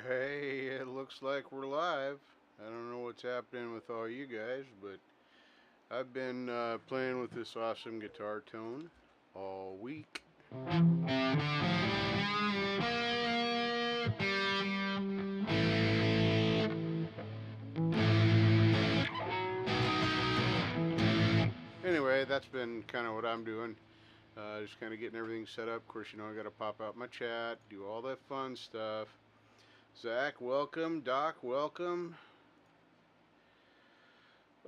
Hey, it looks like we're live. I don't know what's happening with all you guys, but I've been playing with this awesome guitar tone all week. Anyway, that's been kind of what I'm doing. Just kind of getting everything set up. Of course, you know, I got to pop out my chat, do all that fun stuff. Zach, welcome. Doc, welcome.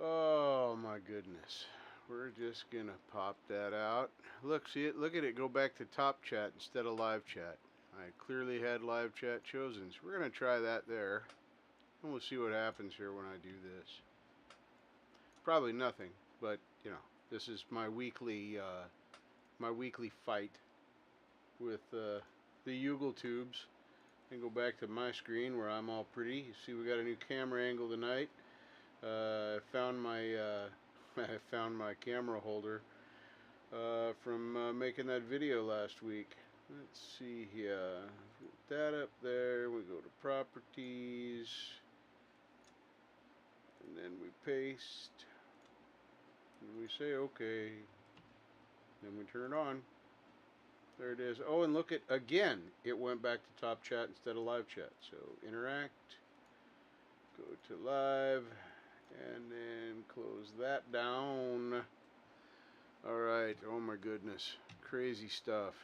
Oh my goodness. We're just gonna pop that out. Look, see it. Look at it. Go back to top chat instead of live chat. I clearly had live chat chosen, so we're gonna try that there, and we'll see what happens here when I do this. Probably nothing, but you know, this is my weekly fight with the Ugle tubes. And go back to my screen where I'm all pretty. You see, we got a new camera angle tonight. I found my I found my camera holder from making that video last week. Let's see here. Put that up there. We go to properties, and then we paste, and we say OK. Then we turn it on. There it is. Oh, and look at again. It went back to top chat instead of live chat. So interact. Go to live. And then close that down. Alright, oh my goodness. Crazy stuff.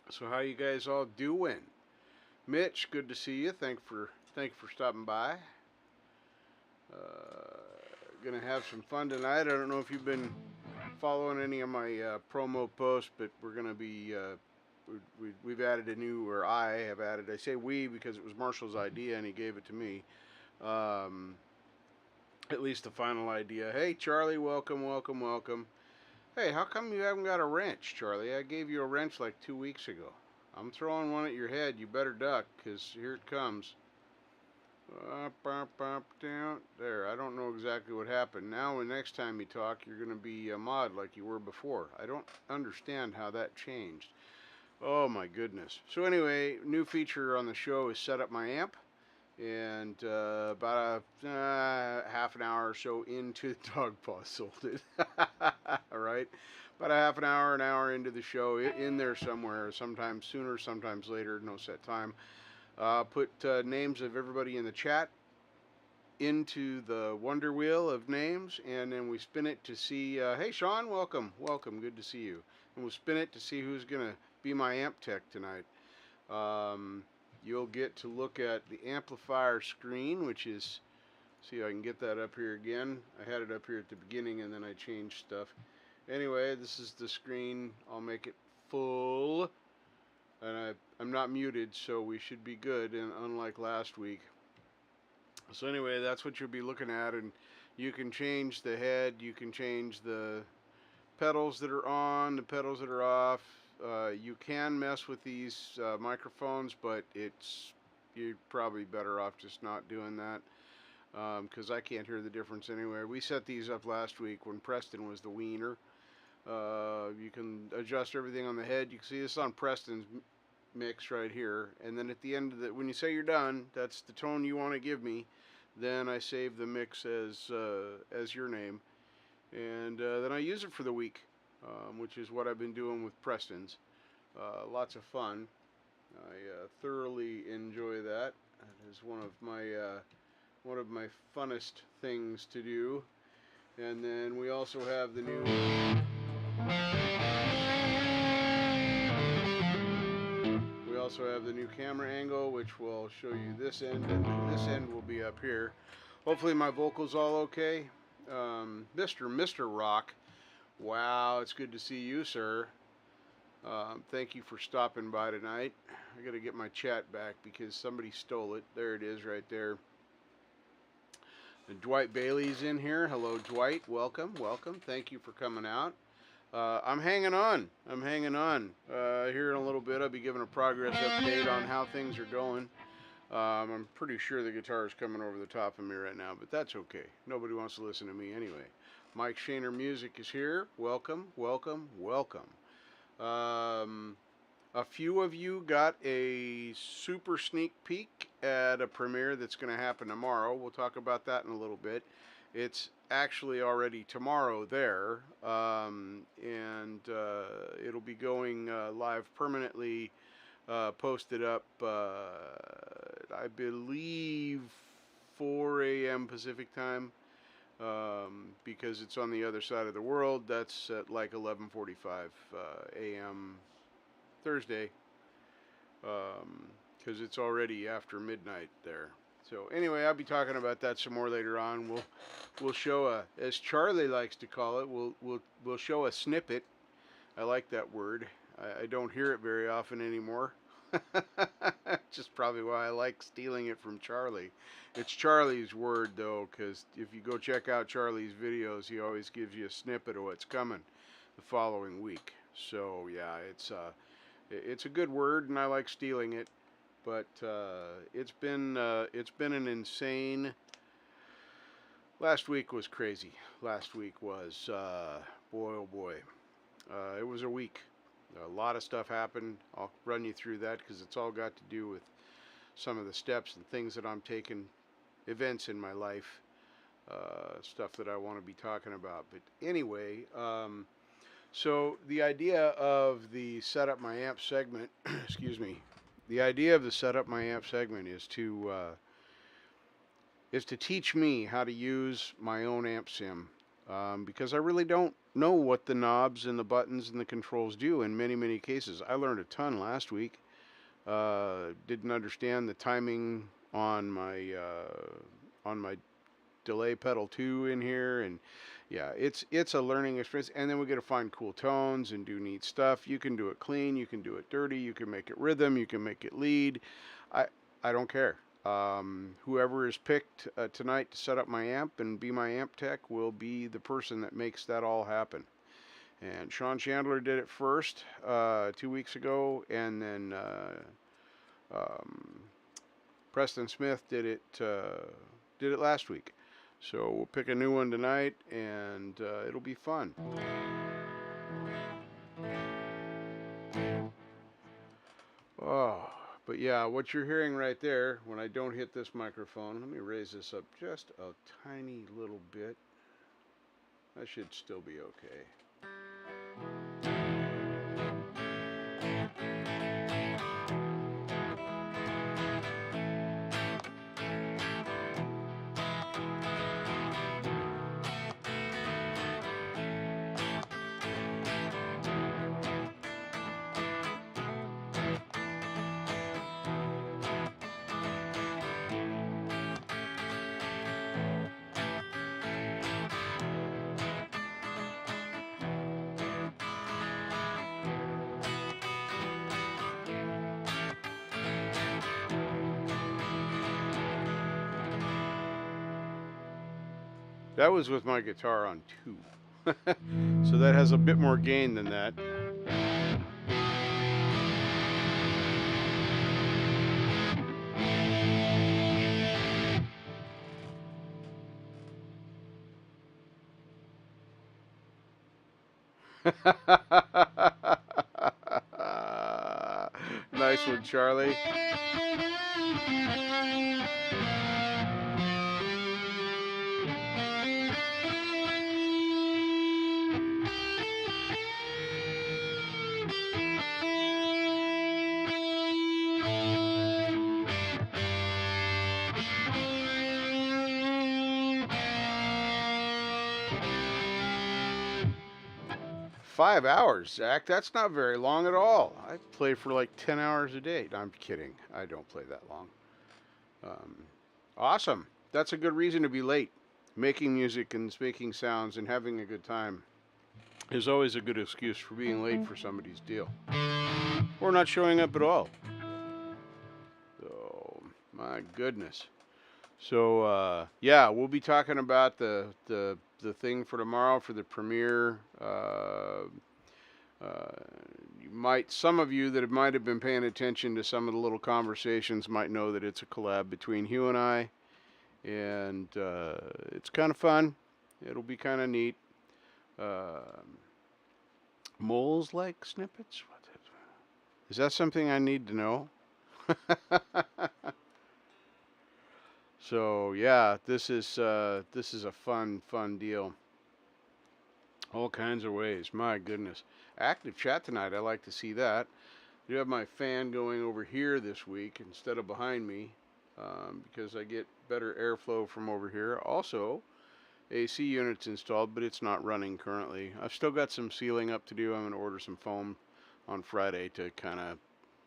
So how you guys all doing? Mitch, good to see you. Thank you for stopping by. Gonna have some fun tonight. I don't know if you've been following any of my promo posts, but we're gonna be we've added a new, or I have added, I say we because it was Marshall's idea and he gave it to me. At least the final idea. Hey, Charlie, welcome, welcome, welcome. Hey, how come you haven't got a wrench, Charlie? I gave you a wrench like 2 weeks ago. I'm throwing one at your head. You better duck, because here it comes. Down. There, I don't know exactly what happened. Now, the next time you talk, you're going to be a mod like you were before. I don't understand how that changed. Oh, my goodness. So anyway, new feature on the show is Set Up My Amp. And about a half an hour or so into Dog Paw sold it. All right, about a half an hour into the show, in there somewhere, sometimes sooner, sometimes later, no set time. Put names of everybody in the chat into the Woiner Wheel of names, and then we spin it to see. Hey, Sean, welcome, welcome, good to see you. And we'll spin it to see who's gonna be my amp tech tonight. You'll get to look at the amplifier screen, which is, see, I can get that up here again. I had it up here at the beginning and then I changed stuff. Anyway, this is the screen. I'll make it full, and I'm not muted, so we should be good, and unlike last week. So anyway, that's what you'll be looking at, and you can change the head, you can change the pedals that are on, the pedals that are off. You can mess with these microphones, but you're probably better off just not doing that, because I can't hear the difference anyway. We set these up last week when Preston was the Woiner. You can adjust everything on the head. You can see this on Preston's mix right here, and then at the end of when you say you're done, that's the tone you want to give me. Then I save the mix as your name, and then I use it for the week. Which is what I've been doing with Preston's. Lots of fun. I thoroughly enjoy that. That is one of my funnest things to do. And then we also have the new camera angle, which will show you this end, and this end will be up here. Hopefully my vocals all okay. Mr. Rock. Wow, it's good to see you, sir. Thank you for stopping by tonight. I gotta get my chat back because somebody stole it. There it is right there. And Dwight Bailey's in here. Hello, Dwight. Welcome, welcome. Thank you for coming out. I'm hanging on. I'm hanging on. Here in a little bit, I'll be giving a progress update on how things are going. I'm pretty sure the guitar is coming over the top of me right now, but that's okay. Nobody wants to listen to me anyway. Mike Shaner Music is here. Welcome, welcome, welcome. A few of you got a super sneak peek at a premiere that's going to happen tomorrow. We'll talk about that in a little bit. It's actually already tomorrow there, and it'll be going live permanently, posted up, I believe, 4 a.m. Pacific time, because it's on the other side of the world. That's at like 11:45 a.m. Thursday, because it's already after midnight there. So anyway, I'll be talking about that some more later on. We'll show a, as Charlie likes to call it, we'll show a snippet. I like that word. I don't hear it very often anymore. Just probably why I like stealing it from Charlie. It's Charlie's word though, because if you go check out Charlie's videos, he always gives you a snippet of what's coming the following week. So yeah, it's a good word, and I like stealing it. But it's been an insane. Last week was crazy. Last week was boy oh boy. It was a week. A lot of stuff happened. I'll run you through that because it's all got to do with some of the steps and things that I'm taking, events in my life, stuff that I want to be talking about. But anyway, so the idea of the Set Up My Amp segment, excuse me, the idea of the Set Up My Amp segment is to teach me how to use my own amp sim, because I really don't know what the knobs and the buttons and the controls do in many cases. I learned a ton last week. Didn't understand the timing on my delay pedal 2 in here, and yeah, it's a learning experience. And then we get to find cool tones and do neat stuff. You can do it clean, you can do it dirty, you can make it rhythm, you can make it lead. I don't care. Whoever is picked tonight to set up my amp and be my amp tech will be the person that makes that all happen. And Sean Chandler did it first 2 weeks ago, and then Preston Smith did it last week. So we'll pick a new one tonight, and it'll be fun. Oh, but yeah, what you're hearing right there, when I don't hit this microphone, let me raise this up just a tiny little bit. That should still be okay. 'That was with my guitar on 2. So that has a bit more gain than that. Nice one, Charlie. "5 hours, Zach. That's not very long at all. I play for like 10 hours a day." No, I'm kidding. I don't play that long. Awesome. That's a good reason to be late. Making music and making sounds and having a good time is always a good excuse for being late for somebody's deal. Or not showing up at all. Oh, my goodness. So, yeah, we'll be talking about the thing for tomorrow for the premiere. Some of you that might have been paying attention to some of the little conversations might know that it's a collab between Hugh and I, and it's kind of fun. It'll be kind of neat. Moles like snippets? Is that something I need to know? So yeah, this is a fun deal. All kinds of ways. My goodness. Active chat tonight. I like to see that. You have my fan going over here this week instead of behind me, because I get better airflow from over here. Also, AC unit's installed, but it's not running currently. I've still got some sealing up to do. I'm going to order some foam on Friday to kind of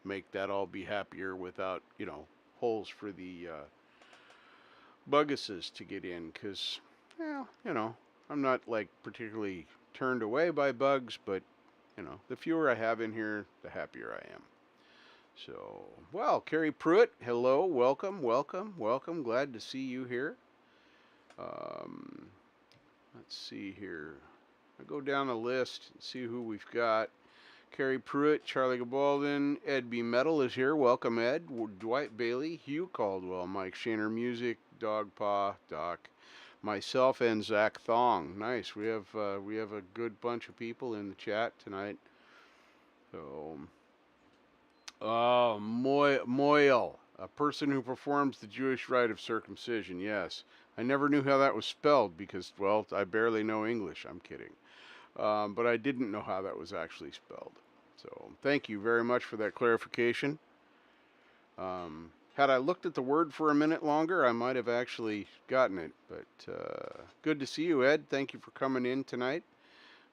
make that all be happier without, holes for the bugguses to get in. Because, well, I'm not like particularly turned away by bugs, but, the fewer I have in here, the happier I am. So, well, Carrie Pruitt, hello, welcome, welcome, welcome. Glad to see you here. Um, let's see here. I go down the list and see who we've got. Carrie Pruitt, Charlie Gabaldon, Ed B. Metal is here. Welcome, Ed. Dwight Bailey, Hugh Caldwell, Mike Shaner Music, Dog Paw, Doc, myself, and Zach Thong. Nice. We have a good bunch of people in the chat tonight. So, Moyle, a person who performs the Jewish rite of circumcision. Yes. I never knew how that was spelled because, well, I barely know English. I'm kidding. But I didn't know how that was actually spelled. So thank you very much for that clarification. Had I looked at the word for a minute longer, I might have actually gotten it. But good to see you, Ed. Thank you for coming in tonight.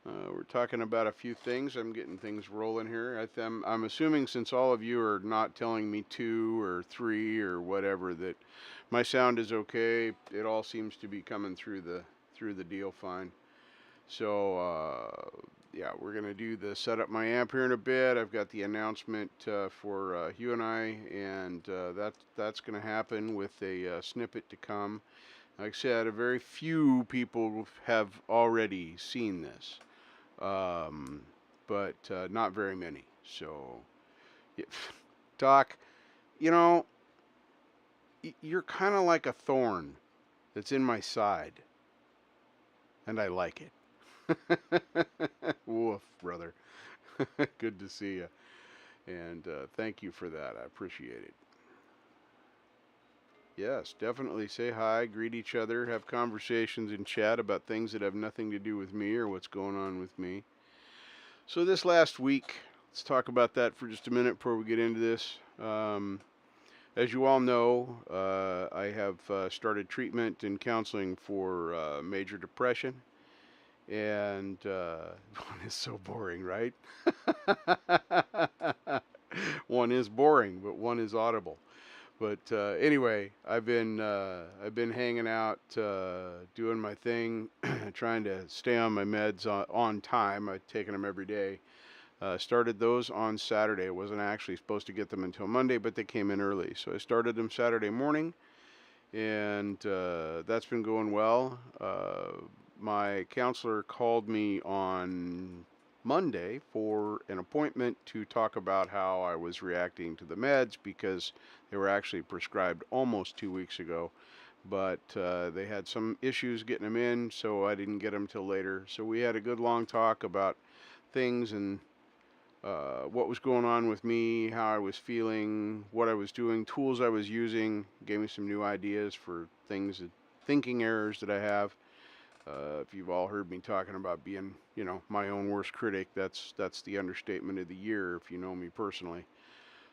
We're talking about a few things. I'm getting things rolling here. I'm assuming since all of you are not telling me 2 or 3 or whatever that my sound is okay. It all seems to be coming through the deal fine. So yeah, we're gonna do the set up my amp here in a bit. I've got the announcement for Hugh and I, and that's gonna happen with a snippet to come. Like I said, a very few people have already seen this, but not very many. So, yeah, Doc, you're kind of like a thorn that's in my side, and I like it. Woof, brother. Good to see you. And thank you for that. I appreciate it. Yes, definitely say hi, greet each other, have conversations in chat about things that have nothing to do with me or what's going on with me. So this last week, let's talk about that for just a minute before we get into this. As you all know, I have started treatment and counseling for major depression. And one is so boring, right? One is boring, but one is audible. But anyway, I've been hanging out, doing my thing, trying to stay on my meds on time. I've taken them every day. Started those on Saturday. I wasn't actually supposed to get them until Monday, but they came in early, so I started them Saturday morning, and that's been going well. My counselor called me on Monday for an appointment to talk about how I was reacting to the meds because they were actually prescribed almost 2 weeks ago, but they had some issues getting them in, so I didn't get them till later. So we had a good long talk about things and what was going on with me, how I was feeling, what I was doing, tools I was using, gave me some new ideas for things, thinking errors that I have. If you've all heard me talking about being, my own worst critic, that's the understatement of the year if you know me personally.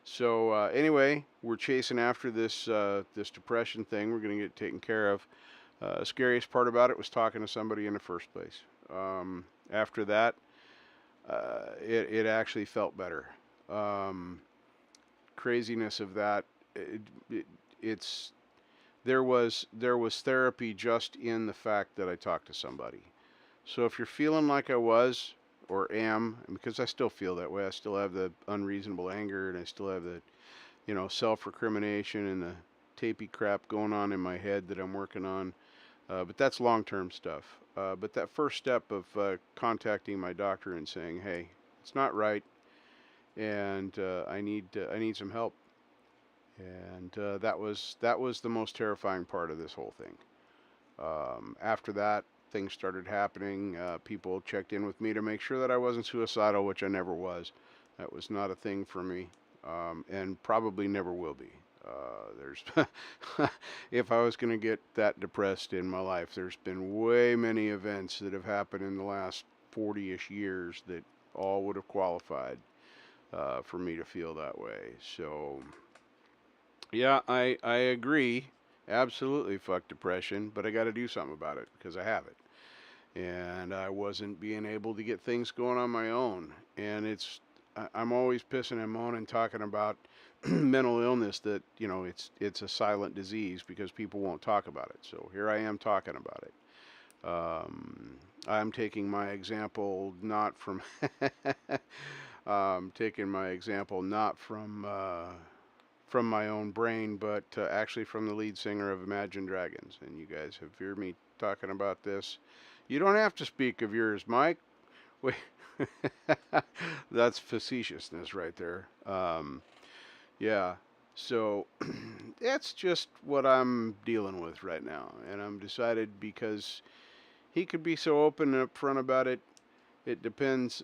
So anyway, we're chasing after this depression thing. We're going to get it taken care of. Scariest part about it was talking to somebody in the first place. After that, it actually felt better. Craziness of that, it's there was therapy just in the fact that I talked to somebody. So if you're feeling like I was or am, because I still feel that way, I still have the unreasonable anger and I still have the, self-recrimination and the tapey crap going on in my head that I'm working on. But that's long-term stuff. But that first step of contacting my doctor and saying, "Hey, it's not right, and I need some help." And that was the most terrifying part of this whole thing. After that, things started happening. People checked in with me to make sure that I wasn't suicidal, which I never was. That was not a thing for me, and probably never will be. There's, if I was going to get that depressed in my life, there's been way many events that have happened in the last 40-ish years that all would have qualified for me to feel that way. So, yeah, I agree. Absolutely, fuck depression, but I got to do something about it because I have it. And I wasn't being able to get things going on my own. And I'm always pissing and moaning talking about mental illness, that it's a silent disease because people won't talk about it. So here I am talking about it. I'm taking my example not from taking my example not from my own brain, but actually from the lead singer of Imagine Dragons. And you guys have heard me talking about this. You don't have to speak of yours, Mike. Wait, that's facetiousness right there. Yeah, so that's just what I'm dealing with right now, and I'm decided because he could be so open and upfront about it. It depends.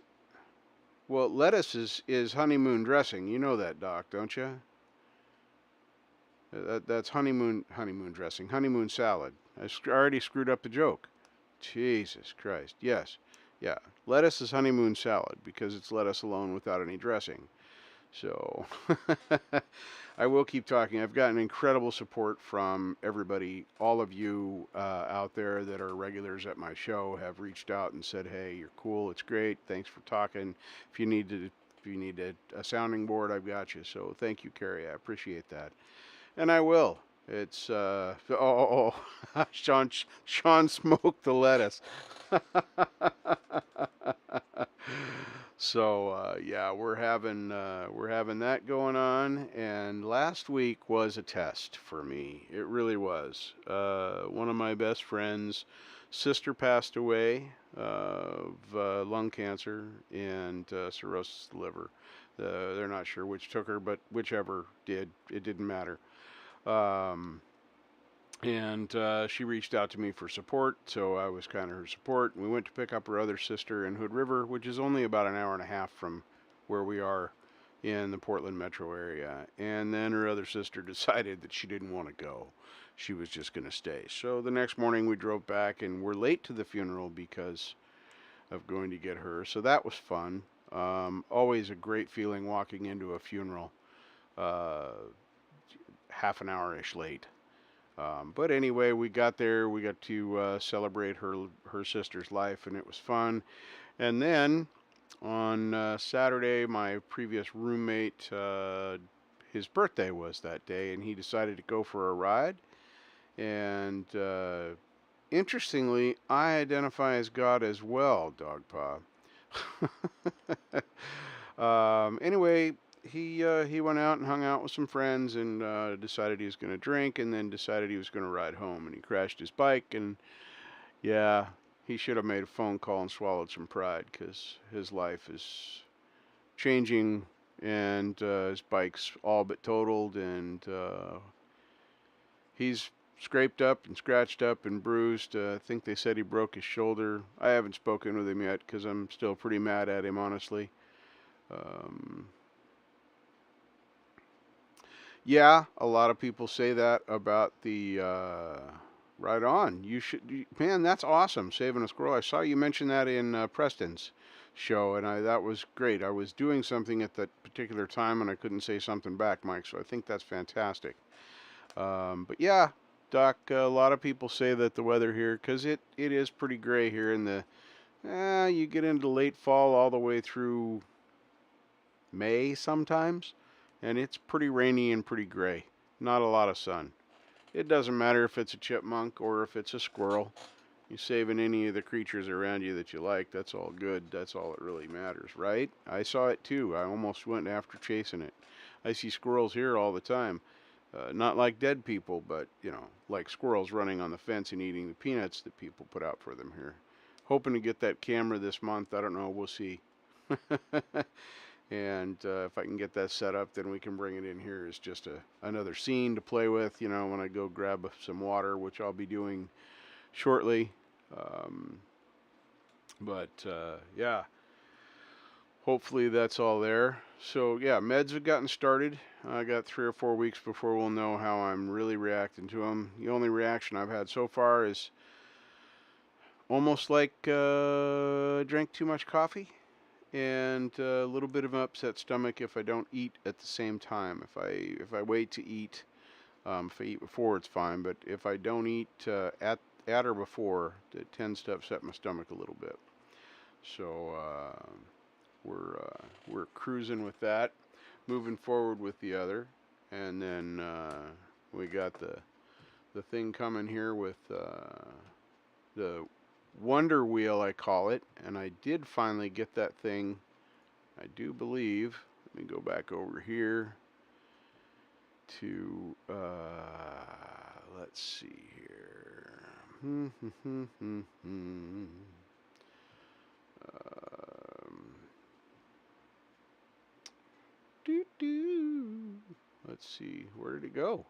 Well, lettuce is honeymoon dressing. You know that, Doc, don't you? That's honeymoon dressing, honeymoon salad. I already screwed up the joke. Jesus Christ. Yes. Yeah. Lettuce is honeymoon salad because it's lettuce alone without any dressing. So I will keep talking. I've gotten incredible support from everybody. All of you out there that are regulars at my show have reached out and said, "Hey, you're cool. It's great. Thanks for talking. If you need a sounding board, I've got you." So thank you, Carrie. I appreciate that. And I will. It's Sean smoked the lettuce. So yeah, we're having that going on. And last week was a test for me. It really was. One of my best friends' sister passed away of lung cancer and cirrhosis of the liver. They're not sure which took her, but whichever did, it didn't matter. Um, and she reached out to me for support, so I was kind of her support. We went to pick up her other sister in Hood River, which is only about an hour and a half from where we are in the Portland metro area. And then her other sister decided that she didn't want to go. She was just going to stay. So the next morning we drove back, and we're late to the funeral because of going to get her. So that was fun. Always a great feeling walking into a funeral half an hour-ish late. But anyway, we got there. We got to celebrate her sister's life, and it was fun. And then on Saturday, my previous roommate, his birthday was that day, and he decided to go for a ride. And interestingly, I identify as God as well, Dogpaw. Anyway, he went out and hung out with some friends and decided he was going to drink, and then decided he was going to ride home, and he crashed his bike. And yeah, he should have made a phone call and swallowed some pride, because his life is changing, and his bike's all but totaled, and he's scraped up and scratched up and bruised. I think they said he broke his shoulder. I haven't spoken with him yet because I'm still pretty mad at him, honestly. Yeah, a lot of people say that about the right on. Man, that's awesome. Saving a squirrel. I saw you mention that in Preston's show, and that was great. I was doing something at that particular time, and I couldn't say something back, Mike. So I think that's fantastic. But yeah, Doc, a lot of people say that the weather here, because it is pretty gray here in the, you get into late fall all the way through May sometimes, and it's pretty rainy and pretty gray. Not a lot of sun. It doesn't matter if it's a chipmunk or if it's a squirrel. You're saving any of the creatures around you that you like. That's all good. That's all that really matters, right? I saw it too. I almost went after chasing it. I see squirrels here all the time. Not like dead people, but, like squirrels running on the fence and eating the peanuts that people put out for them here. Hoping to get that camera this month. I don't know. We'll see. And if I can get that set up, then we can bring it in here as just another scene to play with, when I go grab some water, which I'll be doing shortly. But yeah. hopefully that's all there. So yeah, meds have gotten started. I got 3 or 4 weeks before we'll know how I'm really reacting to them. The only reaction I've had so far is almost like drank too much coffee, and a little bit of an upset stomach if I don't eat at the same time. If I wait to eat, if I eat before, it's fine. But if I don't eat at or before, it tends to upset my stomach a little bit. So we're cruising with that, moving forward with the other, and then we got the thing coming here with the Woiner Wheel, I call it, and I did finally get that thing. I do believe. Let me go back over here to let's see here. Let's see, where did it go?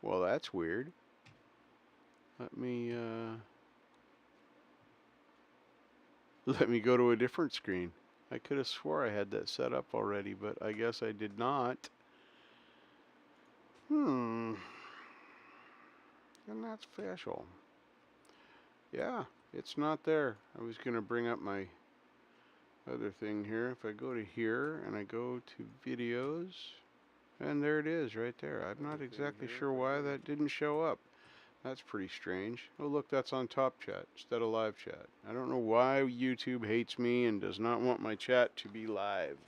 Well, that's weird. Let me go to a different screen. I could have swore I had that set up already, but I guess I did not. And that's special. Yeah, it's not there. I was going to bring up my other thing here. If I go to here and I go to videos, and there it is right there. I'm not exactly sure why that didn't show up. That's pretty strange. Oh, look, that's on top chat instead of live chat. I don't know why YouTube hates me and does not want my chat to be live.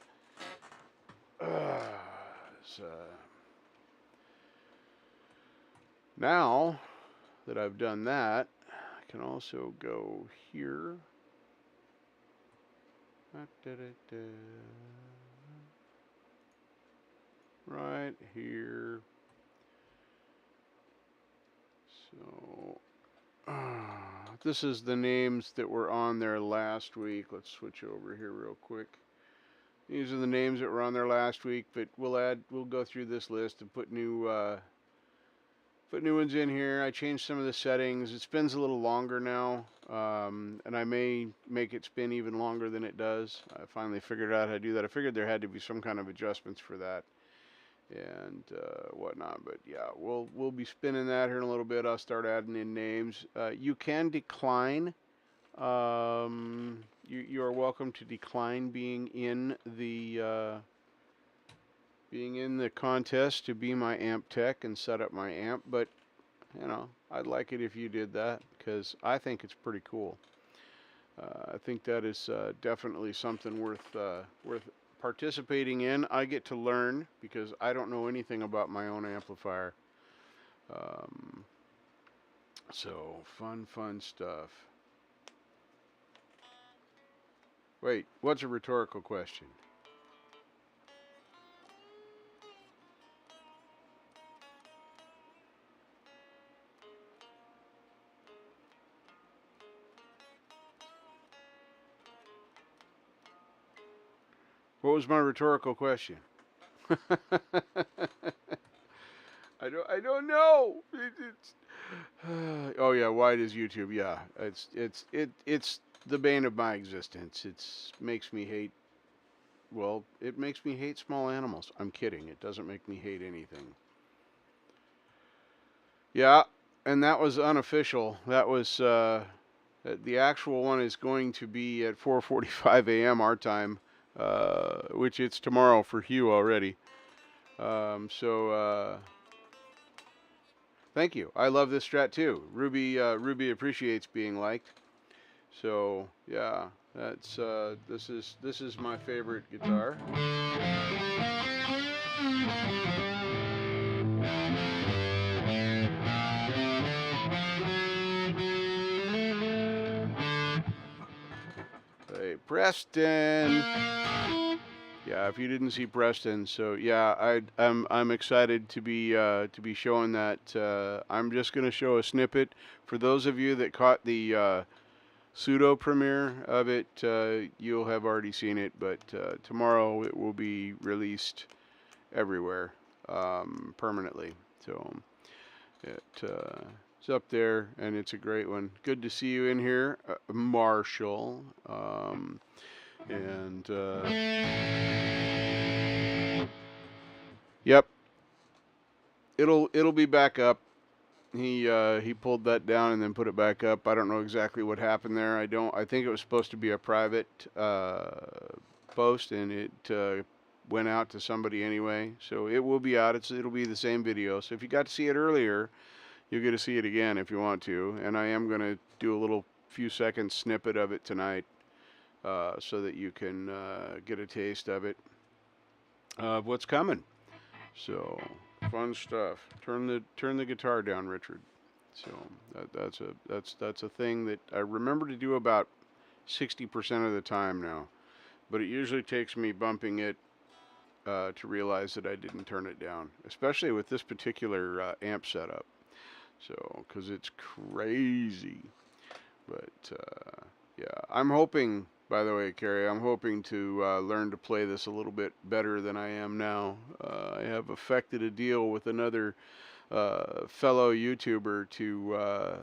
Now that I've done that, I can also go here. Right here. So this is the names that were on there last week. Let's switch over here real quick. These are the names that were on there last week, but we'll go through this list and put new ones in here. I changed some of the settings. It spins a little longer now, and I may make it spin even longer than it does. I finally figured out how to do that. I figured there had to be some kind of adjustments for that and whatnot, but yeah, we'll be spinning that here in a little bit. I'll start adding in names. You can decline. You are welcome to decline being in the contest to be my amp tech and set up my amp, but you know, I'd like it if you did that because I think it's pretty cool. I think that is definitely something worth participating in. I get to learn because I don't know anything about my own amplifier. So fun stuff. Wait, what's a rhetorical question? What was my rhetorical question? I don't know. Oh yeah, why does YouTube? Yeah, it's the bane of my existence. It makes me hate. Well, it makes me hate small animals. I'm kidding. It doesn't make me hate anything. Yeah, and that was unofficial. That was the actual one is going to be at 4:45 a.m. our time, which it's tomorrow for Hugh already. Thank you. I love this Strat too. Ruby appreciates being liked. So yeah, that's this is my favorite guitar. Hey, Preston. Yeah, if you didn't see Preston, so yeah, I'm excited to be showing that. I'm just gonna show a snippet for those of you that caught the pseudo premiere of it. You'll have already seen it, but tomorrow it will be released everywhere permanently. So it's up there, and it's a great one. Good to see you in here, Marshall. And yep, it'll be back up. He pulled that down and then put it back up. I don't know exactly what happened there. I think it was supposed to be a private post, and it went out to somebody anyway. So it will be out. It'll be the same video. So if you got to see it earlier, you'll get to see it again if you want to. And I am going to do a little few seconds snippet of it tonight, so that you can get a taste of it, of what's coming. So fun stuff. Turn the guitar down, Richard. So that's a thing that I remember to do about 60% of the time now, but it usually takes me bumping it to realize that I didn't turn it down, especially with this particular amp setup. So, because it's crazy. But yeah, I'm hoping. By the way, Carrie, I'm hoping to learn to play this a little bit better than I am now. I have effected a deal with another fellow YouTuber to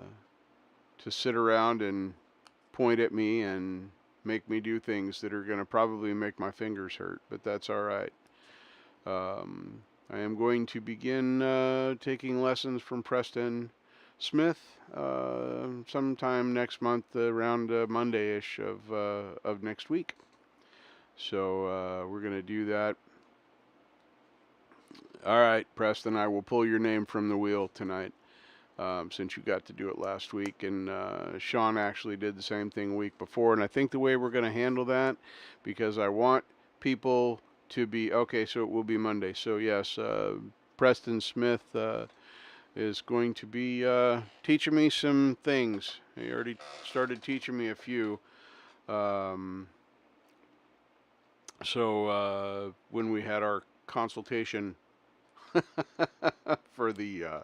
sit around and point at me and make me do things that are going to probably make my fingers hurt, but that's all right. I am going to begin taking lessons from Preston Smith sometime next month, around Monday-ish of next week. So we're going to do that. All right, Preston, I will pull your name from the wheel tonight, since you got to do it last week. And Sean actually did the same thing a week before. And I think the way we're going to handle that, because I want people to be, okay, so it will be Monday. So yes, Preston Smith is going to be teaching me some things. He already started teaching me a few. So when we had our consultation for the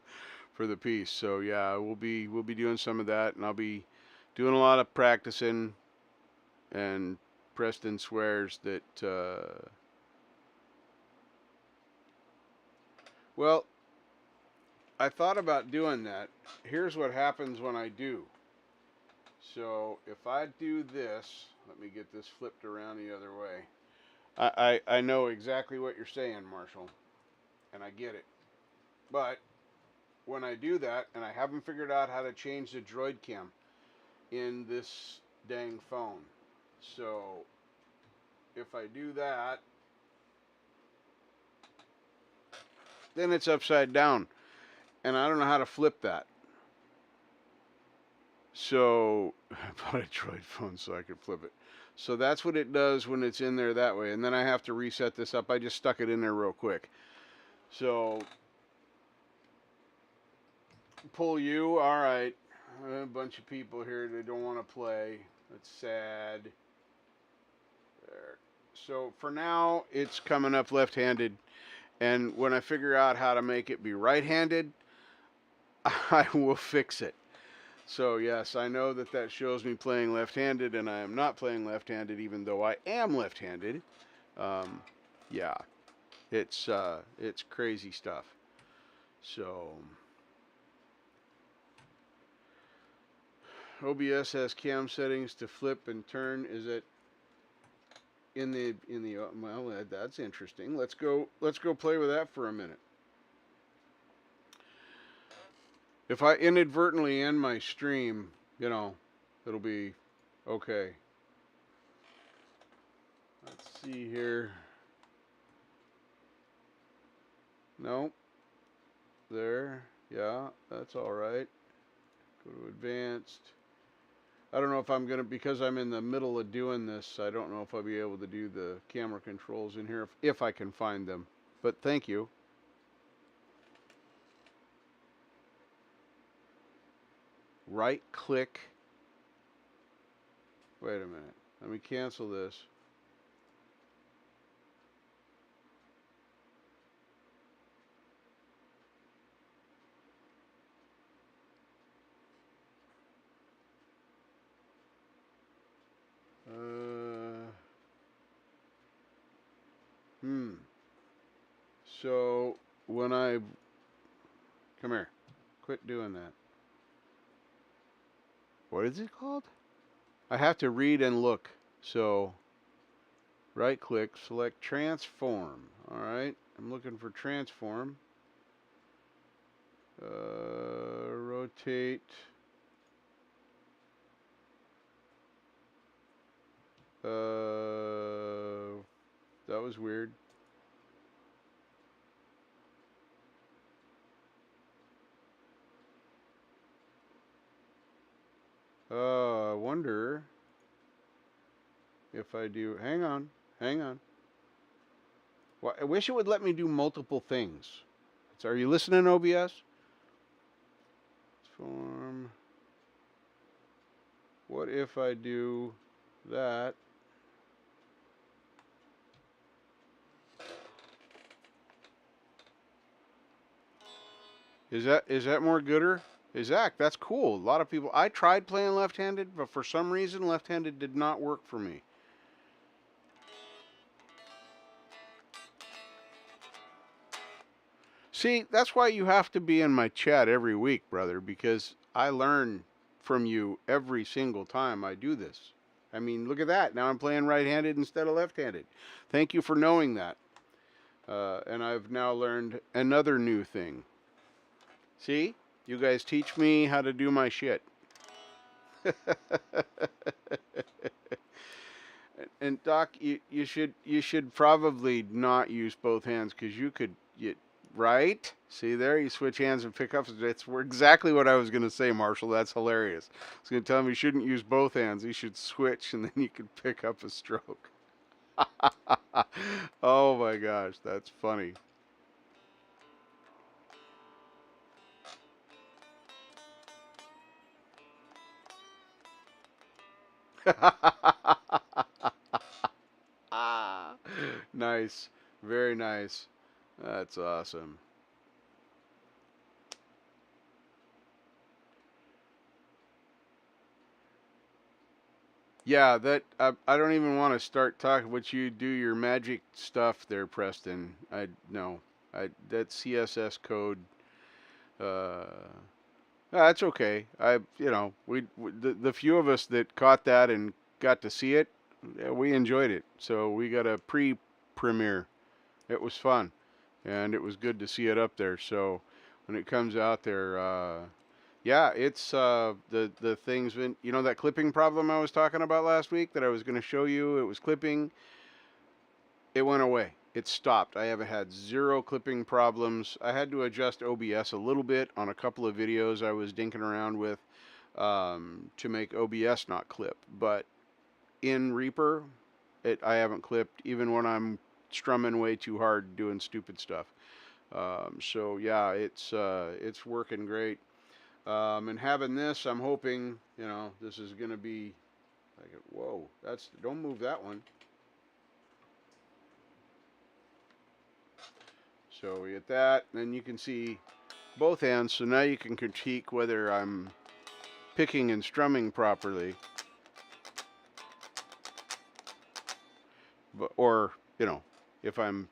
piece, so yeah, we'll be doing some of that, and I'll be doing a lot of practicing. And Preston swears that well, I thought about doing that. Here's what happens when I do. So if I do this, let me get this flipped around the other way. I know exactly what you're saying, Marshall, and I get it. But when I do that, and I haven't figured out how to change the Droid Cam in this dang phone. So if I do that, then it's upside down. And I don't know how to flip that. So I bought a Droid phone so I could flip it. So that's what it does when it's in there that way. And then I have to reset this up. I just stuck it in there real quick. So pull you. All right. A bunch of people here that don't want to play. That's sad. There. So for now, it's coming up left-handed. And when I figure out how to make it be right-handed, I will fix it. So yes, I know that shows me playing left-handed, and I am not playing left-handed, even though I am left-handed. Yeah, it's crazy stuff. So OBS has cam settings to flip and turn. Is it in the well? That's interesting. Let's go play with that for a minute. If I inadvertently end my stream, it'll be okay. Let's see here. Nope. There. Yeah, that's all right. Go to advanced. I don't know if I'm going to, because I'm in the middle of doing this, I don't know if I'll be able to do the camera controls in here if I can find them. But thank you. Right click. Wait a minute. Let me cancel this. So when I come here, quit doing that. What is it called? I have to read and look. So Right click, select transform. Alright, I'm looking for transform. Rotate. That was weird. I wonder if I do. Hang on. Hang on. Well, I wish it would let me do multiple things. So are you listening, OBS? Form. What if I do that? Is that more gooder? Zach, that's cool. A lot of people. I tried playing left-handed, but for some reason, left-handed did not work for me. See, that's why you have to be in my chat every week, brother, because I learn from you every single time I do this. I mean, look at that. Now I'm playing right-handed instead of left-handed. Thank you for knowing that. And I've now learned another new thing. See? You guys teach me how to do my shit. And Doc, you should probably not use both hands because right? See there, you switch hands and pick up. That's exactly what I was going to say, Marshall. That's hilarious. I was going to tell him you shouldn't use both hands. You should switch, and then you could pick up a stroke. Oh my gosh, that's funny. Nice, very nice. That's awesome. Yeah, that I don't even want to start talking. What you do your magic stuff there, Preston? That CSS code. Uh, that's okay. The few of us that caught that and got to see it, we enjoyed it. So we got a pre-premiere. It was fun, and it was good to see it up there. So when it comes out there, yeah, it's the things. You know that clipping problem I was talking about last week that I was going to show you. It was clipping. It went away. It stopped. I have had zero clipping problems. I had to adjust OBS a little bit on a couple of videos I was dinking around with to make OBS not clip. But in Reaper, I haven't clipped even when I'm strumming way too hard doing stupid stuff. So yeah, it's working great. And having this, I'm hoping, this is going to be like, whoa, don't move that one. So we get that, then you can see both hands. So now you can critique whether I'm picking and strumming properly, or if I'm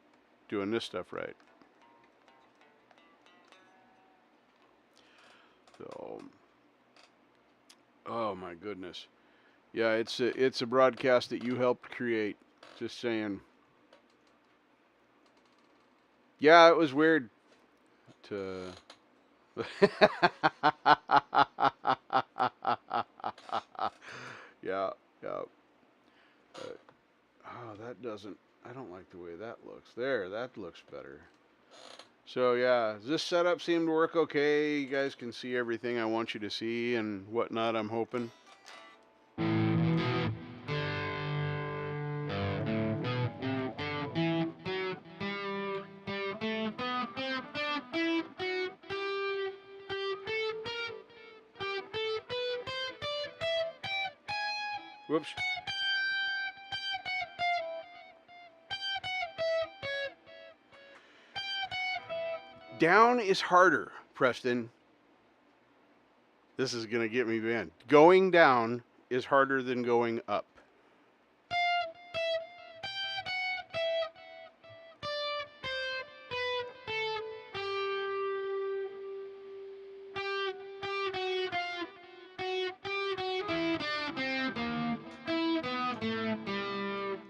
doing this stuff right. So, oh my goodness, yeah, it's a broadcast that you helped create. Just saying. Yeah, it was weird to. Yeah, yeah. That doesn't. I don't like the way that looks. There, that looks better. So yeah, this setup seemed to work okay. You guys can see everything I want you to see and whatnot, I'm hoping. Whoops. Down is harder, Preston. This is going to get me banned. Going down is harder than going up.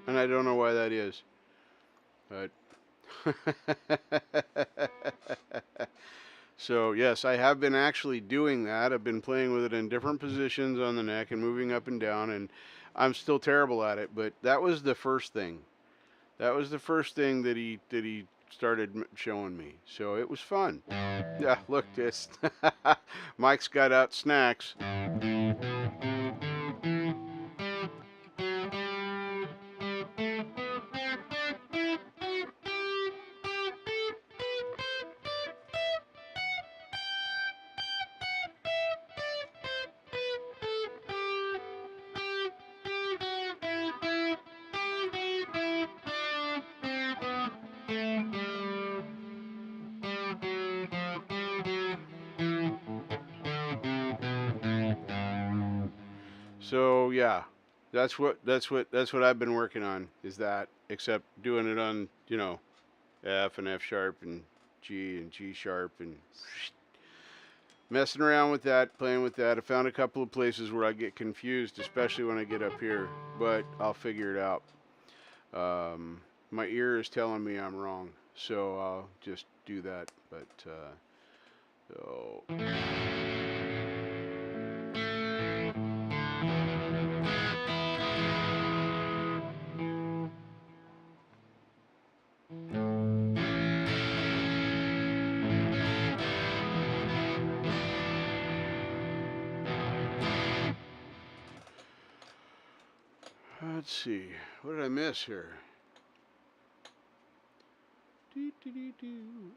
And I I don't know why that is. But so yes, I have been actually doing that. I've been playing with it in different positions on the neck and moving up and down, and I'm still terrible at it. But that was the first thing. That was the first thing that he started showing me. So it was fun. Yeah, look this. Mike's got out snacks. So yeah, that's what I've been working on, is that, except doing it on, F and F sharp and G sharp, and messing around with that, playing with that. I found a couple of places where I get confused, especially when I get up here, but I'll figure it out. My ear is telling me I'm wrong, so I'll just do that. But so. Let's see, what did I miss here? Doo, doo, doo, doo.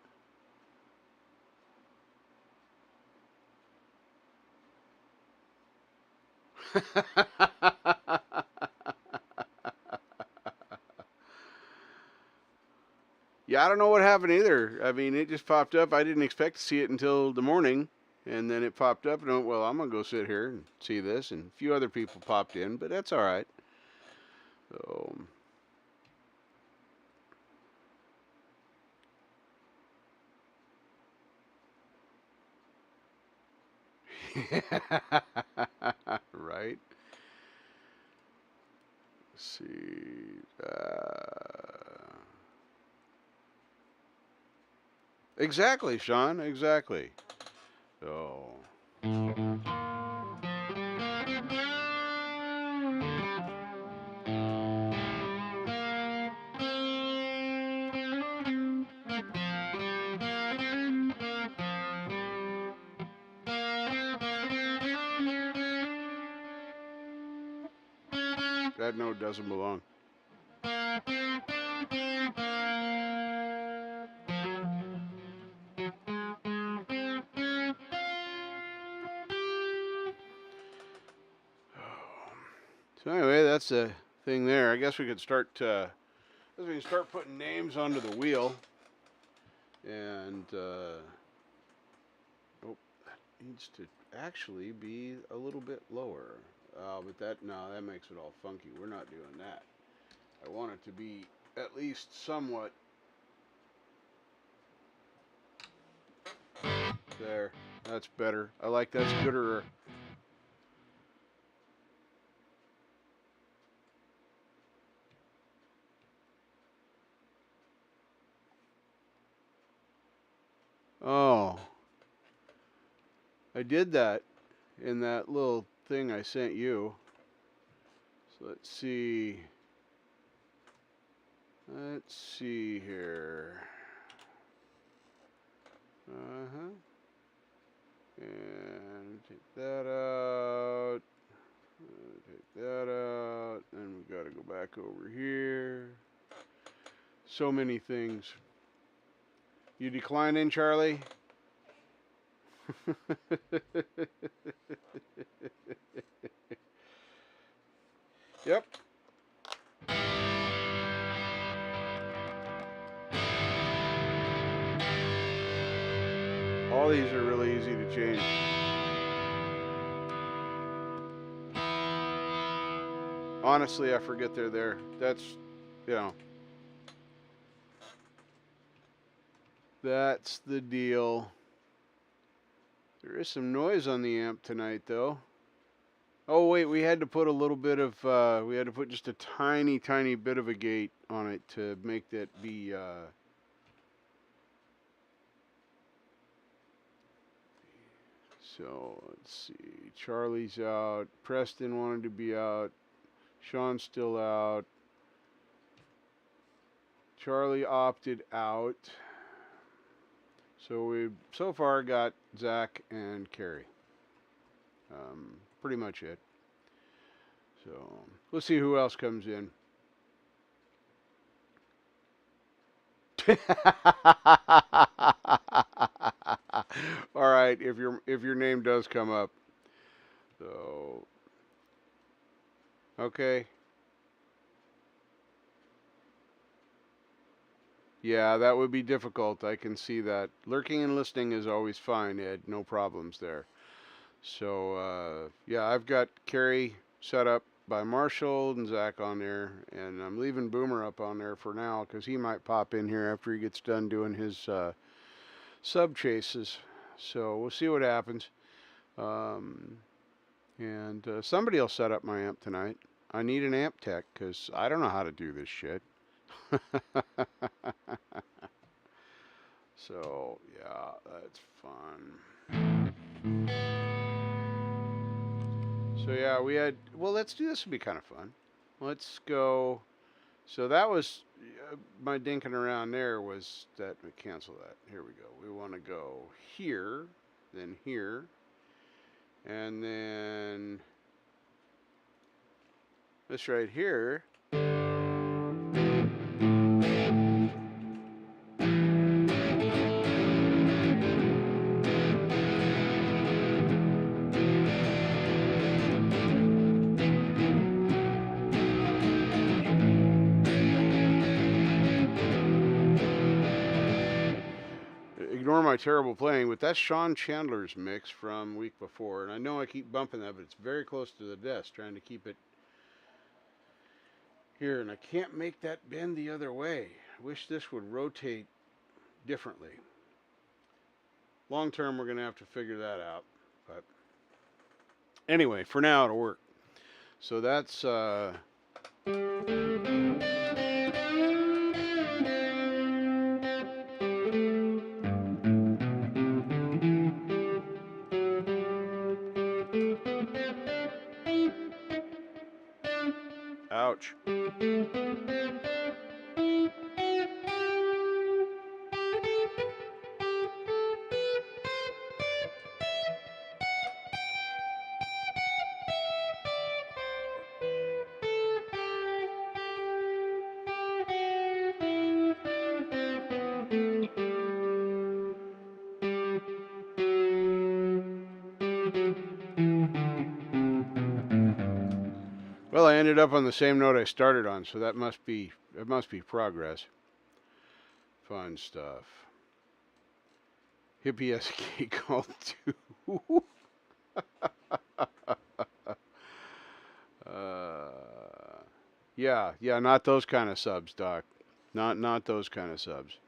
Yeah, I don't know what happened either. I mean, it just popped up. I didn't expect to see it until the morning, and then it popped up, and I went, well, I'm gonna go sit here and see this. And a few other people popped in, but that's all right. So. Right. Let's see. Exactly, Sean. Exactly. So. That note doesn't belong. So anyway, that's the thing there. I guess we could start. We can start putting names onto the wheel, and oh, that needs to actually be a little bit lower. But that makes it all funky. We're not doing that. I want it to be at least somewhat there. That's better. I like that's gooder. Oh, I did that in that little thing I sent you. So let's see. Let's see here. And take that out. Take that out. And we've got to go back over here. So many things. You declining, Charlie? Yep. All these are really easy to change. Honestly, I forget they're there. That's, that's the deal. There is some noise on the amp tonight, though. Oh wait, we had to put a little bit of, we had to put just a tiny, tiny bit of a gate on it to make that be, so let's see. Charlie's out. Preston wanted to be out. Sean's still out. Charlie opted out. So we so far got Zach and Carrie. Pretty much it. So we'll see who else comes in. All right, if your name does come up. So okay. Yeah, that would be difficult. I can see that. Lurking and listening is always fine, Ed. No problems there. So, yeah, I've got Carrie set up by Marshall and Zach on there, and I'm leaving Boomer up on there for now because he might pop in here after he gets done doing his sub chases. So we'll see what happens. And somebody will set up my amp tonight. I need an amp tech because I don't know how to do this shit. So, yeah, that's fun. So, yeah, we had, well, let's do this, would be kind of fun. Let's go. So, that was my dinking around there was that, we cancel that. Here we go. We want to go here, then here, and then this right here. Ignore my terrible playing, but that's Sean Chandler's mix from week before. And I know I keep bumping that, but it's very close to the desk, trying to keep it here. And I can't make that bend the other way. I wish this would rotate differently. Long term, we're going to have to figure that out. But anyway, for now, it'll work. So that's... ouch. Well, I ended up on the same note I started on, so it must be progress. Fun stuff. Hippie SK called too. Yeah, not those kind of subs, Doc. Not those kind of subs.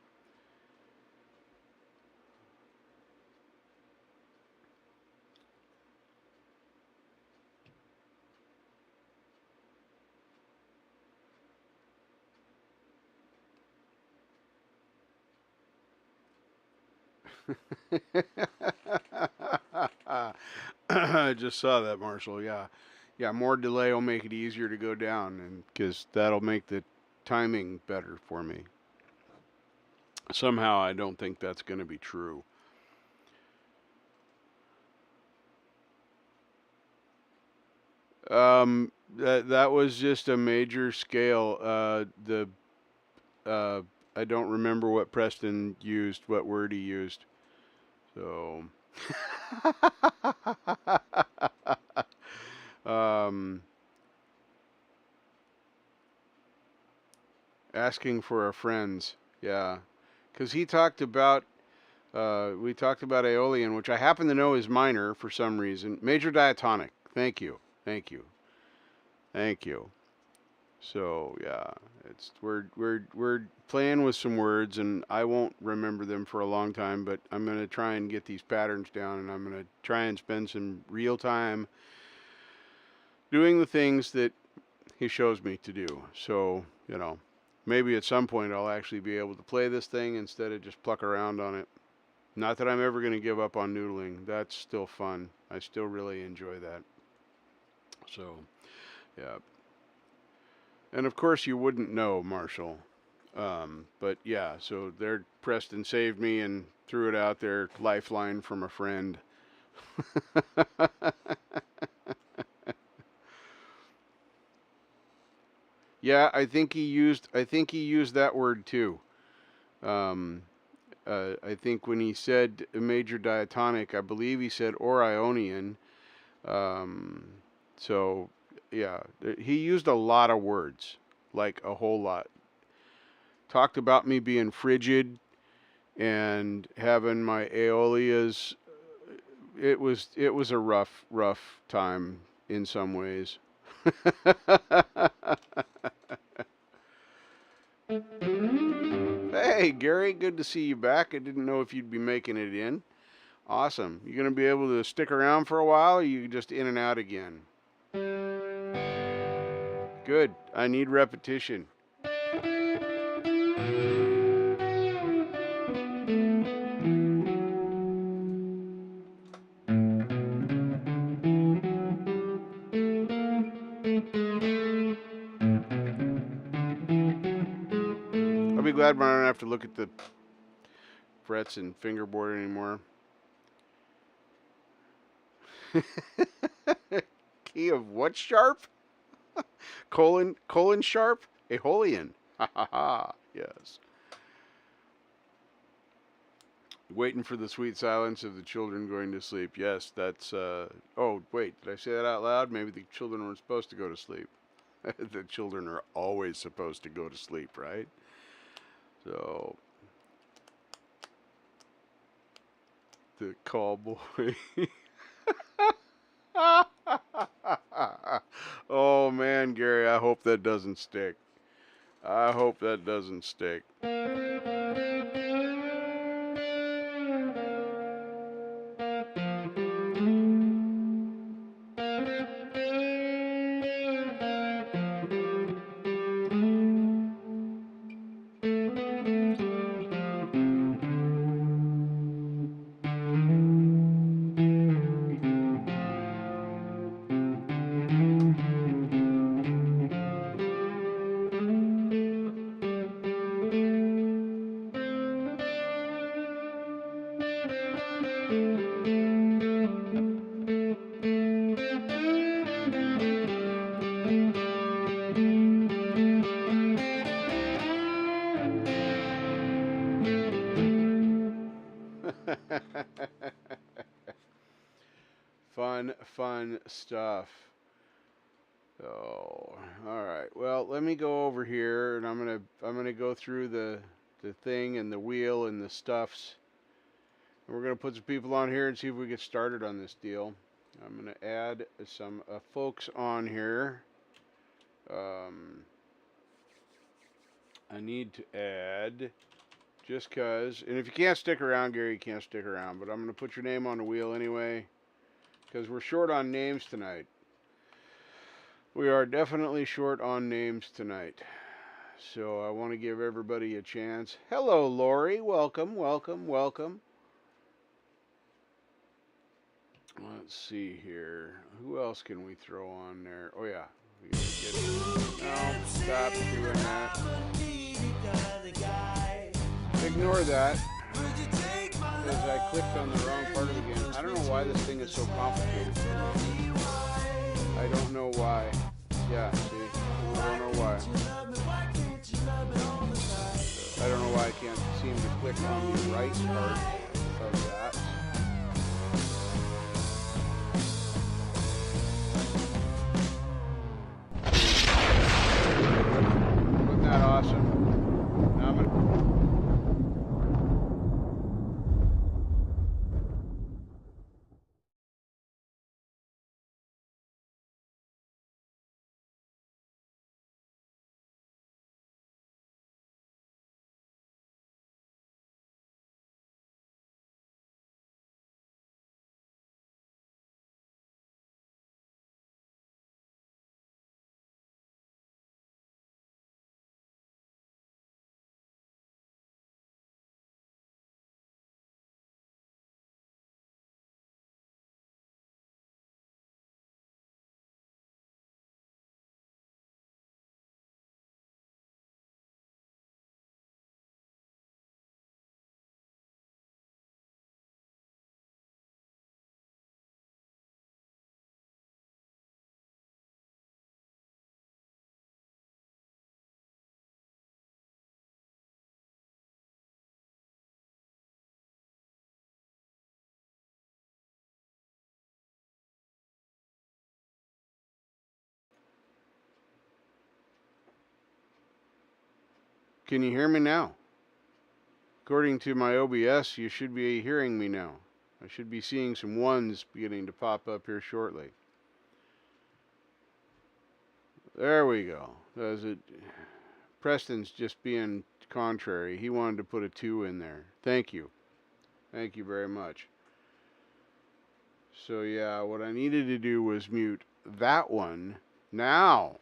I just saw that, Marshall. Yeah. More delay will make it easier to go down, and because that'll make the timing better for me. Somehow, I don't think that's going to be true. That was just a major scale. I don't remember what Preston used, what word he used. So, asking for our friends, yeah, because he talked about. We talked about Aeolian, which I happen to know is minor for some reason. Major diatonic. Thank you. So yeah, we're playing with some words, and I won't remember them for a long time. But I'm gonna try and get these patterns down, and I'm gonna try and spend some real time doing the things that he shows me to do. So, you know, maybe at some point I'll actually be able to play this thing instead of just pluck around on it. Not that I'm ever going to give up on noodling. That's still fun. I still really enjoy that. So, yeah. And of course you wouldn't know, Marshall. But yeah, so there Preston saved me and threw it out there, lifeline from a friend. Yeah, I think he used that word too. Um, I think when he said a major diatonic, I believe he said or Ionian. Um, so yeah, he used a lot of words, like a whole lot. Talked about me being frigid and having my aeolias. It was a rough time in some ways. Hey Gary, good to see you back. I didn't know if you'd be making it in. Awesome. You gonna be able to stick around for a while, or you just in and out again? Good. I need repetition. I'll be glad when I don't have to look at the frets and fingerboard anymore. Key of what sharp? colon sharp? Aeolian. Ha ha ha. Yes. Waiting for the sweet silence of the children going to sleep. Yes, that's. Oh, wait, did I say that out loud? Maybe the children weren't supposed to go to sleep. The children are always supposed to go to sleep, right? So, the call boy. Oh man, Gary, I hope that doesn't stick. I hope that doesn't stick. Fun stuff. So, all right. Well, let me go over here, and I'm gonna go through the thing and the wheel and the stuffs. And we're gonna put some people on here and see if we get started on this deal. I'm gonna add some folks on here. I need to add just cause, and if you can't stick around, Gary, you can't stick around. But I'm gonna put your name on the wheel anyway, because we're short on names tonight. We are definitely short on names tonight. So I want to give everybody a chance. Hello, Lori. Welcome, welcome, welcome. Let's see here. Who else can we throw on there? Oh, yeah. No, stop doing that. Ignore that. Because I clicked on the wrong part of it again. I don't know why this thing is so complicated. I don't know why. Yeah, see? I don't know why. I don't know why I can't seem to click on the right part of that. Wasn't that awesome? Now I'm gonna Can you hear me now? According to my OBS, you should be hearing me now. I should be seeing some ones beginning to pop up here shortly. There we go. Preston's just being contrary. He wanted to put a 2 in there. Thank you. Thank you very much. So yeah, what I needed to do was mute that one now.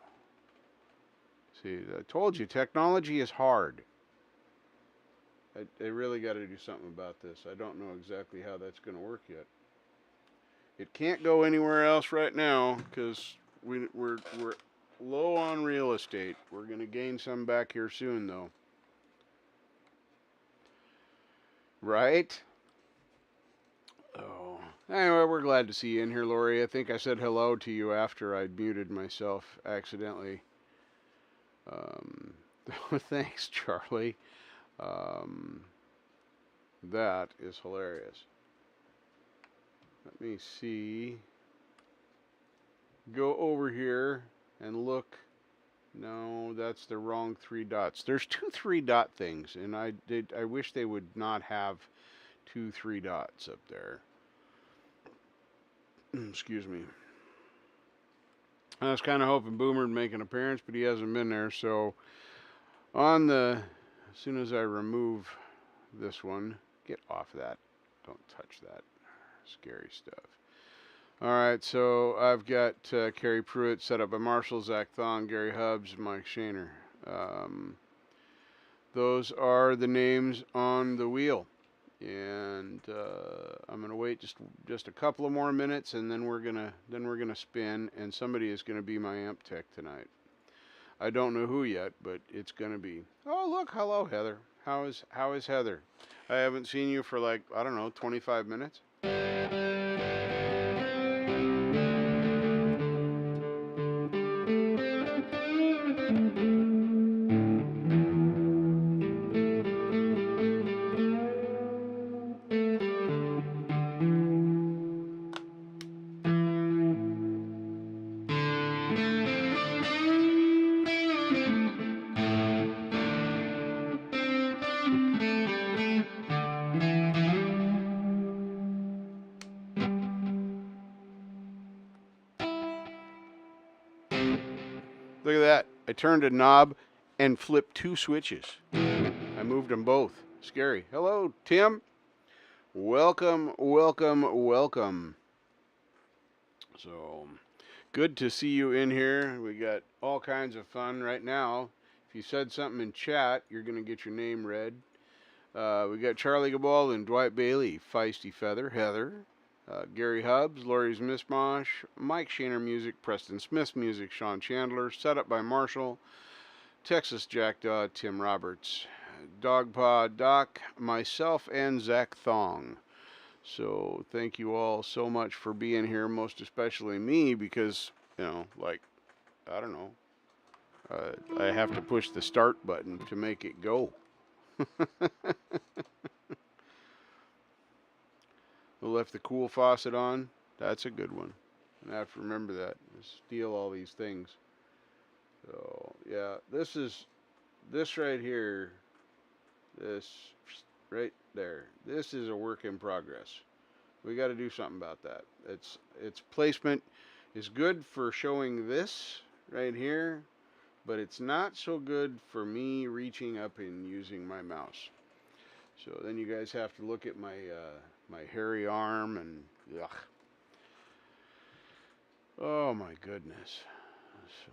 See, I told you, technology is hard. I really got to do something about this. I don't know exactly how that's going to work yet. It can't go anywhere else right now because we're low on real estate. We're going to gain some back here soon, though. Right? Oh. Anyway, we're glad to see you in here, Lori. I think I said hello to you after I'd muted myself accidentally. Thanks, Charlie. That is hilarious. Let me see. Go over here and look. No, that's the wrong 3 dots. There's 2 3-dot things, and I wish they would not have 2 3 dots up there. Excuse me. I was kind of hoping Boomer would make an appearance, but he hasn't been there. So as soon as I remove this one, get off that. Don't touch that. Scary stuff. All right, so I've got Carrie Pruitt set up by Marshall, Zach Thong, Gary Hubbs, Mike Shaner. Those are the names on the wheel, and I'm gonna wait just a couple of more minutes, and then we're gonna spin, and somebody is gonna be my amp tech tonight. I don't know who yet, but it's gonna be. Oh, look, hello, Heather. How is Heather? I haven't seen you for like, I don't know, 25 minutes. Look at that. I turned a knob and flipped 2 switches. I moved them both. Scary. Hello, Tim. Welcome, welcome, welcome. So, good to see you in here. We got all kinds of fun right now. If you said something in chat, you're going to get your name read. We got Charlie Gabald and Dwight Bailey, Feisty Feather, Heather. Gary Hubbs, Lori's Mishmash, Mike Shaner Music, Preston Smith's Music, Sean Chandler, set up by Marshall, Texas Jackdaw, Tim Roberts, Dogpaw Doc, myself, and Zach Thong. So thank you all so much for being here, most especially me, because, you know, like, I don't know, I have to push the start button to make it go. We left the cool faucet on. That's a good one. I have to remember that. Steal all these things. So, yeah, this right here, this right there, this is a work in progress. We got to do something about that. Its placement is good for showing this right here, but it's not so good for me reaching up and using my mouse. So then you guys have to look at my my hairy arm and ugh. Oh my goodness. So,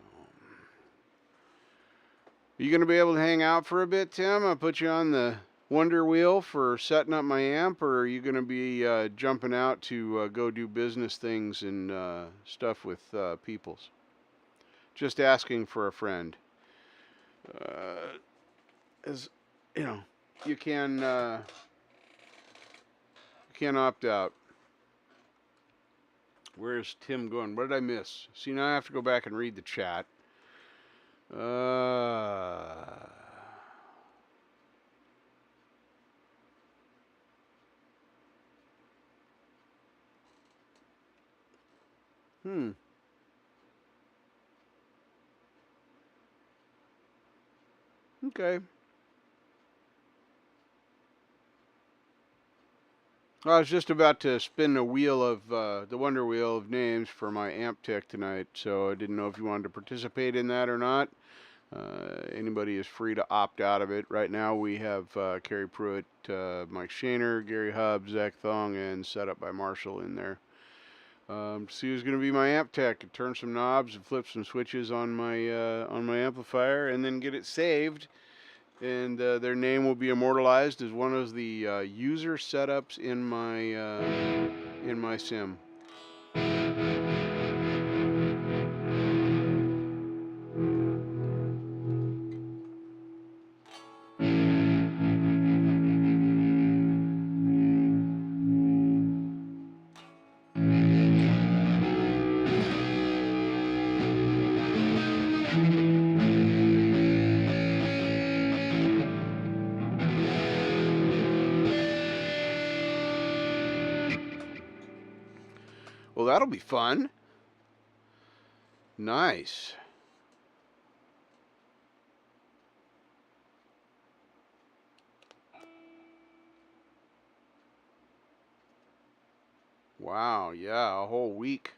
are you going to be able to hang out for a bit, Tim? I'll put you on the Woiner Wheel for setting up my amp, or are you going to be jumping out to go do business things and stuff with peoples? Just asking for a friend. As you know, you can opt out. Where's Tim going? What did I miss? See, now I have to go back and read the chat. Okay. I was just about to spin the wheel of the Wonder Wheel of names for my amp tech tonight, so I didn't know if you wanted to participate in that or not. Anybody is free to opt out of it. Right now we have Kerry Pruitt, Mike Shaner, Gary Hubb, Zach Thong, and Set Up by Marshall in there. See who's going to be my amp tech and turn some knobs and flip some switches on my amplifier, and then get it saved. And their name will be immortalized as one of the user setups in my sim. Well, that'll be fun. Nice. Wow, yeah, a whole week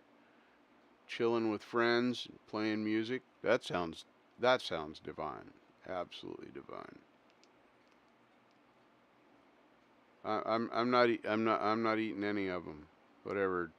chilling with friends, playing music. That sounds divine. Absolutely divine. I'm not eating any of them. Whatever.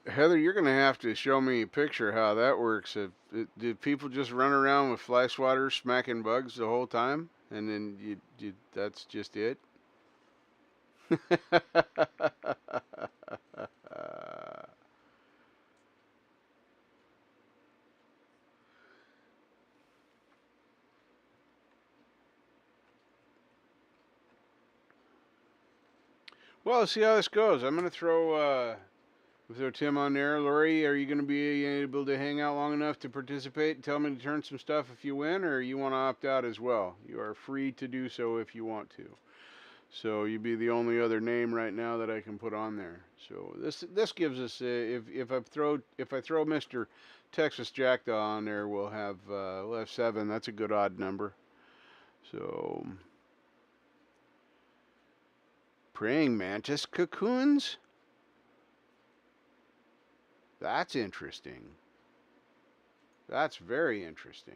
Heather, you're gonna have to show me a picture how that works. Did people just run around with fly swatters smacking bugs the whole time, and then that's just it? Well, let's see how this goes. I'm gonna throw Tim on there. Lori, are you gonna be able to hang out long enough to participate and tell me to turn some stuff if you win, or you want to opt out as well? You are free to do so if you want to. So you'd be the only other name right now that I can put on there. So this gives us if I throw Mr. Texas Jackdaw on there, we'll have 7. That's a good odd number. So praying mantis cocoons. That's interesting. That's very interesting.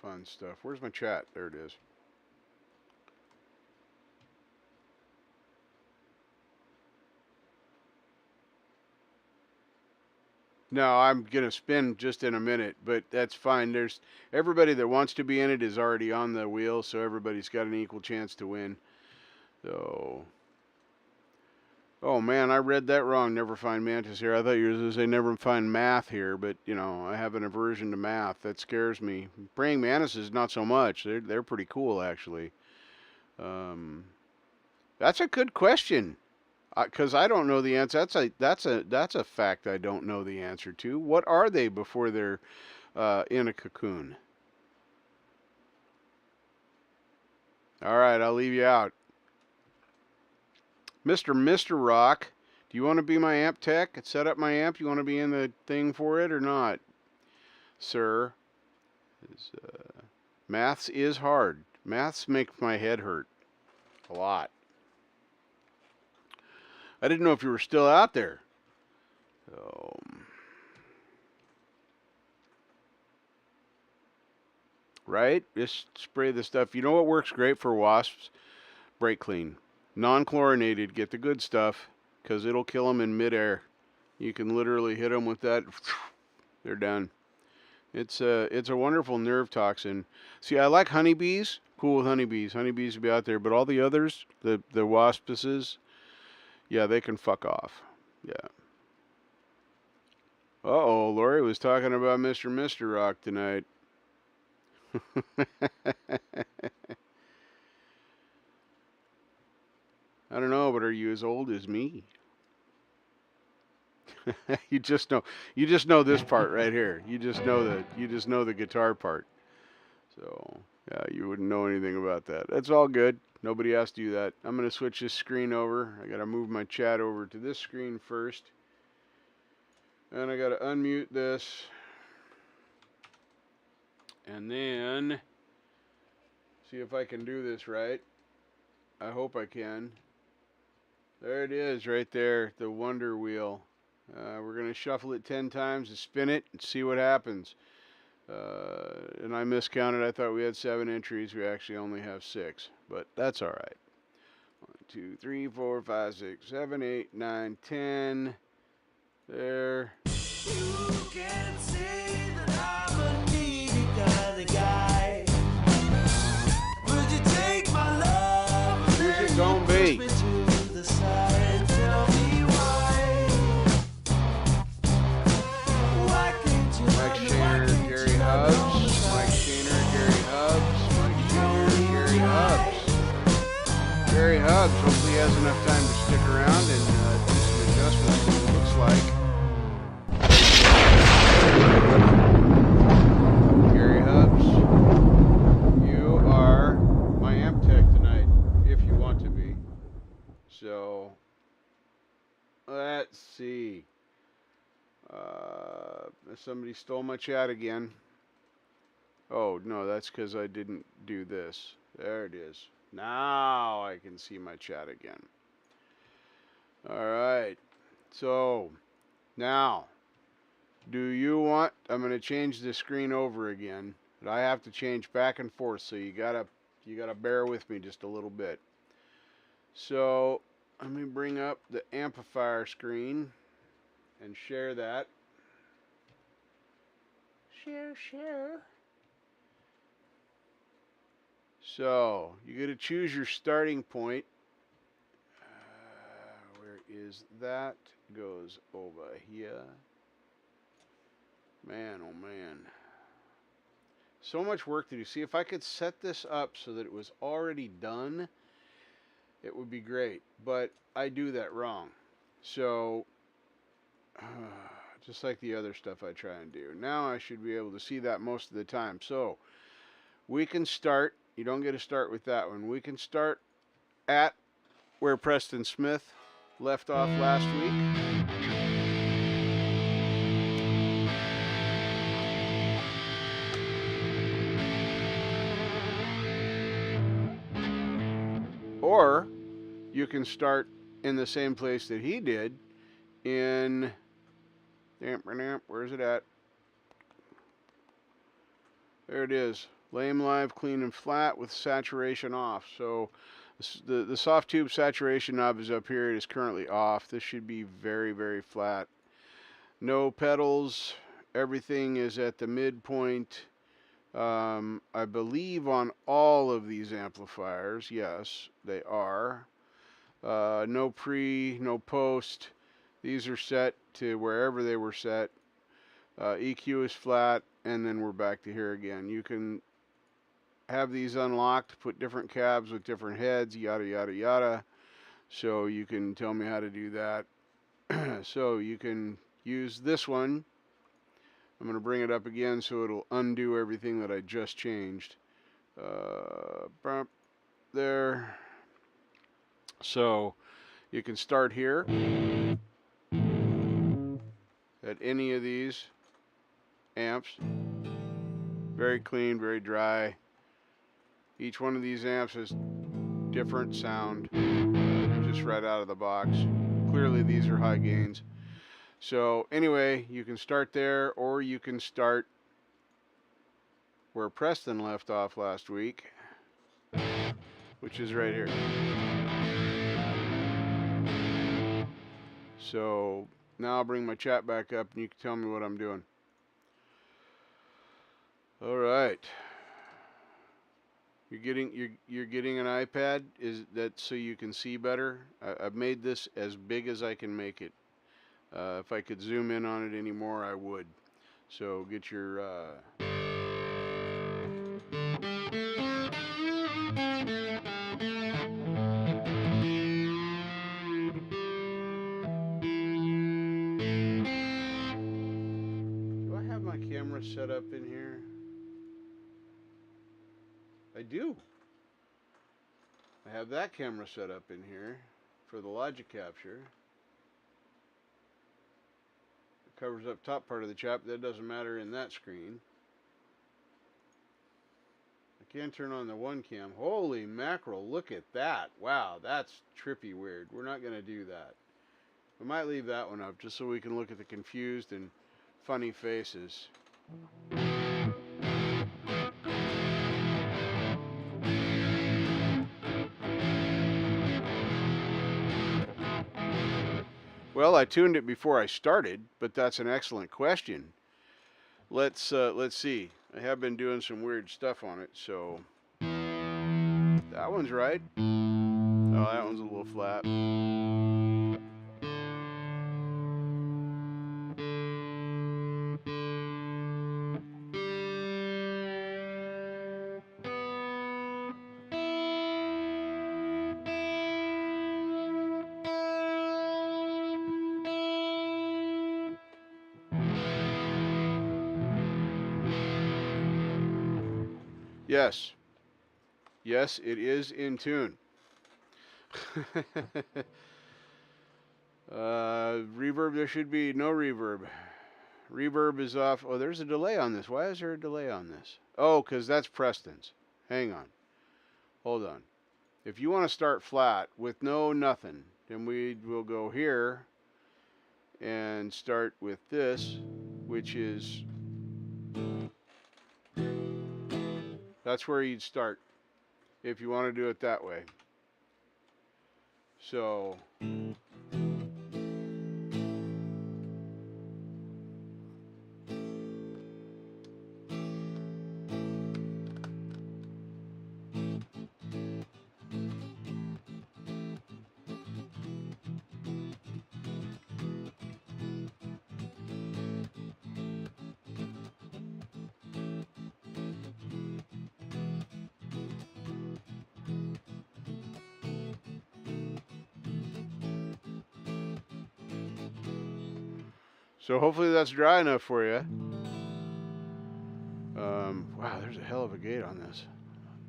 Fun stuff. Where's my chat? There it is. No, I'm gonna spin just in a minute, but that's fine. There's everybody that wants to be in it is already on the wheel, so everybody's got an equal chance to win. So, oh man, I read that wrong. Never find mantis here. I thought you were going to say never find math here, but you know I have an aversion to math. That scares me. Praying mantises not so much. They're pretty cool actually. Um, that's a good question. Because I don't know the answer. That's a fact I don't know the answer to. What are they before they're in a cocoon? All right, I'll leave you out. Mr. Rock, do you want to be my amp tech? Set up my amp. You want to be in the thing for it or not, sir? Maths is hard. Maths make my head hurt a lot. I didn't know if you were still out there. Right? Just spray the stuff. You know what works great for wasps? Brake clean. Non-chlorinated. Get the good stuff because it'll kill them in midair. You can literally hit them with that. They're done. It's a wonderful nerve toxin. See, I like honeybees. Cool with honeybees. Honeybees will be out there, but all the others, the waspises, yeah, they can fuck off. Yeah. Uh-oh, Lori was talking about Mr. Rock tonight. I don't know, but are you as old as me? you just know this part right here. You just know the guitar part. So, yeah, you wouldn't know anything about that. That's all good. Nobody asked you that. I'm going to switch this screen over. I got to move my chat over to this screen first. And I got to unmute this. And then see if I can do this right. I hope I can. There it is right there, the Woiner Wheel. We're going to shuffle it 10 times and spin it and see what happens. And I miscounted. I thought we had 7 entries. We actually only have 6, but that's all right. 1, 2, 3, 4, 5, 6, 7, 8, 9, 10. There. You can say that I'm a needy kind of guy. Would you take my love? Who's it gonna be? Gary Hubbs, hopefully he has enough time to stick around and do some adjustments, it looks like. Gary Hubbs, you are my amp tech tonight, if you want to be. So, let's see. Somebody stole my chat again. Oh, no, that's because I didn't do this. There it is. Now I can see my chat again. All right. So now, do you want? I'm going to change the screen over again. But I have to change back and forth, so you gotta bear with me just a little bit. So let me bring up the amplifier screen and share that. Share. So you got to choose your starting point. Where is that? Goes over here. Man, oh man. So much work to do. See, if I could set this up so that it was already done, it would be great. But I do that wrong. So, just like the other stuff I try and do. Now I should be able to see that most of the time. So, we can start. You don't get to start with that one. We can start at where Preston Smith left off last week. Or you can start in the same place that he did in, where's it at? There it is. Lame live, clean and flat with saturation off. So the soft tube saturation knob is up here. It is currently off. This should be very, very flat. No pedals. Everything is at the midpoint. I believe on all of these amplifiers. Yes, they are. No pre, no post. These are set to wherever they were set. EQ is flat, and then we're back to here again. You can have these unlocked, put different cabs with different heads, yada, yada, yada. So you can tell me how to do that. So you can use this one. I'm going to bring it up again so it'll undo everything that I just changed. There. So you can start here at any of these amps. Very clean, very dry. Each one of these amps has different sound just right out of the box. Clearly these are high gains. So anyway, you can start there, or you can start where Preston left off last week, which is right here. So now I'll bring my chat back up and you can tell me what I'm doing. All right. You're getting an iPad? Is that so you can see better? I've made this as big as I can make it. If I could zoom in on it anymore, I would. So get your do I have my camera set up in here? I do. I have that camera set up in here for the logic capture. It covers up top part of the chap. That doesn't matter in that screen. I can turn on the one cam. Holy mackerel, look at that. Wow, that's trippy weird. We're not going to do that. We might leave that one up just so we can look at the confused and funny faces. Well, I tuned it before I started, but that's an excellent question. Let's see. I have been doing some weird stuff on it, so that one's right. Oh, that one's a little flat. Yes. Yes, it is in tune. Reverb, there should be no reverb. Reverb is off. Oh, there's a delay on this. Why is there a delay on this? Oh, because that's Preston's. Hang on. Hold on. If you want to start flat with no nothing, then we will go here and start with this, which is, that's where you'd start if you want to do it that way. So hopefully that's dry enough for you. Wow, there's a hell of a gate on this.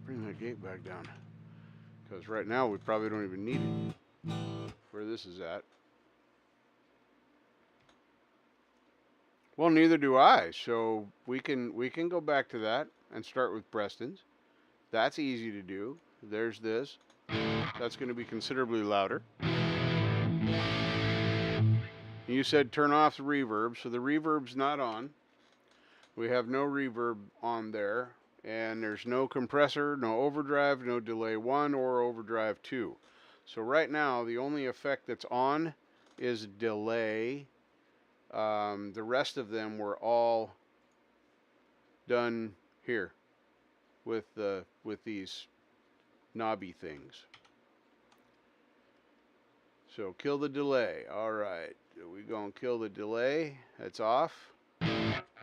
Bring that gate back down. Because right now we probably don't even need it. Where this is at. Well, neither do I. So we can go back to that and start with Preston's. That's easy to do. There's this. That's going to be considerably louder. You said turn off the reverb, so the reverb's not on. We have no reverb on there, and there's no compressor, no overdrive, no delay 1 or overdrive 2. So right now, the only effect that's on is delay. The rest of them were all done here with these knobby things. So kill the delay. All right, we're gonna kill the delay. That's off.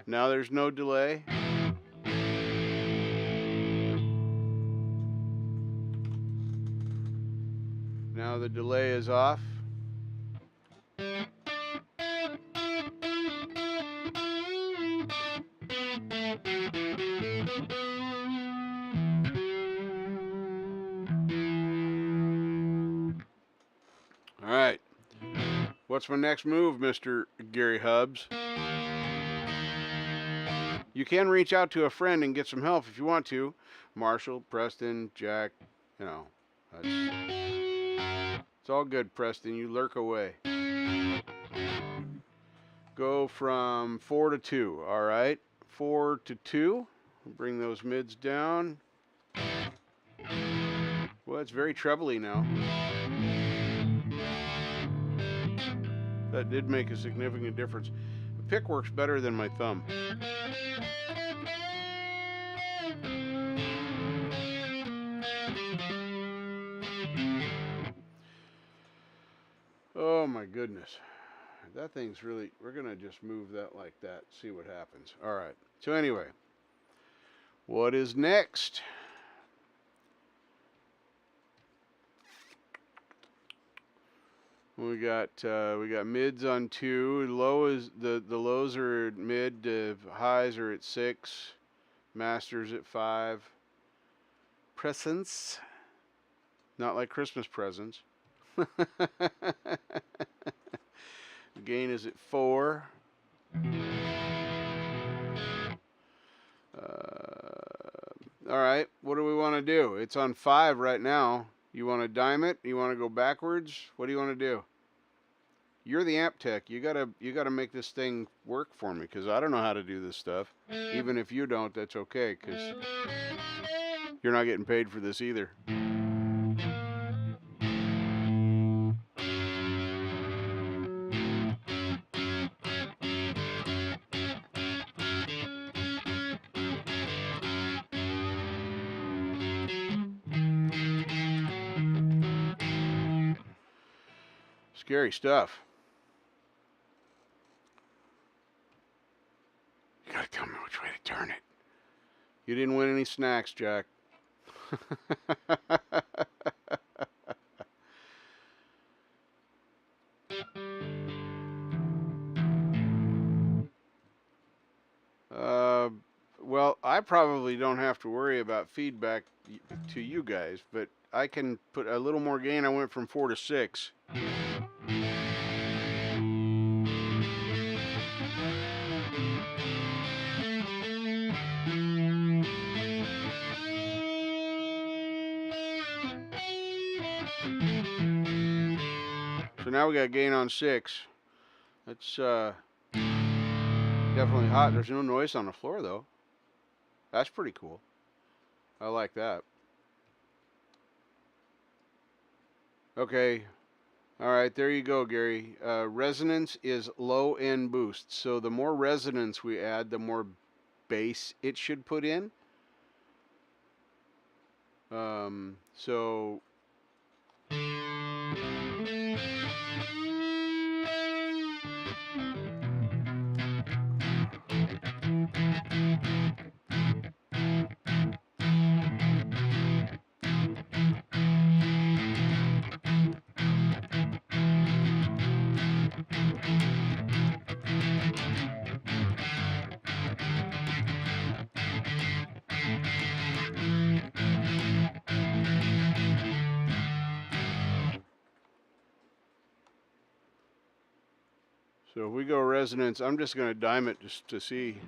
Now there's no delay. Now the delay is off. All right. What's my next move, Mr. Gary Hubbs? You can reach out to a friend and get some help if you want to. Marshall, Preston, Jack, you know. It's all good, Preston. You lurk away. Go from 4 to 2, all right? 4 to 2. Bring those mids down. Well, it's very trebly now. That did make a significant difference. The pick works better than my thumb. Oh my goodness. that thing's really, we're going to just move that like that, see what happens. All right. So anyway, what is next? We got mids on 2. Low is the lows are at mid, highs are at 6, masters at 5. Presents, not like Christmas presents. Gain is at 4. All right, what do we want to do? It's on 5 right now. You want to dime it? You want to go backwards? What do you want to do? You're the amp tech. You gotta make this thing work for me, because I don't know how to do this stuff. Even if you don't, that's okay, because you're not getting paid for this either. Scary stuff. You gotta tell me which way to turn it. You didn't win any snacks, Jack. Well, I probably don't have to worry about feedback to you guys, but I can put a little more gain. I went from 4 to 6. So now we got gain on 6. That's definitely hot. There's no noise on the floor though. That's pretty cool. I like that. Okay. All right, there you go, Gary. Resonance is low end boost. So the more resonance we add, the more bass it should put in. So So if we go resonance, I'm just going to dime it just to see.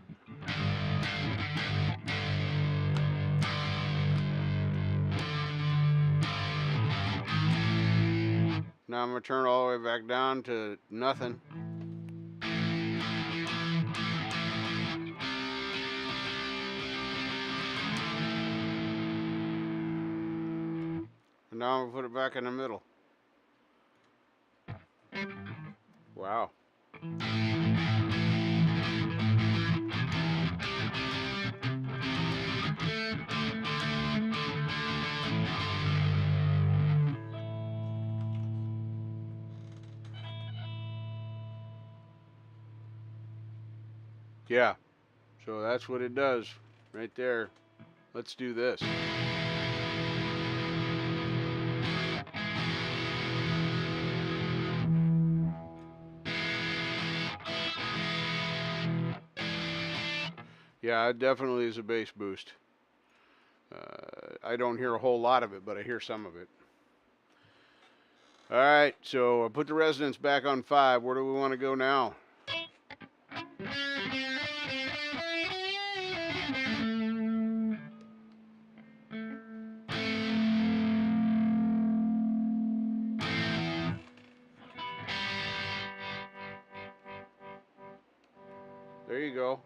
Now I'm going to turn it all the way back down to nothing. And now I'm going to put it back in the middle. Wow. Yeah, so that's what it does right there. Let's do this. Yeah, it definitely is a bass boost. I don't hear a whole lot of it, but I hear some of it. All right, so I put the resonance back on 5. Where do we want to go now? There you go.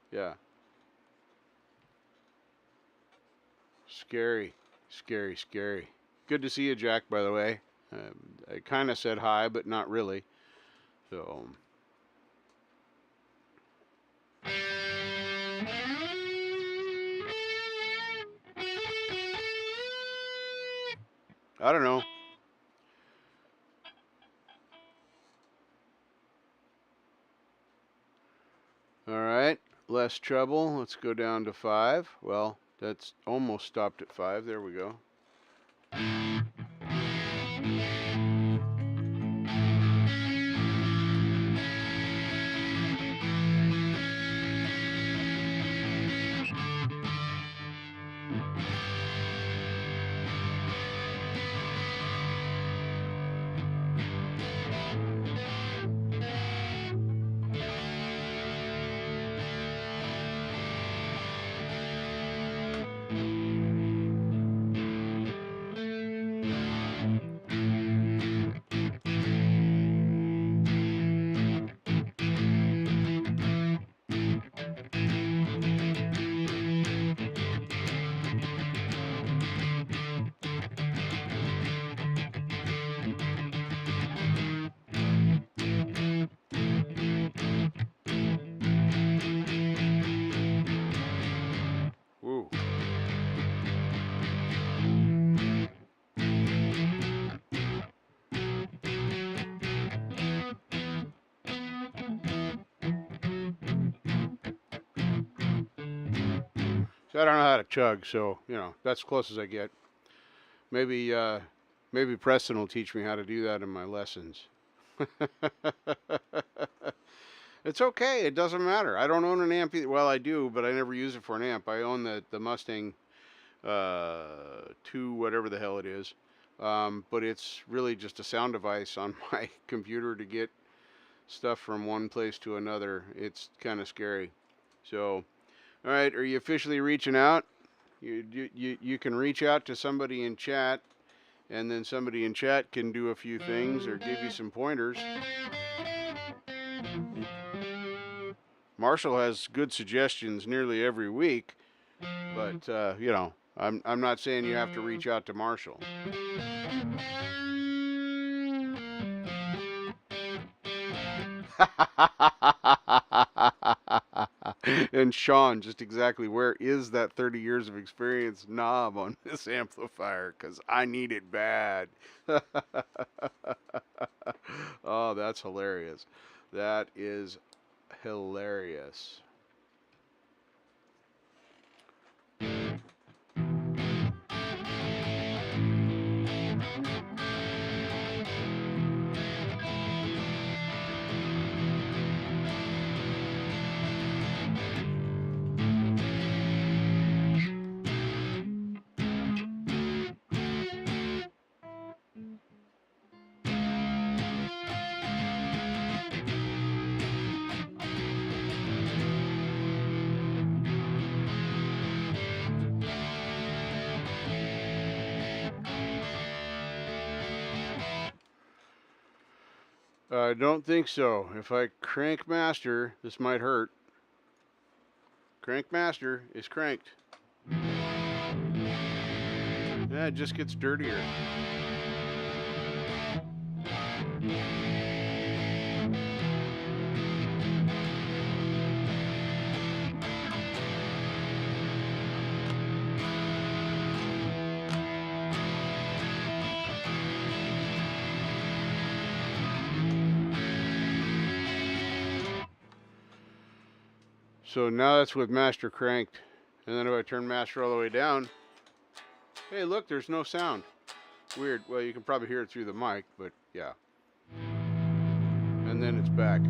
Yeah. Scary, scary, scary. Good to see you, Jack, by the way. I kind of said hi, but not really. So. I don't know. less treble. Let's go down to 5. Well, that's almost stopped at 5. There we go. Woo. So I don't know how to chug, so, you know, that's as close as I get. Maybe, maybe Preston will teach me how to do that in my lessons. It's okay. It doesn't matter. I don't own an amp either. Well, I do, but I never use it for an amp. I own the Mustang 2, whatever the hell it is. But it's really just a sound device on my computer to get stuff from one place to another. It's kind of scary. So, all right, are you officially reaching out? You can reach out to somebody in chat, and then somebody in chat can do a few things or give you some pointers. Marshall has good suggestions nearly every week, but you know, I'm not saying you have to reach out to Marshall. And Sean, just exactly where is that 30 years of experience knob on this amplifier? Because I need it bad. Oh, that's hilarious. That is hilarious. I don't think so. If I crank master, this might hurt. Crank master is cranked. Yeah, it just gets dirtier. So now that's with master cranked. And then if I turn master all the way down, hey, look, there's no sound. Weird. Well, you can probably hear it through the mic, but yeah. And then it's back.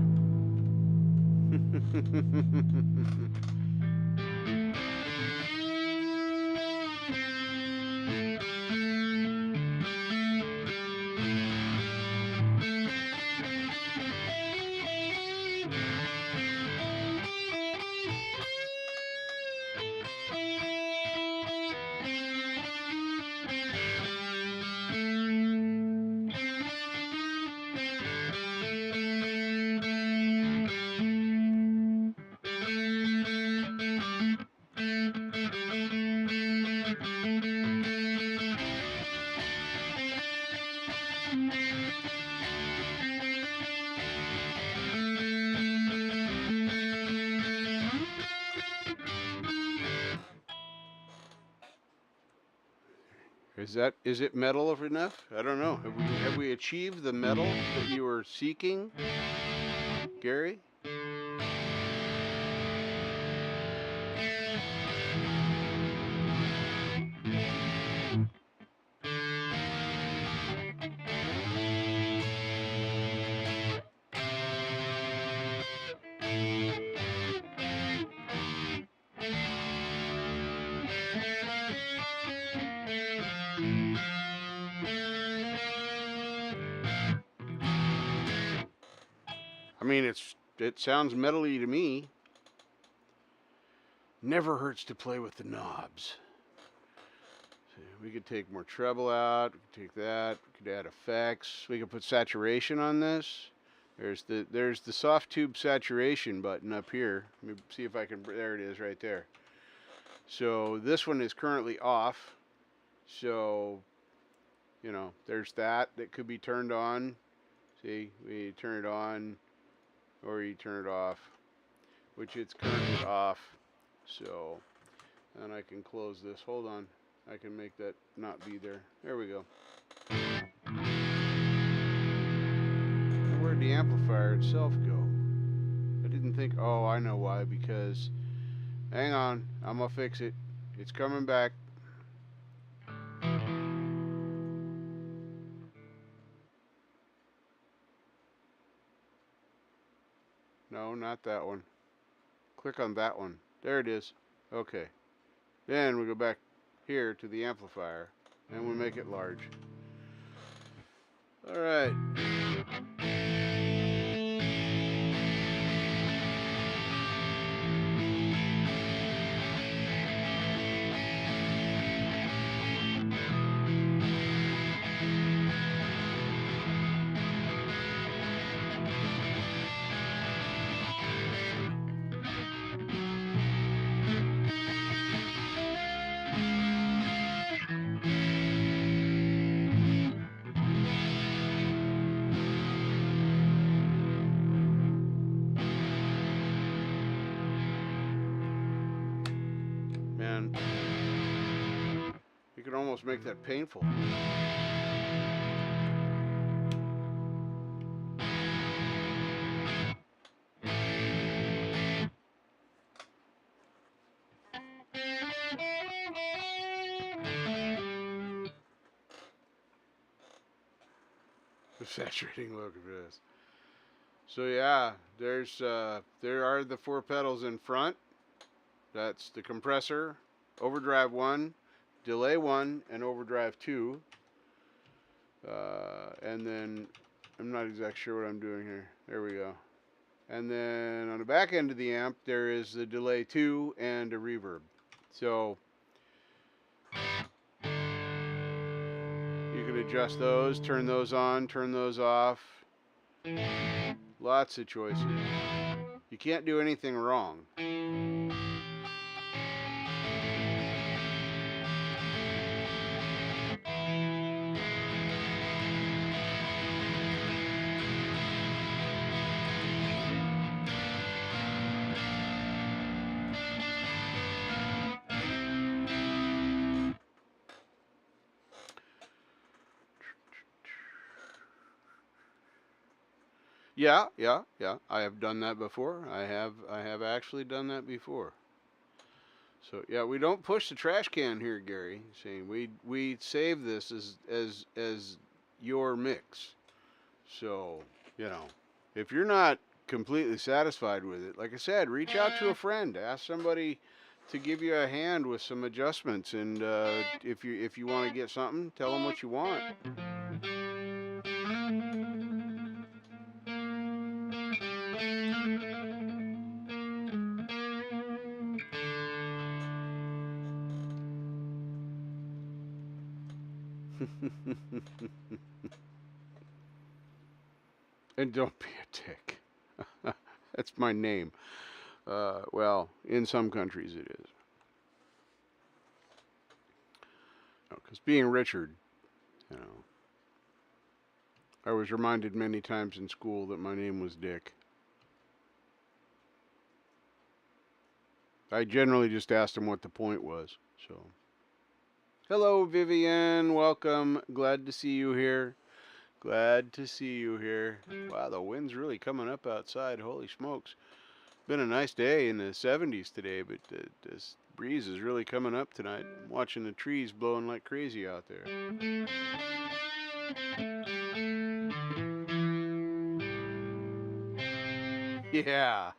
Is it metal enough? I don't know. Have we achieved the metal that you were seeking, Gary? I mean, it sounds metally to me. Never hurts to play with the knobs. So we could take more treble out. We could take that. We could add effects. We could put saturation on this. There's the soft tube saturation button up here. Let me see if I can. There it is, right there. So this one is currently off. So, you know, there's that could be turned on. See, we turn it on, or you turn it off, which it's currently off. So, and I can close this. Hold on. I can make that not be there. There we go. Where'd the amplifier itself go? I didn't think. Oh, I know why. Because, hang on. I'm gonna fix it. It's coming back. No, not that one. Click on that one. There it is. Okay. Then we go back here to the amplifier and we make it large. All right. Man, you can almost make that painful. The saturating look of this. So yeah, there are the 4 pedals in front. That's the compressor, overdrive 1, delay 1, and overdrive 2. And then I'm not exactly sure what I'm doing here. There we go. And then on the back end of the amp, there is the delay 2 and a reverb. So you can adjust those, turn those on, turn those off. Lots of choices. You can't do anything wrong. Yeah. I have done that before. I have actually done that before. So yeah, we don't push the trash can here, Gary. See, we save this as your mix. So, you know, if you're not completely satisfied with it, like I said, reach out to a friend, ask somebody to give you a hand with some adjustments, and if you want to get something, tell them what you want. And don't be a dick. That's my name. Well, in some countries it is. Because being Richard, you know, I was reminded many times in school that my name was Dick. I generally just asked him what the point was. So, hello, Vivian. Welcome. Glad to see you here. Glad to see you here. Wow, the wind's really coming up outside. Holy smokes. Been a nice day in the 70s today, but this breeze is really coming up tonight. I'm watching the trees blowing like crazy out there. Yeah.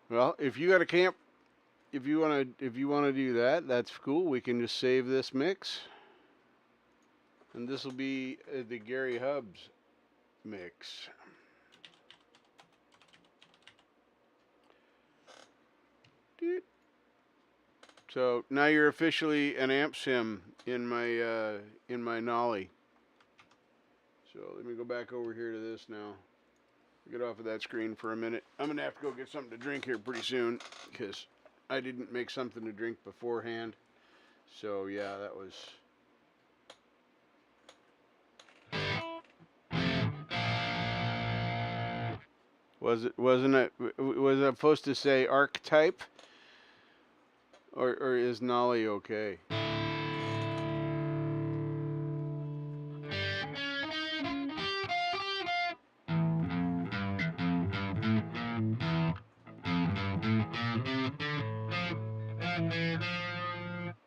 Well, if you got a camp, if you wanna do that, that's cool. We can just save this mix, and this will be the Gary Hubbs mix. So now you're officially an amp sim in my nollie. So let me go back over here to this now. Get off of that screen for a minute. I'm gonna have to go get something to drink here pretty soon because I didn't make something to drink beforehand. So yeah, that was. Was I supposed to say archetype? Or is Nolly okay?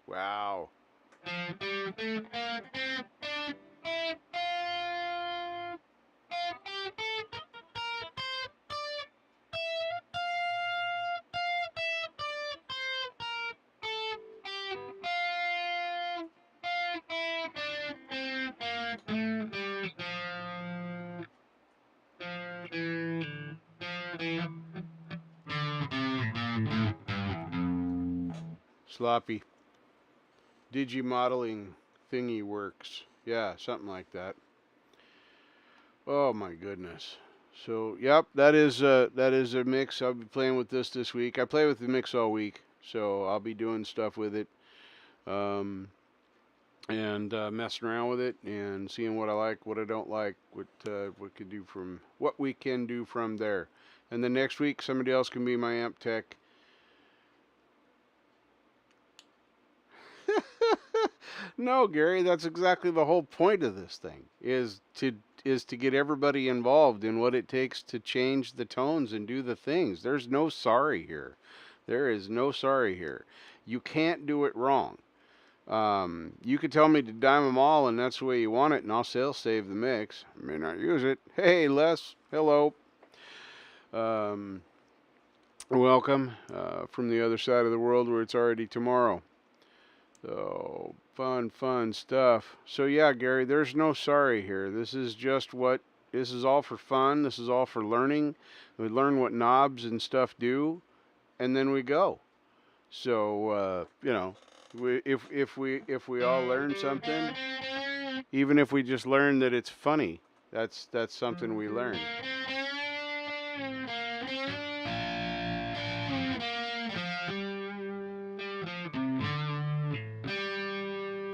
Wow. Sloppy. Digimodeling thingy works. Yeah, something like that. Oh my goodness. So yep, that is a mix. I'll be playing with this week. I play with the mix all week, so I'll be doing stuff with it, and messing around with it and seeing what I like, what I don't like, what we can do from there. And then next week, somebody else can be my amp tech. No, Gary, that's exactly the whole point of this thing is to get everybody involved in what it takes to change the tones and do the things. There's no sorry here. There is no sorry here. You can't do it wrong. You could tell me to dime them all, and that's the way you want it, and I'll save the mix. I may not use it. Hey, Les. Hello. Welcome from the other side of the world where it's already tomorrow. So, fun stuff. So, yeah, Gary, there's no sorry here. This is all for fun. This is all for learning. We learn what knobs and stuff do, and then we go. So, if we all learn something, even if we just learn that it's funny, that's something we learn.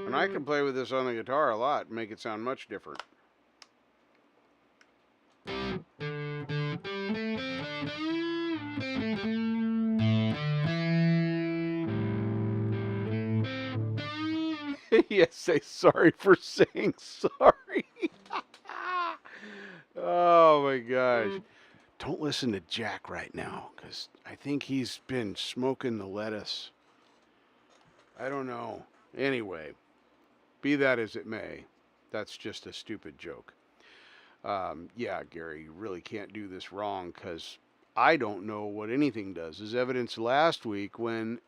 And I can play with this on the guitar a lot and make it sound much different. Yes, say sorry for saying sorry. Oh my gosh. Don't listen to Jack right now, because I think he's been smoking the lettuce. I don't know. Anyway, be that as it may, that's just a stupid joke. Yeah, Gary, you really can't do this wrong, because I don't know what anything does. As evidenced last week when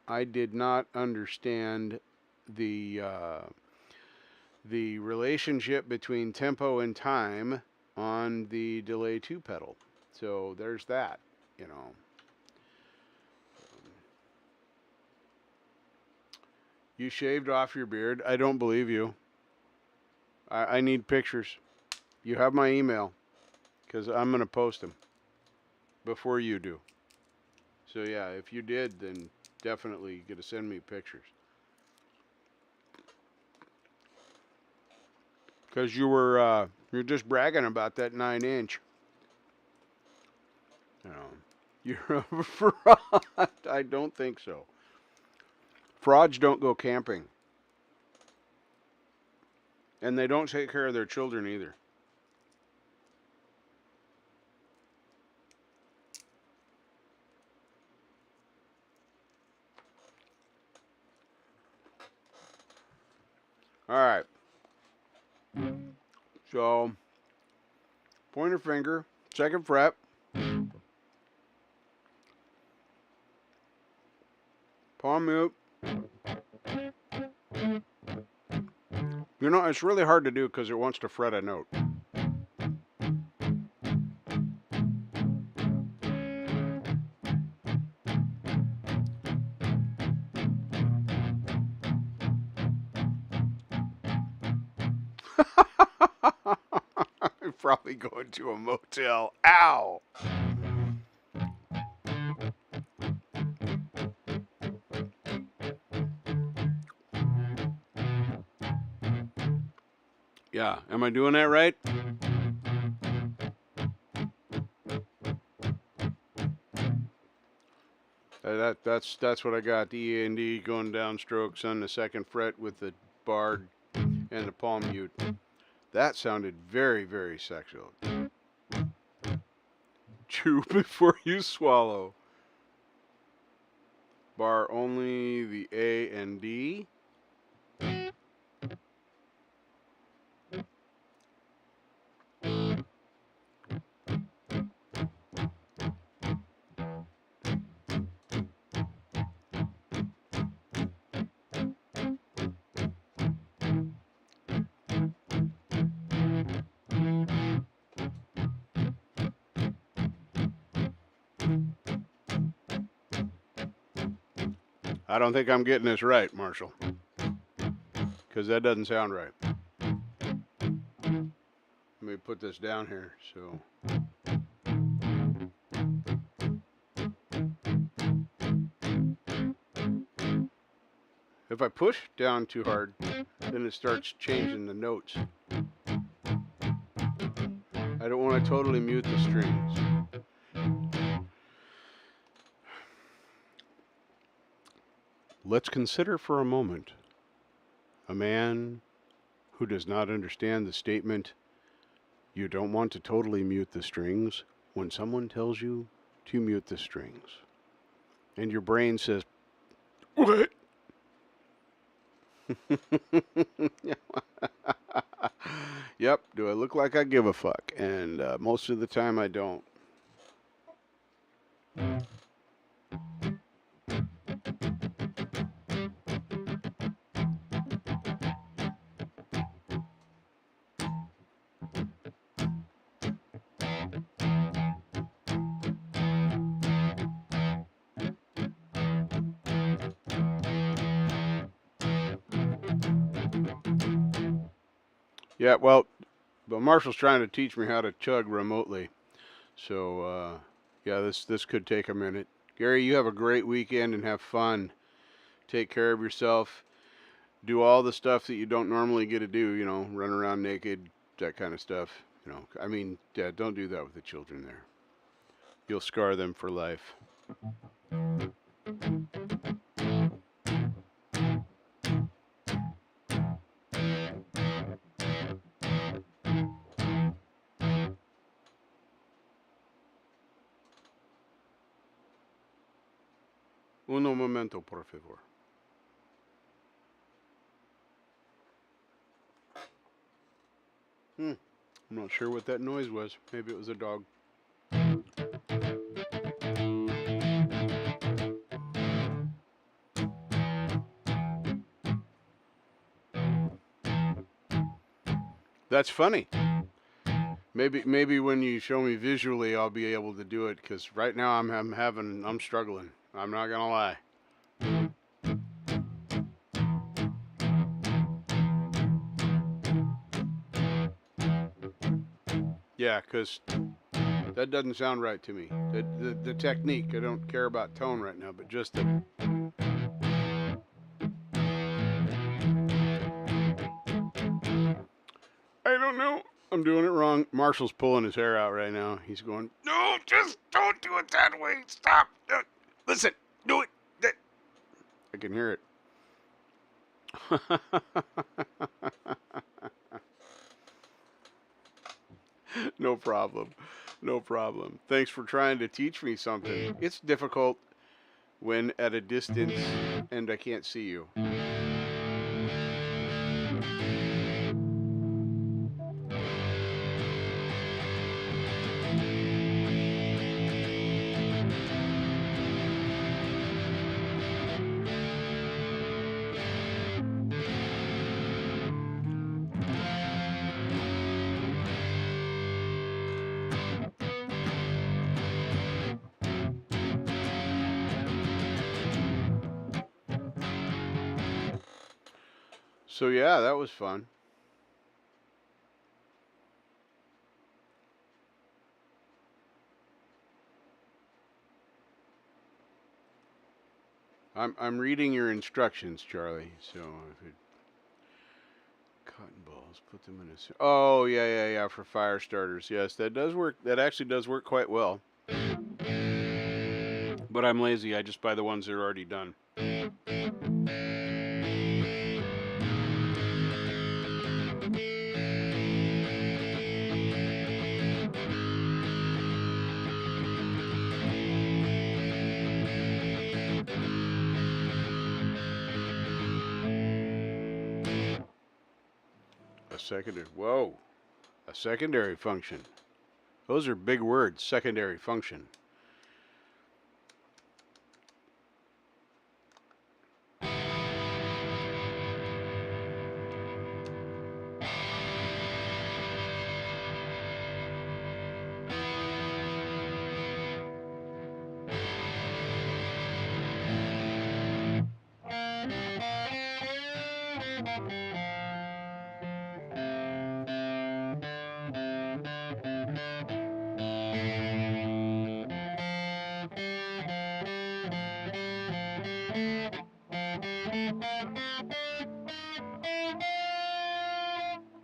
I did not understand the relationship between tempo and time on the delay 2 pedal. So there's that, you know. You shaved off your beard. I don't believe you. I need pictures. You have my email, because I'm going to post them before you do. So yeah, if you did, then definitely get to send me pictures. Because you're just bragging about that 9-inch. You know, you're a fraud. I don't think so. Frauds don't go camping. And they don't take care of their children either. Alright. So, pointer finger, second fret. Palm mute. You know, it's really hard to do because it wants to fret a note. I'm probably going to a motel. Ow! Yeah, am I doing that right? That's what I got. The E and D going down strokes on the second fret with the bar and the palm mute. That sounded very, very sexual. Chew before you swallow. Bar only the A and D. I don't think I'm getting this right, Marshall, because that doesn't sound right. Let me put this down here. So, if I push down too hard, then it starts changing the notes. I don't want to totally mute the strings. Let's consider for a moment a man who does not understand the statement, you don't want to totally mute the strings, when someone tells you to mute the strings. And your brain says, what? Yep, do I look like I give a fuck? And most of the time I don't. Yeah, well, but Marshall's trying to teach me how to chug remotely. So, yeah, this could take a minute. Gary, you have a great weekend and have fun. Take care of yourself. Do all the stuff that you don't normally get to do, you know, run around naked, that kind of stuff. You know, I mean, Dad, don't do that with the children there. You'll scar them for life. Uno momento, por favor. I'm not sure what that noise was. Maybe it was a dog. That's funny. Maybe when you show me visually, I'll be able to do it. Because right now I'm struggling. I'm not gonna lie. Yeah, because that doesn't sound right to me. The technique, I don't care about tone right now, but just the... I don't know. I'm doing it wrong. Marshall's pulling his hair out right now. He's going, no, just don't do it that way. Stop. Listen, do it. I can hear it. No problem. No problem. Thanks for trying to teach me something. It's difficult when at a distance and I can't see you. So yeah, that was fun. I'm reading your instructions, Charlie. So if it, cotton balls, put them in a. Oh yeah, for fire starters. Yes, that does work. That actually does work quite well. But I'm lazy. I just buy the ones that are already done. Whoa, a secondary function. Those are big words, secondary function.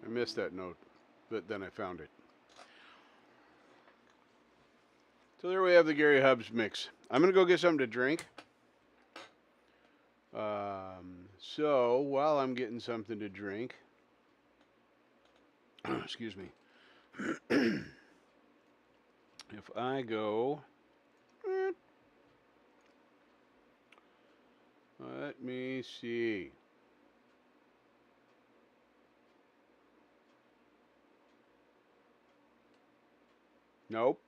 I missed that note, but then I found it. So there we have the Gary Hubbs mix. I'm going to go get something to drink. So while I'm getting something to drink, excuse me, if I go, let me see. Nope.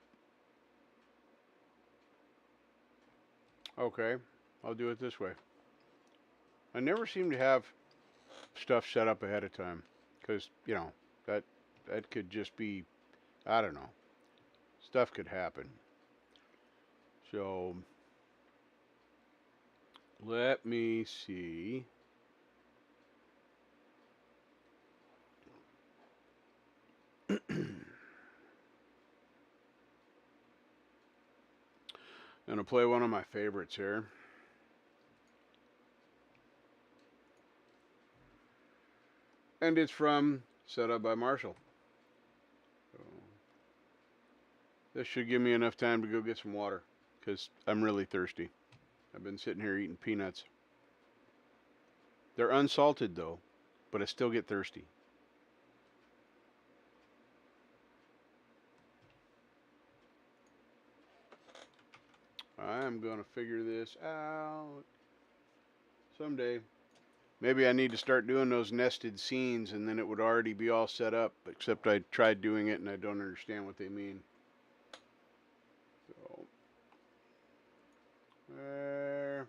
Okay, I'll do it this way. I never seem to have stuff set up ahead of time because, you know, that could just be, I don't know, stuff could happen. So let me see. I'm going to play one of my favorites here. And it's from Set Up by Marshall. So this should give me enough time to go get some water because I'm really thirsty. I've been sitting here eating peanuts. They're unsalted though, but I still get thirsty. I'm going to figure this out someday. Maybe I need to start doing those nested scenes and then it would already be all set up, except I tried doing it and I don't understand what they mean. So, there.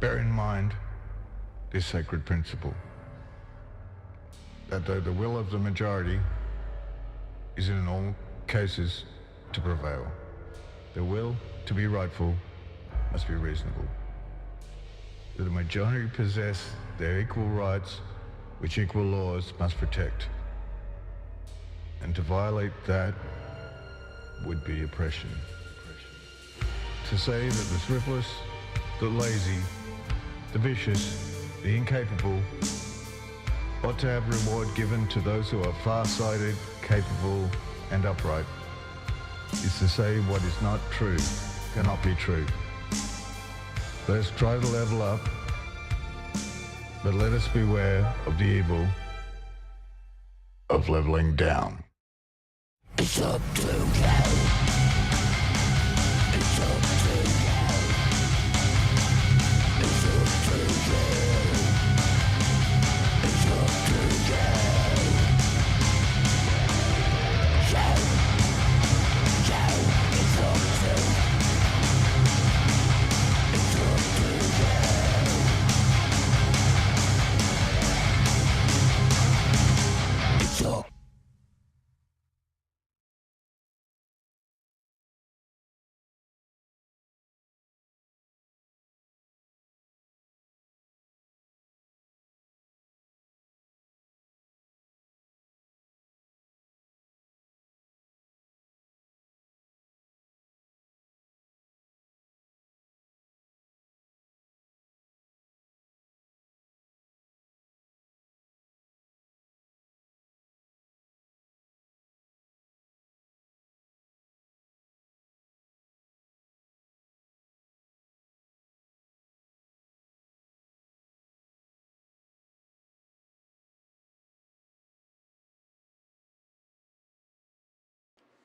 bear in mind this sacred principle, that though the will of the majority is in all cases to prevail, the will to be rightful must be reasonable. That the majority possess their equal rights, which equal laws must protect. And to violate that would be oppression. To say that the thriftless, the lazy, the vicious, the incapable ought to have reward given to those who are far-sighted, capable, and upright is to say what is not true, cannot be true. Let us try to level up, but let us beware of the evil of leveling down. It's up to you. It's up to you. It's up to you. It's up to you. It's up to you. It's up to you. It's up.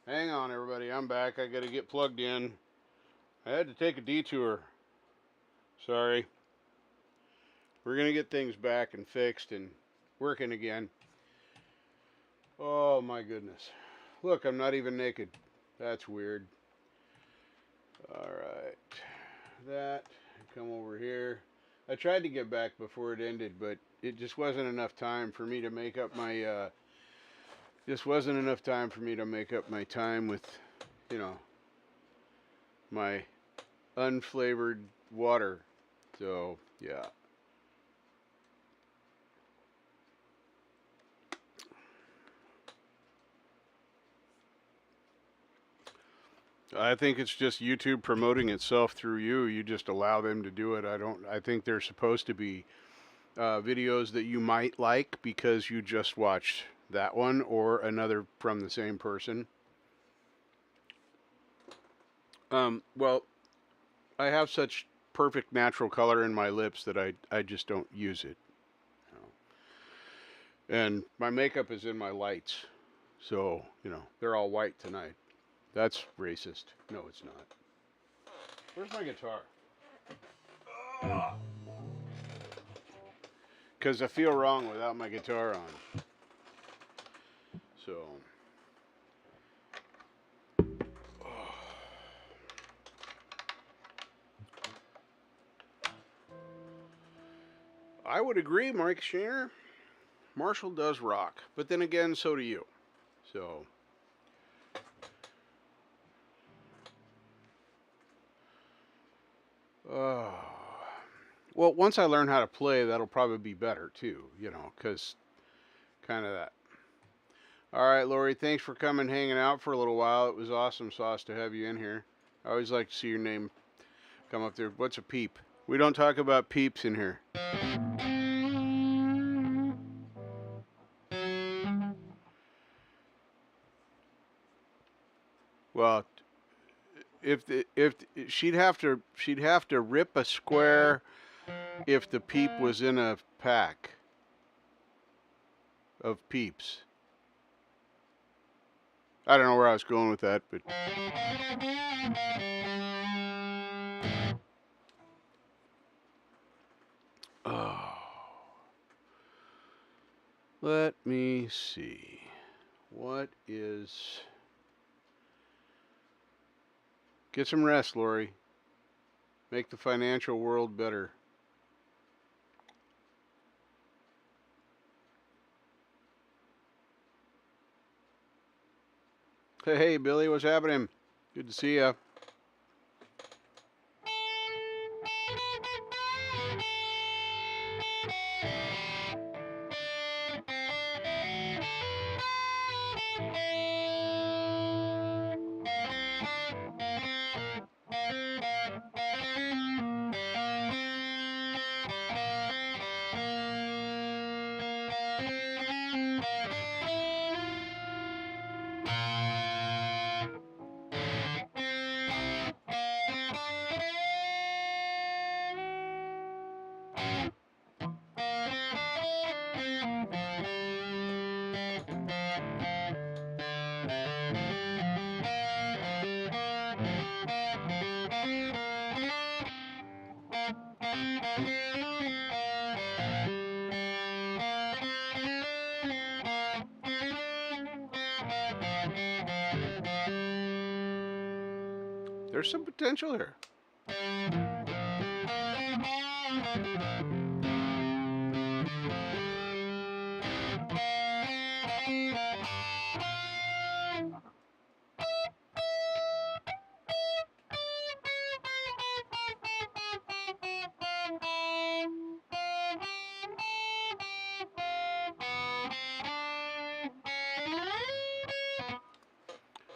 Hang on, everybody. I'm back. I got to get plugged in. I had to take a detour. Sorry. We're going to get things back and fixed and working again. Oh, my goodness. Look, I'm not even naked. That's weird. Alright. That. Come over here. I tried to get back before it ended, but it just wasn't enough time for me to make up my, just wasn't enough time for me to make up my time with, you know, my unflavored water. So, yeah. I think it's just YouTube promoting itself through you. You just allow them to do it. I think they're supposed to be videos that you might like because you just watched that one or another from the same person. Well, I have such perfect natural color in my lips that I just don't use it. You know. And my makeup is in my lights. So, you know, they're all white tonight. That's racist. No, it's not. Where's my guitar? Because I feel wrong without my guitar on. So. I would agree, Mike Shaner. Marshall does rock. But then again, so do you. So. Well, once I learn how to play, that'll probably be better too, you know, because kind of that. All right, Lori, thanks for coming, hanging out for a little while. It was awesome, Sauce, to have you in here. I always like to see your name come up there. What's a peep? We don't talk about peeps in here. Well, if she'd have to rip a square if the peep was in a pack of peeps. I don't know where I was going with that, but oh, let me see. What is? Get some rest, Lori. Make the financial world better. Hey, Billy, what's happening? Good to see ya. There's some potential here.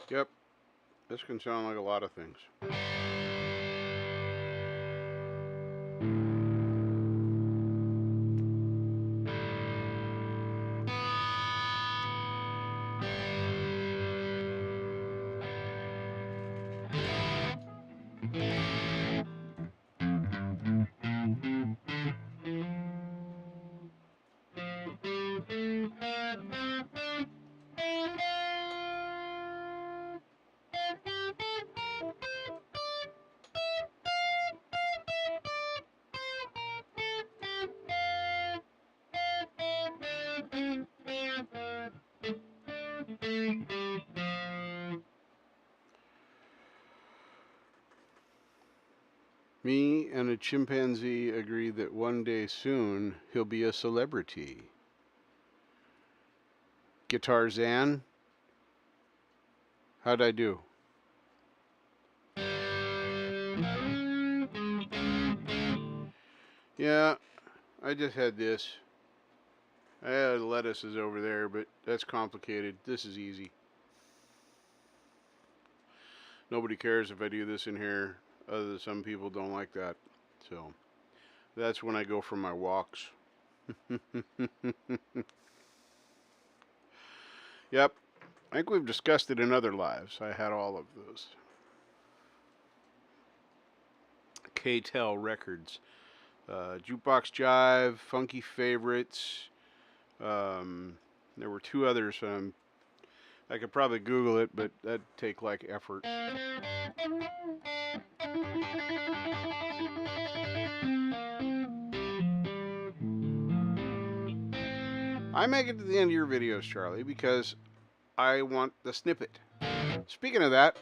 Yep, this can sound like a lot of things. Me and a chimpanzee agree that one day soon he'll be a celebrity. Guitar Zan, how'd I do? Yeah, I just had this. I had lettuces over there, but that's complicated. This is easy. Nobody cares if I do this in here, other than some people don't like that. So that's when I go for my walks. Yep, I think we've discussed it in other lives. I had all of those. K-Tel Records. Jukebox Jive, Funky Favorites. There were two others. I could probably Google it, but that'd take like effort. I make it to the end of your videos, Charlie, because I want the snippet. Speaking of that,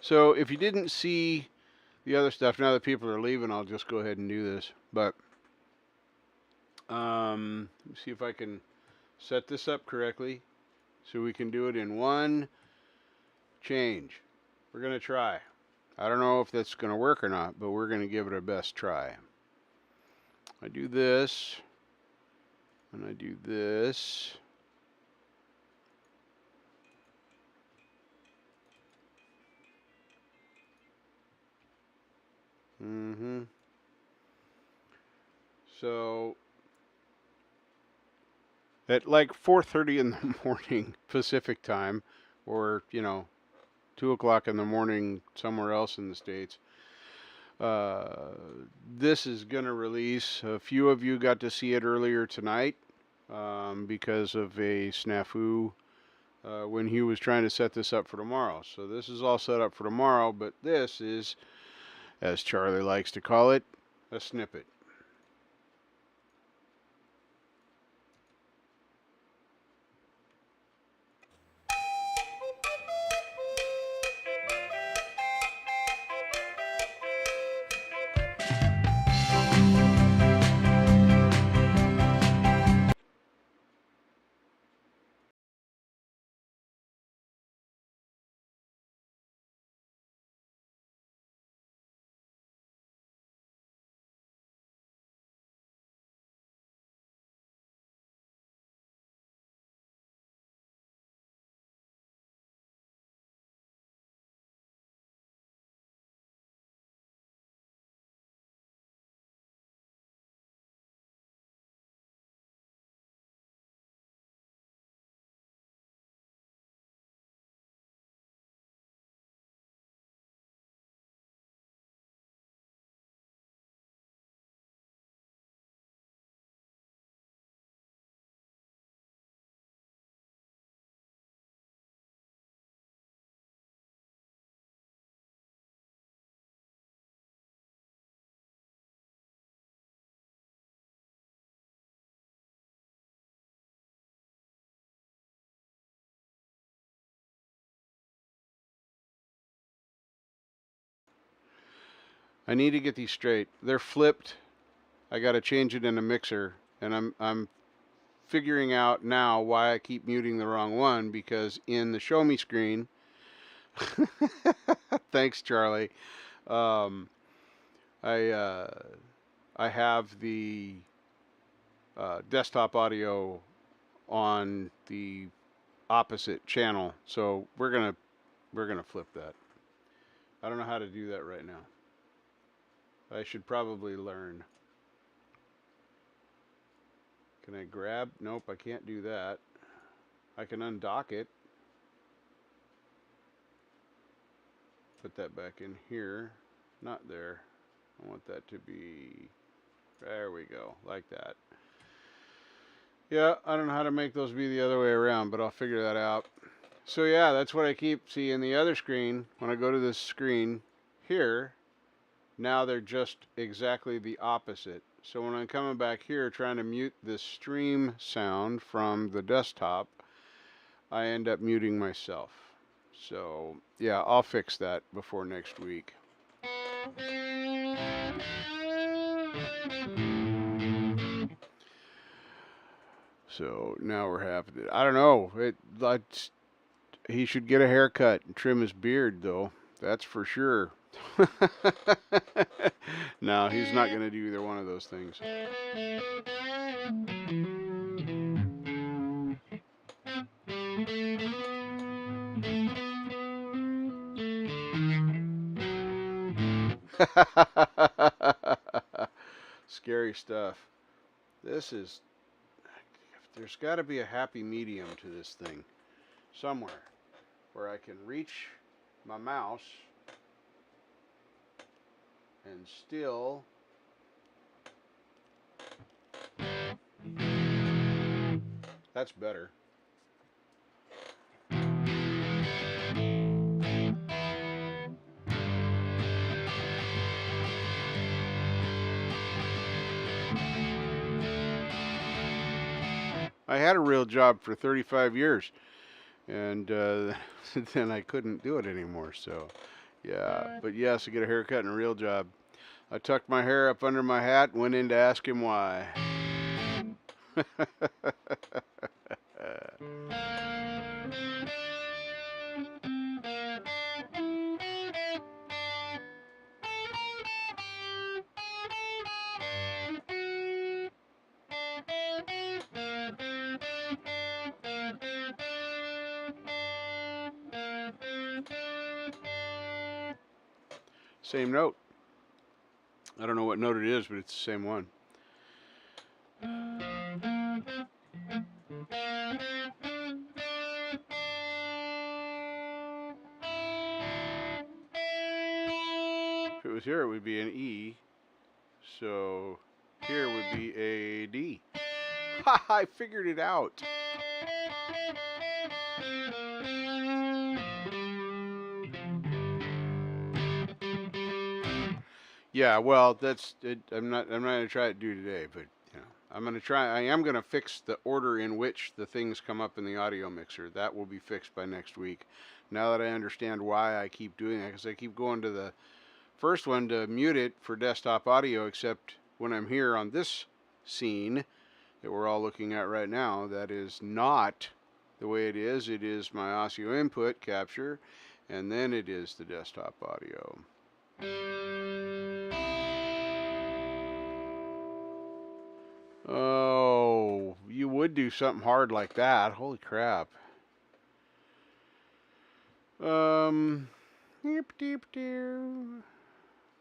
so if you didn't see the other stuff, now that people are leaving, I'll just go ahead and do this. But let me see if I can set this up correctly so we can do it in one change. We're going to try. I don't know if that's going to work or not, but we're going to give it our best try. I do this, and I do this. So at like 4:30 in the morning Pacific time, or 2 o'clock in the morning somewhere else in the States, this is gonna release. A few of you got to see it earlier tonight because of a snafu when he was trying to set this up for tomorrow. So this is all set up for tomorrow, but this is, as Charlie likes to call it, a snippet. I need to get these straight. They're flipped. I got to change it in a mixer, and I'm figuring out now why I keep muting the wrong one, because in the show me screen, thanks Charlie, um, I I have the desktop audio on the opposite channel, so we're gonna flip that. I don't know how to do that right now. I should probably learn. Can I grab? Nope, I can't do that. I can undock it. Put that back in here. Not there. I want that to be... There we go, like that. Yeah, I don't know how to make those be the other way around, but I'll figure that out. So yeah, that's what I keep seeing the other screen. When I go to this screen here, now they're just exactly the opposite. So when I'm coming back here trying to mute this stream sound from the desktop, I end up muting myself. So yeah, I'll fix that before next week. So now we're having it. I don't know. He should get a haircut and trim his beard, though. That's for sure. No, he's not going to do either one of those things. Scary stuff. This is... There's got to be a happy medium to this thing somewhere where I can reach my mouse and still... That's better. I had a real job for 35 years, and then I couldn't do it anymore. So, yeah. But yes, to get a haircut and a real job. I tucked my hair up under my hat and went in to ask him why. Same note. I don't know what note it is, but it's the same one. If it was here, it would be an E. So here would be a D. Ha! I figured it out. Yeah, well, that's it. I'm not gonna try to do today, but you know, I'm gonna try. I am gonna fix the order in which the things come up in the audio mixer. That will be fixed by next week. Now that I understand why I keep doing that, because I keep going to the first one to mute it for desktop audio, except when I'm here on this scene that we're all looking at right now, that is not the way it is. It is my audio input capture, and then it is the desktop audio. Oh, you would do something hard like that. Holy crap.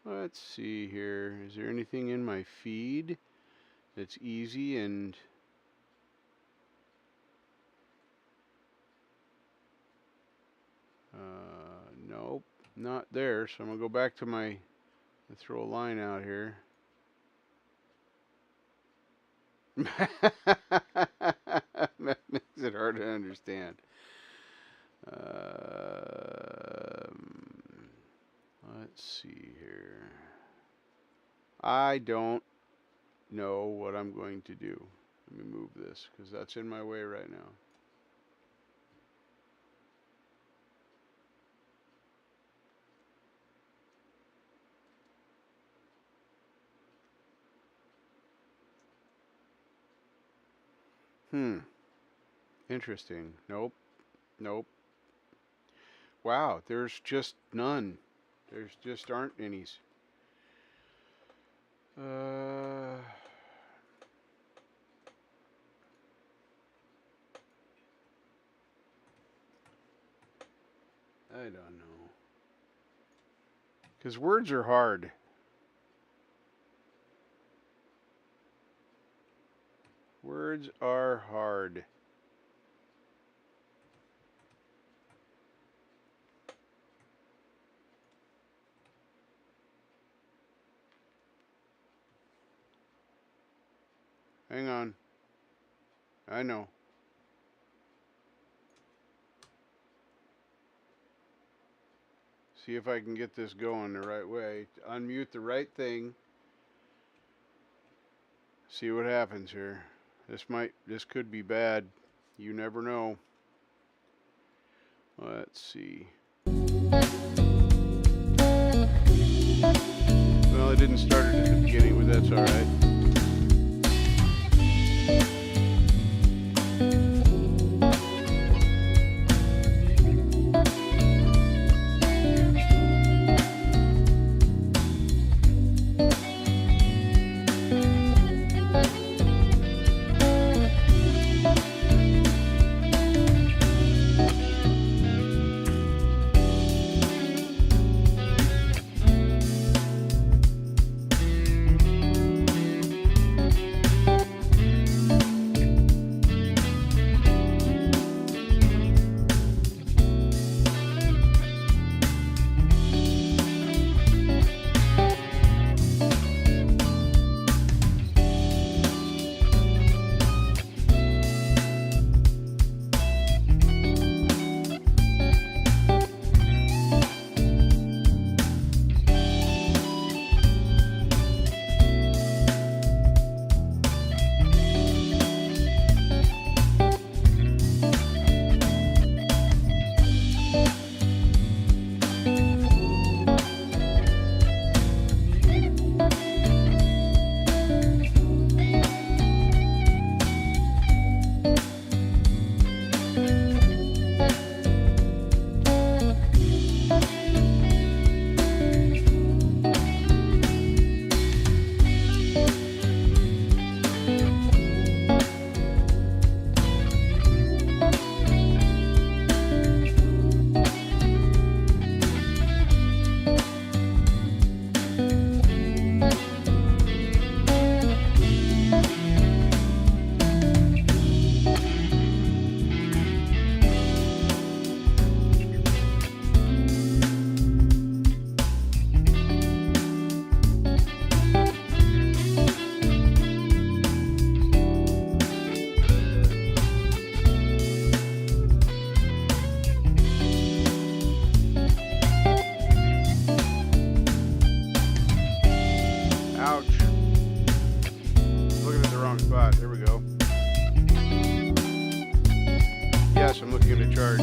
Let's see here. Is there anything in my feed that's easy and... nope, not there. So I'm going to go back to my... Let's throw a line out here. That makes it hard to understand. Let's see here. I don't know what I'm going to do. Let me move this because that's in my way right now. Hmm. Interesting. Nope. Nope. Wow, there's just none. There's just aren't any's. Uh, I don't know. Because words are hard. Words are hard. Hang on. I know. See if I can get this going the right way. Unmute the right thing. See what happens here. This could be bad. You never know. Let's see. Well, it didn't start it at the beginning, but that's all right. Yes, I'm looking at a chart.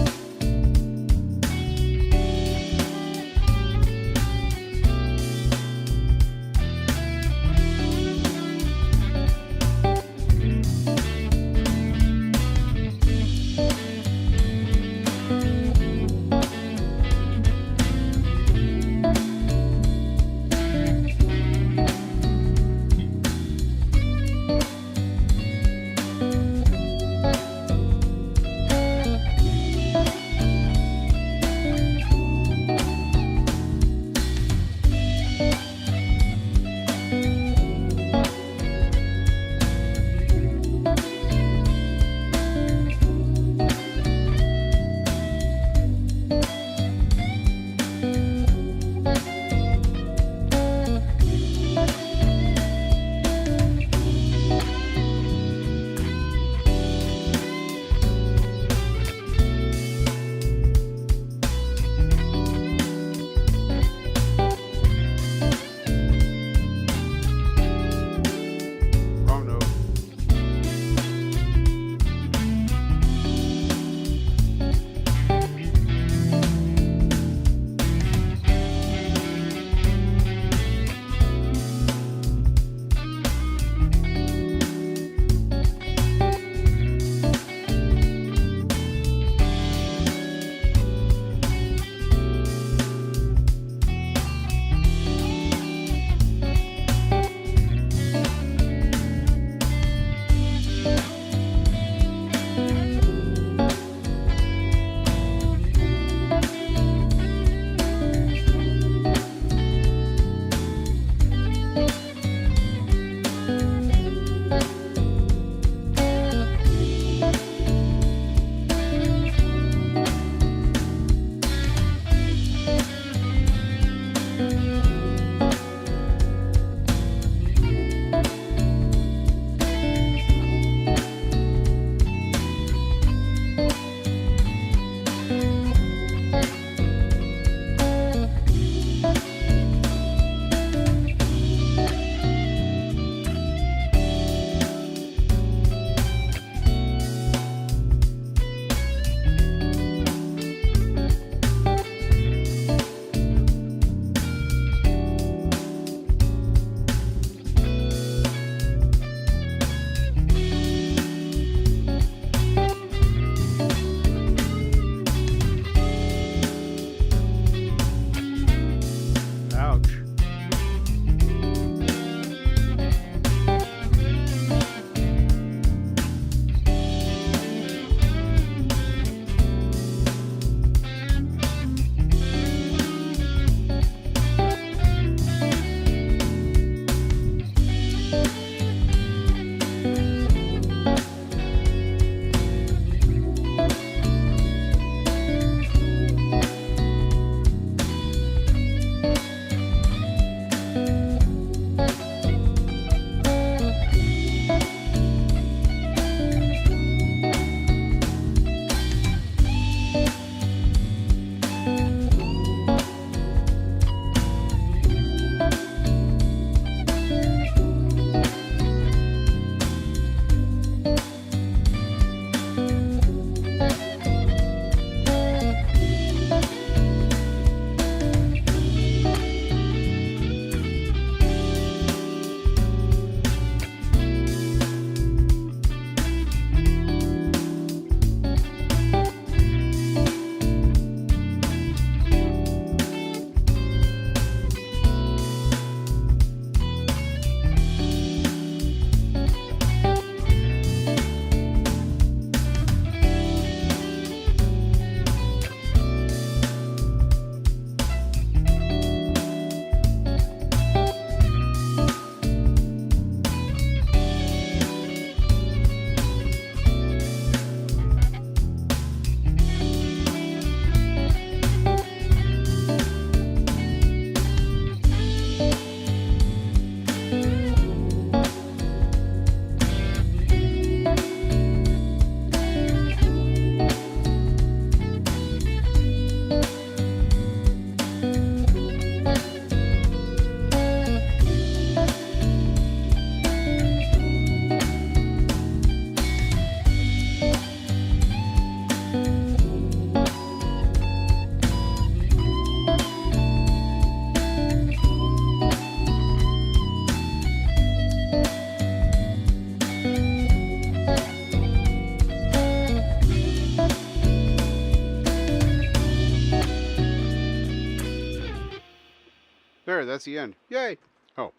There, that's the end. Yay! Oh,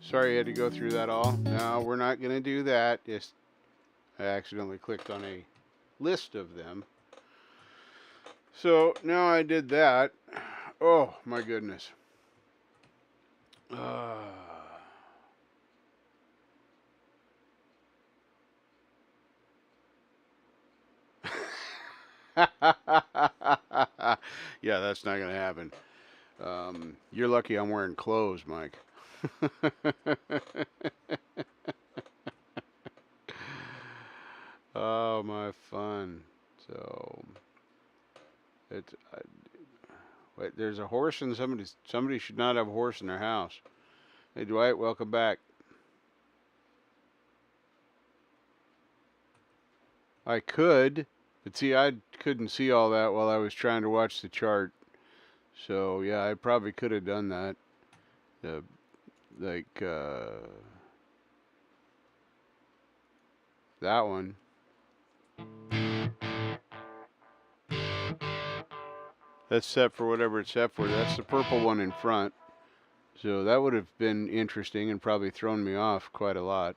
sorry I had to go through that all. No, we're not going to do that. Just, I accidentally clicked on a list of them. So now I did that. Oh, my goodness. Yeah, that's not going to happen. You're lucky I'm wearing clothes, Mike. Oh, my fun. So, it's wait. There's a horse and somebody should not have a horse in their house. Hey, Dwight, welcome back. I could, but see, I couldn't see all that while I was trying to watch the chart. So yeah, I probably could have done that. Uh, like that one. That's set for whatever it's set for. That's the purple one in front. So that would have been interesting and probably thrown me off quite a lot.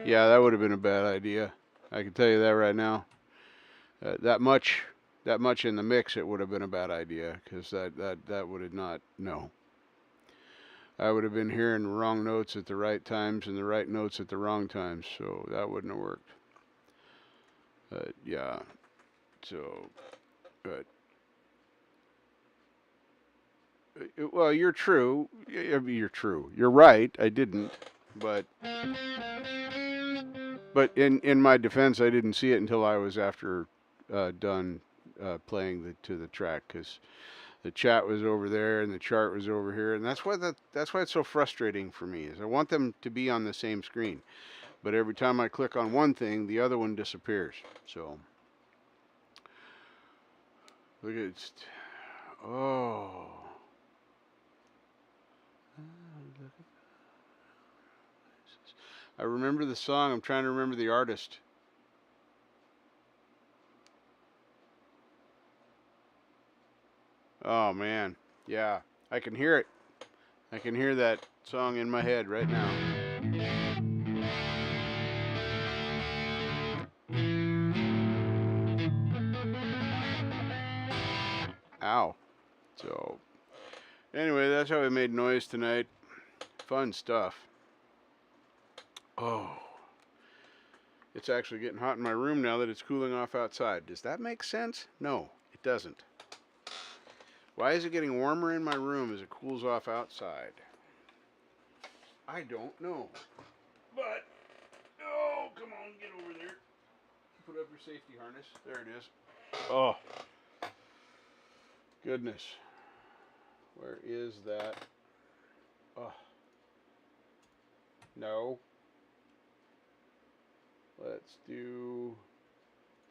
Yeah, that would have been a bad idea. I can tell you that right now. That much in the mix, it would have been a bad idea because that would have not. No, I would have been hearing the wrong notes at the right times and the right notes at the wrong times. So that wouldn't have worked. Yeah. So, but well, you're true. You're true. You're right. I didn't, but in my defense, I didn't see it until I was after done playing to the track because the chat was over there and the chart was over here, and that's why it's so frustrating for me. Is I want them to be on the same screen, but every time I click on one thing, the other one disappears. So look at it. Oh. I remember the song. I'm trying to remember the artist. Oh man, yeah, I can hear it. I can hear that song in my head right now. Ow. So, anyway, that's how we made noise tonight. Fun stuff. Oh, it's actually getting hot in my room now that it's cooling off outside. Does that make sense? No, it doesn't. Why is it getting warmer in my room as it cools off outside? I don't know. But, oh, come on, get over there. Put up your safety harness. There it is. Oh, goodness. Where is that? Oh. No. Let's do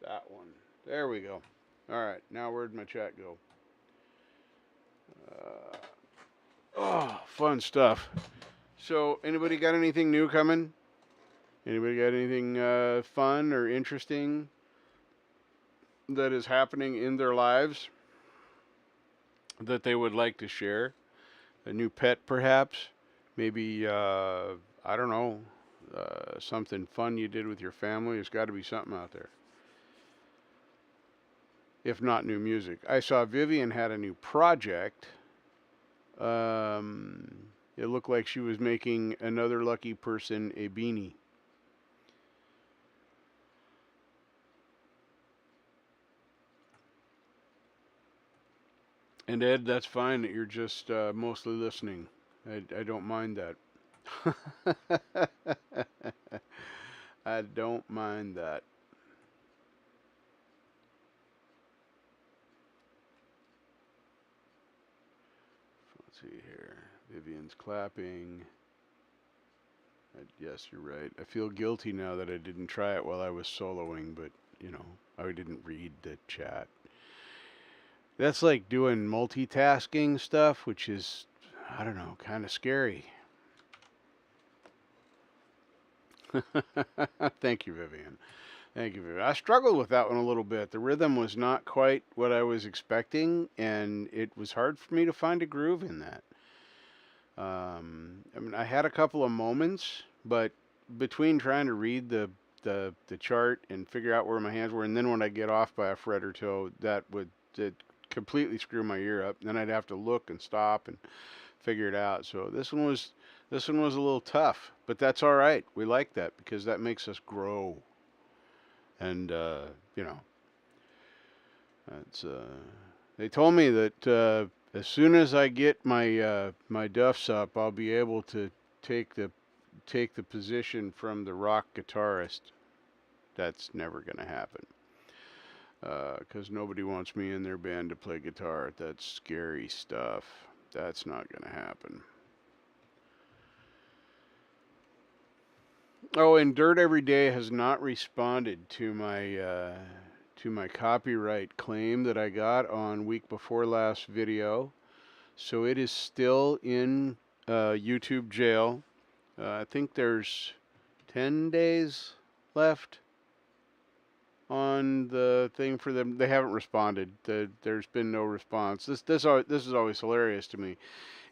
that one. There we go. All right, now where'd my chat go? Oh, fun stuff. So, anybody got anything new coming? Anybody got anything fun or interesting that is happening in their lives that they would like to share? A new pet, perhaps? Maybe, I don't know, something fun you did with your family. There's got to be something out there. If not new music. I saw Vivian had a new project. It looked like she was making another lucky person a beanie. And Ed, that's fine that you're just mostly listening. I don't mind that. I don't mind that. Let's see here. Vivian's clapping. Yes, you're right. I feel guilty now that I didn't try it while I was soloing, but, you know, I didn't read the chat. That's like doing multitasking stuff, which is, I don't know, kind of scary. Thank you, Vivian. Thank you. I struggled with that one a little bit. The rhythm was not quite what I was expecting, and it was hard for me to find a groove in that. I mean, I had a couple of moments, but between trying to read the chart and figure out where my hands were, and then when I get off by a fret or two, that would completely screw my ear up. And then I'd have to look and stop and figure it out. So this one was a little tough, but that's all right. We like that because that makes us grow. And you know, that's they told me that as soon as I get my duffs up, I'll be able to take the take the position from the rock guitarist. That's never gonna happen because nobody wants me in their band to play guitar. That's scary stuff. That's not gonna happen. Oh, and Dirt Every Day has not responded to my copyright claim that I got on week before last video. So it is still in YouTube jail. I think there's 10 days left on the thing for them. They haven't responded. There's been no response. This is always hilarious to me.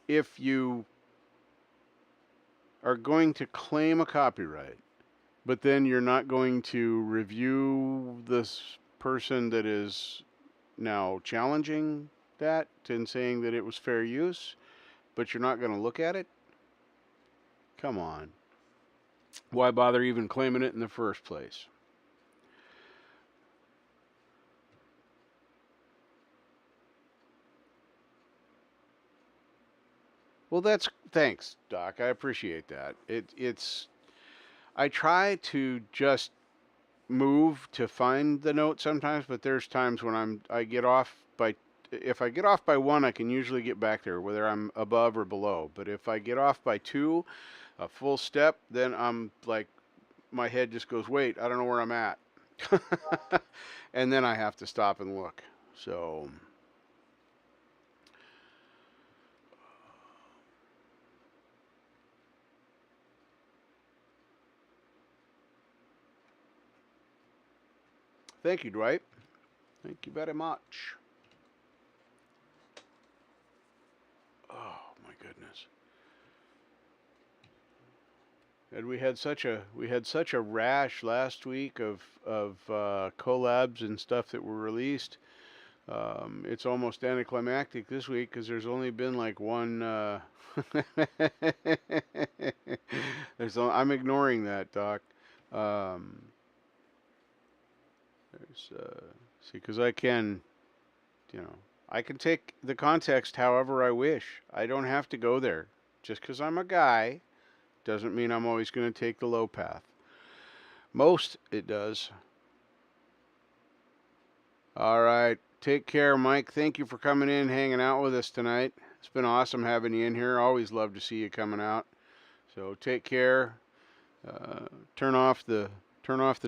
If you are going to claim a copyright, but then you're not going to review this person that is now challenging that and saying that it was fair use, but you're not going to look at it? Come on. Why bother even claiming it in the first place? Well, thanks, Doc. I appreciate that. It's I try to just move to find the note sometimes, but there's times when I get off by if I get off by one, I can usually get back there, whether I'm above or below. But if I get off by two, a full step, then I'm like, my head just goes, wait, I don't know where I'm at. And then I have to stop and look. So, thank you, Dwight. Thank you very much. Oh my goodness. And we had such a rash last week of collabs and stuff that were released. It's almost anticlimactic this week because there's only been like one. I'm ignoring that, Doc. Um, see, because I can take the context however I wish. I don't have to go there. Just because I'm a guy doesn't mean I'm always going to take the low path. Most it does. All right. Take care, Mike. Thank you for coming in, hanging out with us tonight. It's been awesome having you in here. Always love to see you coming out. So take care. Uh, turn off the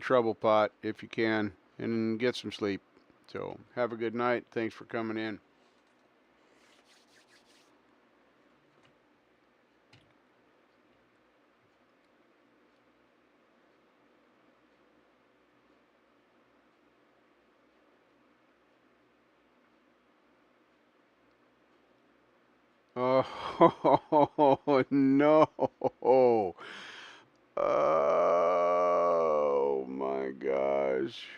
trouble pot if you can, and get some sleep. So have a good night. Thanks for coming in. Oh no. Oh my gosh.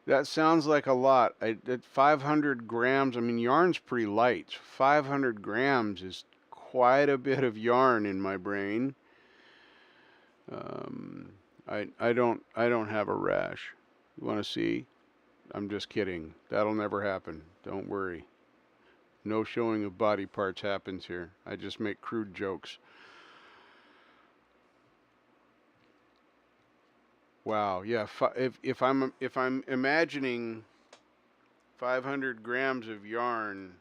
That sounds like a lot. At 500 grams, I mean, yarn's pretty light. 500 grams is quite a bit of yarn in my brain. Um, I don't have a rash. You want to see? I'm just kidding. That'll never happen. Don't worry. No showing of body parts happens here. I just make crude jokes. Wow. Yeah. If I'm imagining 500 grams of yarn,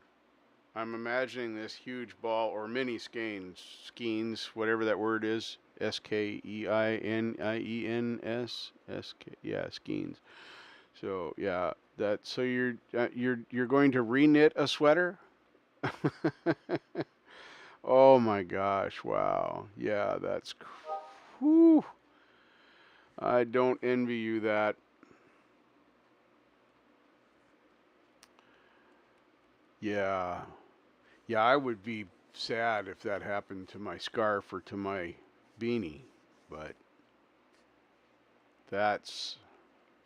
I'm imagining this huge ball or mini skeins, whatever that word is. SKEINIENS. Yeah, skeins. So yeah, so you're going to reknit a sweater? Oh my gosh! Wow. Yeah, whew. I don't envy you that. Yeah. Yeah, I would be sad if that happened to my scarf or to my beanie, but that's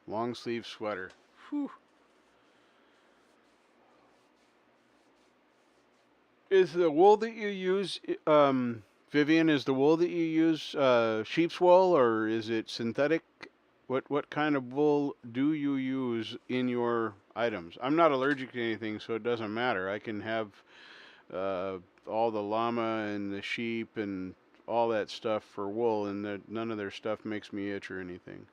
long sleeve sweater. Whew. Is the wool that you use, Vivian? Is the wool that you use sheep's wool or is it synthetic? What kind of wool do you use in your items? I'm not allergic to anything, so it doesn't matter. I can have uh, all the llama and the sheep and all that stuff for wool, and none of their stuff makes me itch or anything.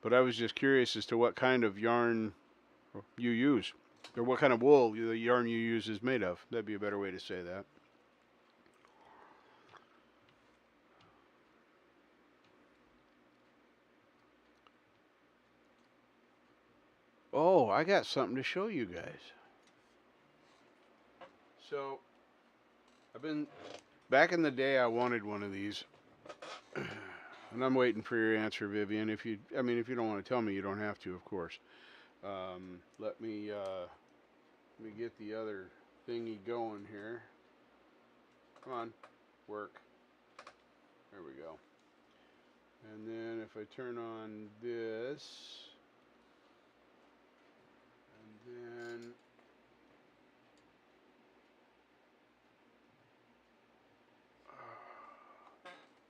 But I was just curious as to what kind of yarn you use, or what kind of wool the yarn you use is made of. That'd be a better way to say that. Oh, I got something to show you guys. So, I've been back in the day. I wanted one of these, and I'm waiting for your answer, Vivian. If you don't want to tell me, you don't have to, of course. Let me get the other thingy going here. Come on, work. There we go. And then if I turn on this, and then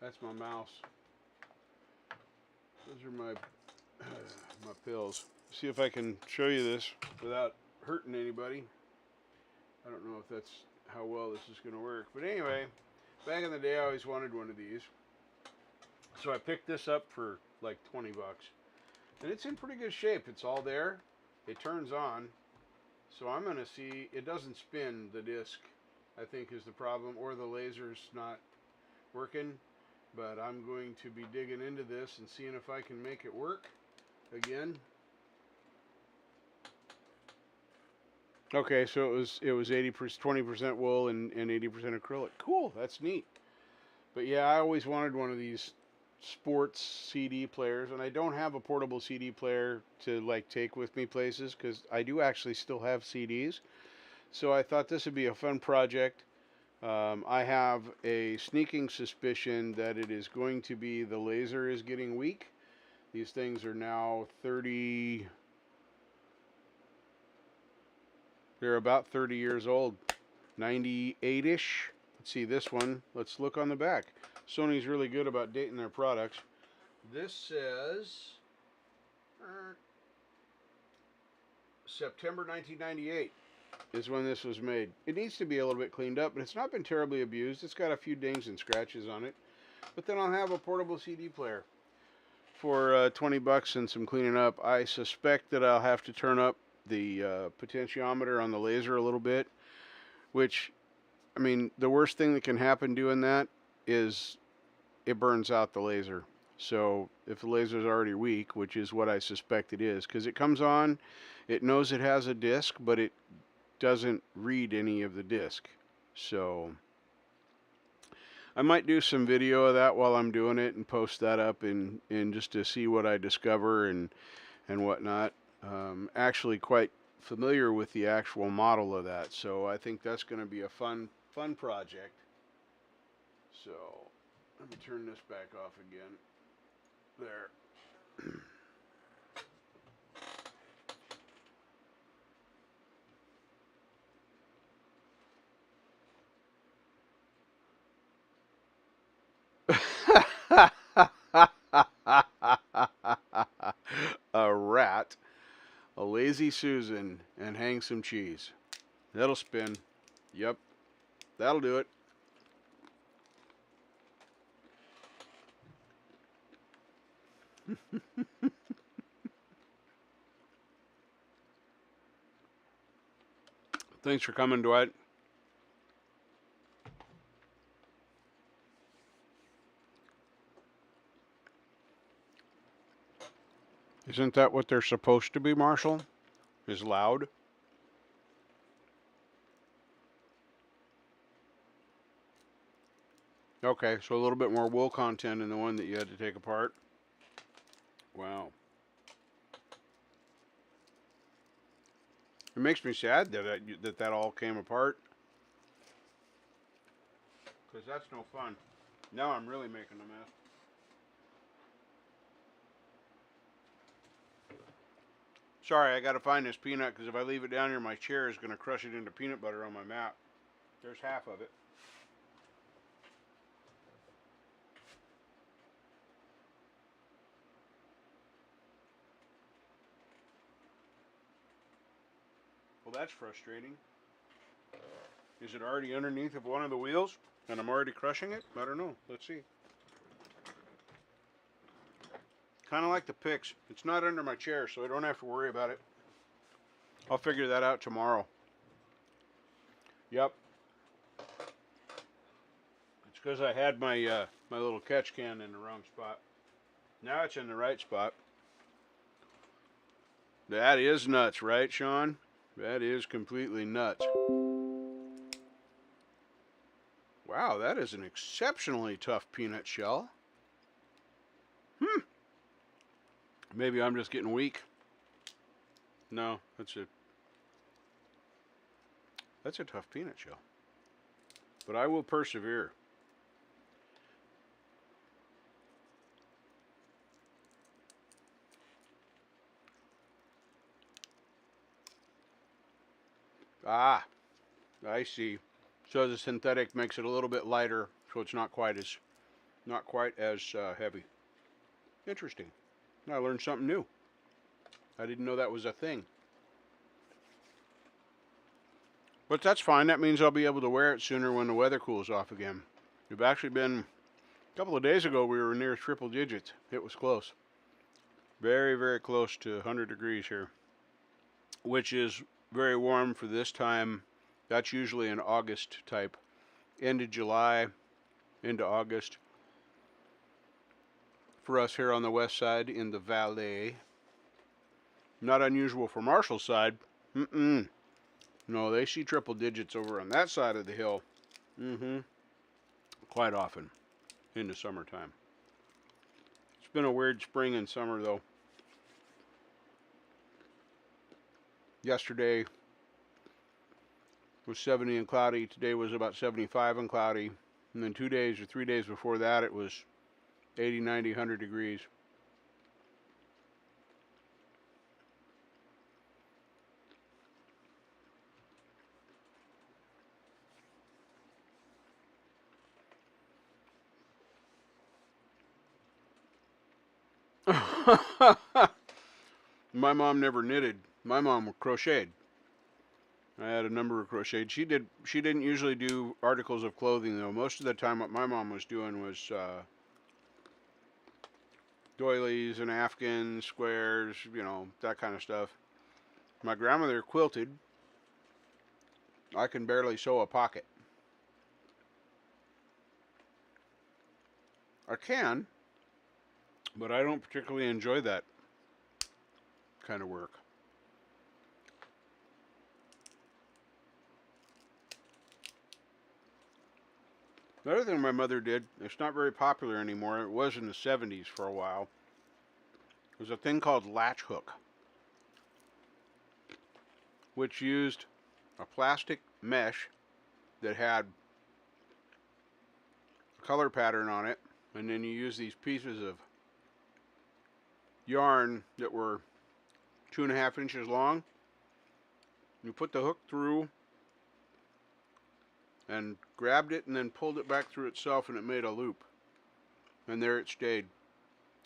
that's my mouse. Those are my my pills. See if I can show you this without hurting anybody. I don't know if that's how well this is going to work, but anyway, back in the day, I always wanted one of these. So I picked this up for like 20 bucks. And it's in pretty good shape. It's all there. It turns on. So I'm going to see, it doesn't spin the disc, I think is the problem, or the laser's not working. But I'm going to be digging into this and seeing if I can make it work again. Okay, so it was 20% wool and 80% acrylic. Cool, that's neat. But yeah, I always wanted one of these sports CD players, and I don't have a portable CD player to like take with me places because I do actually still have CDs. So I thought this would be a fun project. I have a sneaking suspicion that it is going to be the laser is getting weak. These things are now 30. They're about 30 years old, 98-ish. Let's see this one. Let's look on the back. Sony's really good about dating their products. This says September 1998 is when this was made. It needs to be a little bit cleaned up, but it's not been terribly abused. It's got a few dings and scratches on it. But then I'll have a portable CD player for 20 bucks and some cleaning up. I suspect that I'll have to turn up the potentiometer on the laser a little bit, which, I mean, the worst thing that can happen doing that is it burns out the laser. So if the laser is already weak, which is what I suspect it is, because it comes on, it knows it has a disc, but it doesn't read any of the disc. So I might do some video of that while I'm doing it and post that up in just to see what I discover and whatnot. Actually quite familiar with the actual model of that, so I think that's going to be a fun project. So let me turn this back off again. There. A rat, a lazy Susan, and hang some cheese. That'll spin. Yep, that'll do it. Thanks for coming, Dwight. Isn't that what they're supposed to be, Marshall? Is loud? Okay, so a little bit more wool content in the one that you had to take apart. Wow. It makes me sad that all came apart. Because that's no fun. Now I'm really making a mess. Sorry, I gotta find this peanut because if I leave it down here, my chair is gonna crush it into peanut butter on my mat. There's half of it. Well, that's frustrating. Is it already underneath of one of the wheels and I'm already crushing it? I don't know. Let's see. Kind of like the picks. It's not under my chair, so I don't have to worry about it. I'll figure that out tomorrow. Yep. It's because I had my my little catch can in the wrong spot. Now it's in the right spot. That is nuts, right, Sean? That is completely nuts. Wow, that is an exceptionally tough peanut shell. Maybe I'm just getting weak. No, that's a tough peanut shell. But I will persevere. Ah, I see. So the synthetic makes it a little bit lighter, so it's not quite as heavy. Interesting. I learned something new. I didn't know that was a thing. But that's fine. That means I'll be able to wear it sooner when the weather cools off again. We've actually been a couple of days ago. We were near triple digits. It was close. Very, very close to 100 degrees here, which is very warm for this time. That's usually an August type. End of July into August. For us here on the west side in the valley. Not unusual for Marshall's side. No, they see triple digits over on that side of the hill. Quite often in the summertime. It's been a weird spring and summer though. Yesterday was 70 and cloudy. Today was about 75 and cloudy. And then 2 days or 3 days before that it was 80, 90, 100 degrees. My mom never knitted. My mom crocheted. I had a number of crocheted. She didn't usually do articles of clothing though. Most of the time what my mom was doing was doilies and afghans, squares, you know, that kind of stuff. My grandmother quilted. I can barely sew a pocket. I can, but I don't particularly enjoy that kind of work. The other thing my mother did, it's not very popular anymore, it was in the 70s for a while, was a thing called latch hook, which used a plastic mesh that had a color pattern on it, and then you use these pieces of yarn that were 2.5 inches long. You put the hook through and grabbed it and then pulled it back through itself and it made a loop. And there it stayed.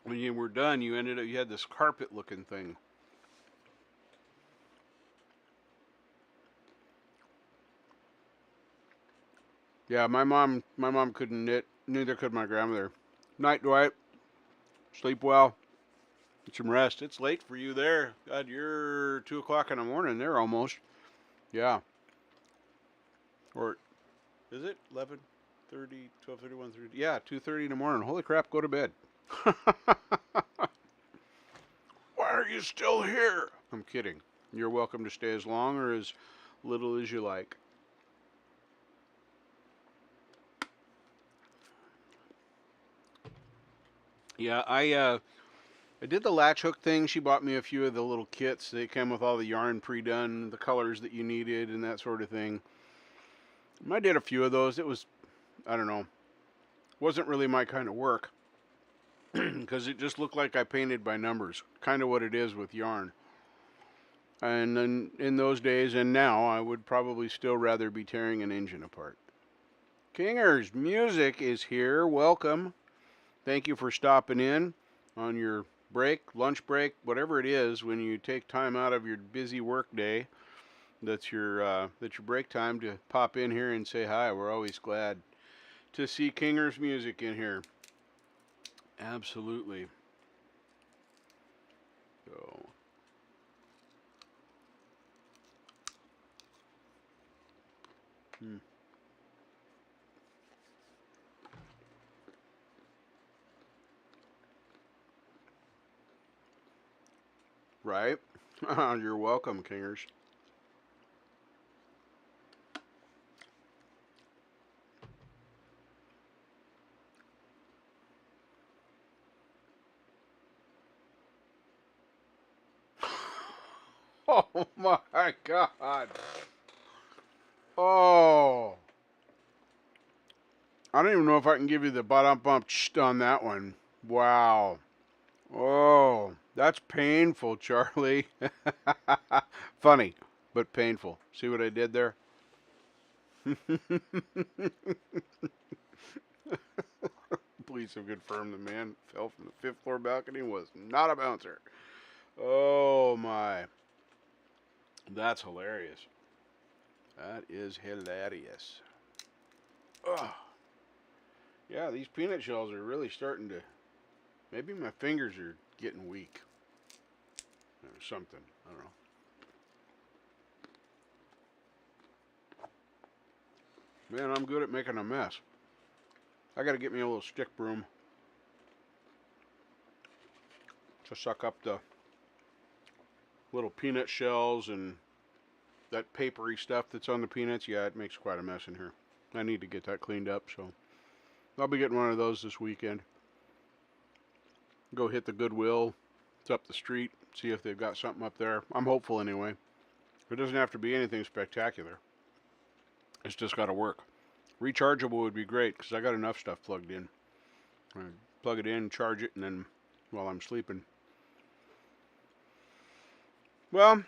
When you were done, you had this carpet looking thing. Yeah, my mom couldn't knit, neither could my grandmother. Night, Dwight. Sleep well. Get some rest. It's late for you there. God, you're 2 o'clock in the morning there almost. Yeah. Or is it 11:30, 12:30, 1:30? Yeah, 2:30 in the morning. Holy crap, go to bed. Why are you still here? I'm kidding. You're welcome to stay as long or as little as you like. Yeah, I did the latch hook thing. She bought me a few of the little kits. They came with all the yarn pre-done, the colors that you needed, and that sort of thing. I did a few of those. It was, I don't know, wasn't really my kind of work because it just looked like I painted by numbers, kind of what it is with yarn. And then in those days and now, I would probably still rather be tearing an engine apart. Kingers, music is here. Welcome. Thank you for stopping in on your break, lunch break, whatever it is, when you take time out of your busy work day. That's your break time to pop in here and say hi. We're always glad to see Kingers music in here. Absolutely. So. Right? You're welcome, Kingers. Oh my God. Oh. I don't even know if I can give you the bottom bump on that one. Wow. Oh, that's painful, Charlie. Funny, but painful. See what I did there? Police have confirmed the man fell from the fifth floor balcony and was not a bouncer. Oh my. That's hilarious. That is hilarious. Ugh. Yeah, these peanut shells are really starting to. Maybe my fingers are getting weak. Or something. I don't know. Man, I'm good at making a mess. I gotta get me a little stick broom to suck up the little peanut shells and that papery stuff that's on the peanuts. Yeah, it makes quite a mess in here. I need to get that cleaned up, so I'll be getting one of those this weekend. Go hit the Goodwill. It's up the street. See if they've got something up there. I'm hopeful anyway. It doesn't have to be anything spectacular. It's just got to work. Rechargeable would be great because I got enough stuff plugged in. I plug it in, charge it, and then while I'm sleeping. Well,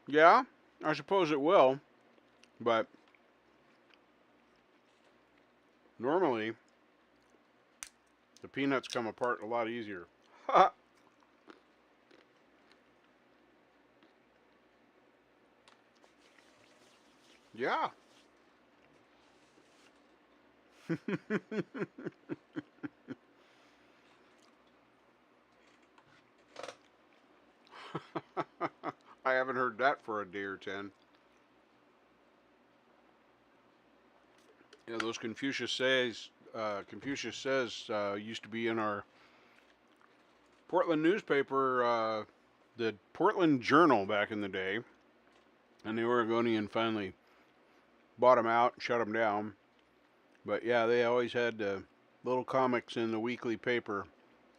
yeah, I suppose it will, but normally the peanuts come apart a lot easier. Yeah. I haven't heard that for a day or 10. Yeah, those Confucius says used to be in our Portland newspaper, the Portland Journal back in the day, and the Oregonian finally bought them out, shut them down. But yeah, they always had little comics in the weekly paper,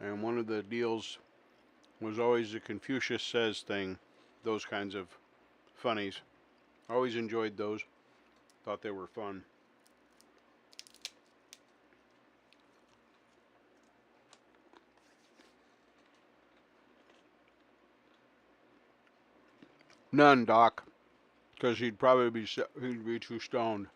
and one of the deals was always the Confucius says thing, those kinds of funnies. Always enjoyed those. Thought they were fun. None, Doc, because he'd be too stoned.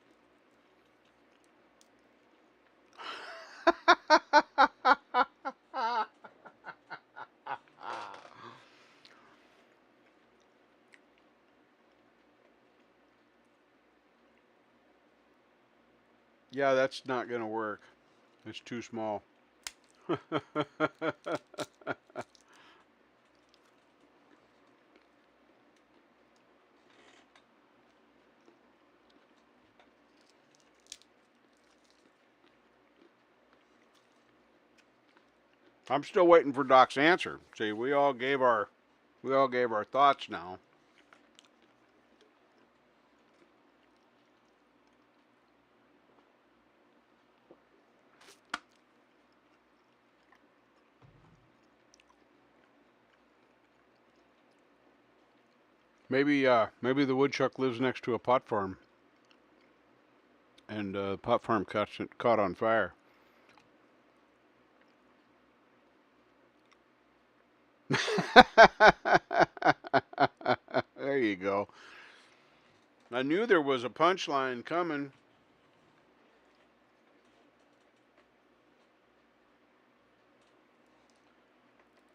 Yeah, that's not gonna work. It's too small. I'm still waiting for Doc's answer. See, we all gave our thoughts now. Maybe the woodchuck lives next to a pot farm, and the pot farm caught on fire. There you go. I knew there was a punchline coming.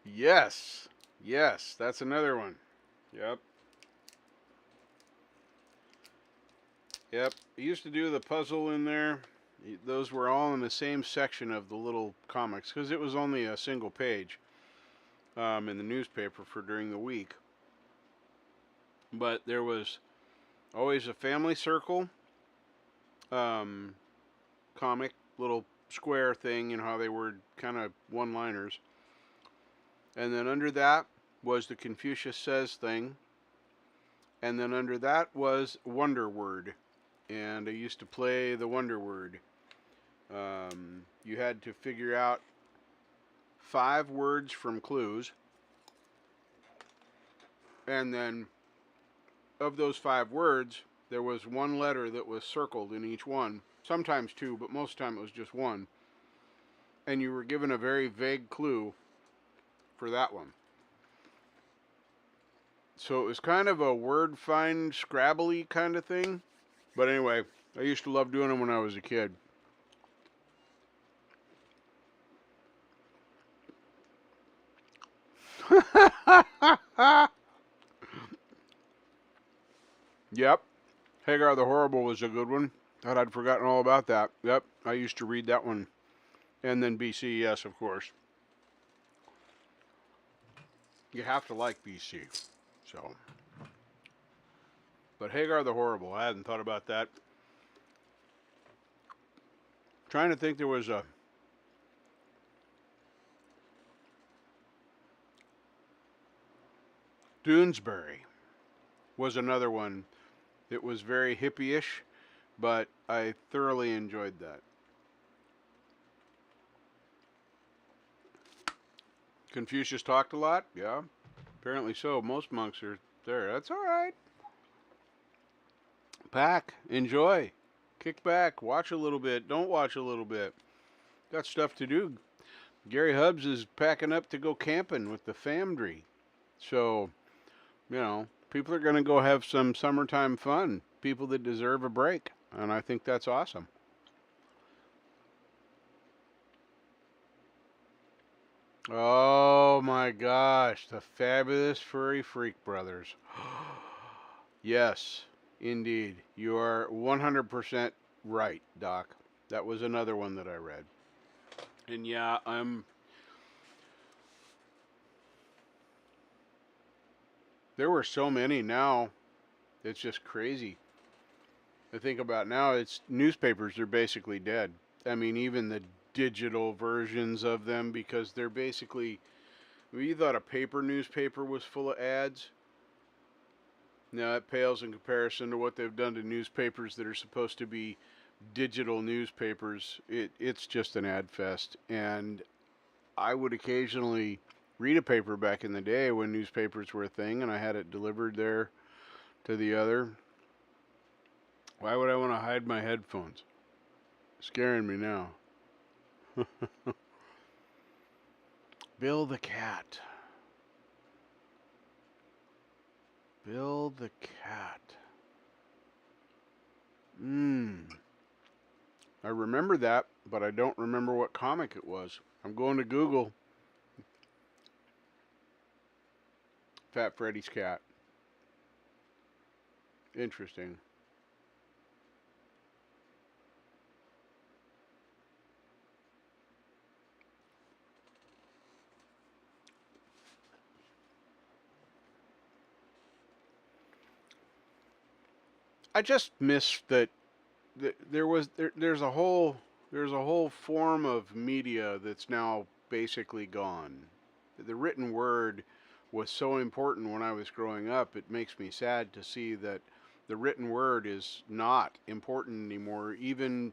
Yes. Yes, that's another one. Yep. Yep. I used to do the puzzle in there. Those were all in the same section of the little comics because it was only a single page in the newspaper for during the week. But there was always a family circle comic, little square thing, how they were kind of one-liners. And then under that was the Confucius Says thing. And then under that was Wonder Word. And I used to play the Wonder Word. You had to figure out 5 words from clues. And then of those 5 words, there was one letter that was circled in each one. Sometimes 2, but most of the time it was just 1. And you were given a very vague clue for that one. So it was kind of a word find Scrabble-y kind of thing. But anyway, I used to love doing them when I was a kid. Yep. Hagar the Horrible was a good one. Thought I'd forgotten all about that. Yep, I used to read that one. And then BCES, of course. You have to like BC. So. But Hagar the Horrible, I hadn't thought about that. Trying to think, there was a Doonesbury was another one that was very hippie-ish, but I thoroughly enjoyed that. Confucius talked a lot? Yeah, apparently so. Most monks are there. That's all right. Pack, enjoy, kick back, watch a little bit, don't watch a little bit. Got stuff to do. Gary Hubbs is packing up to go camping with the family. So, people are going to go have some summertime fun. People that deserve a break. And I think that's awesome. Oh my gosh, the fabulous Furry Freak Brothers. Yes, indeed. You are 100% right, Doc. That was another one that I read. And yeah, there were so many now. It's just crazy. I think about now, it's newspapers are basically dead. I mean, even the digital versions of them, because they're basically, you thought a paper newspaper was full of ads. Now it pales in comparison to what they've done to newspapers that are supposed to be digital newspapers. It's just an ad fest. And I would occasionally read a paper back in the day when newspapers were a thing, and I had it delivered there to the other. Why would I want to hide my headphones? Scaring me now. Bill the Cat. Bill the Cat. I remember that, but I don't remember what comic it was. I'm going to Google. Fat Freddy's Cat. Interesting. I just miss that there's a whole form of media that's now basically gone. The written word was so important when I was growing up. It makes me sad to see that the written word is not important anymore. Even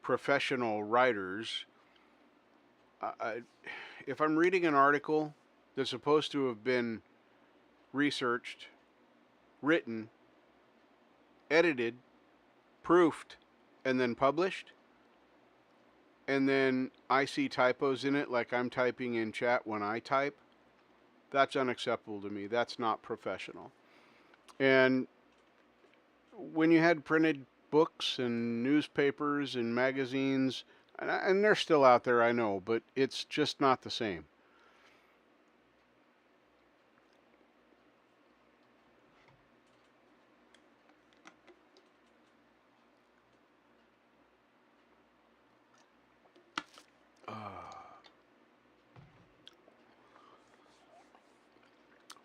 professional writers, if I'm reading an article that's supposed to have been researched written, edited, proofed, and then published, and then I see typos in it like I'm typing in chat when I type, that's unacceptable to me. That's not professional. And when you had printed books and newspapers and magazines, and they're still out there, I know, but it's just not the same.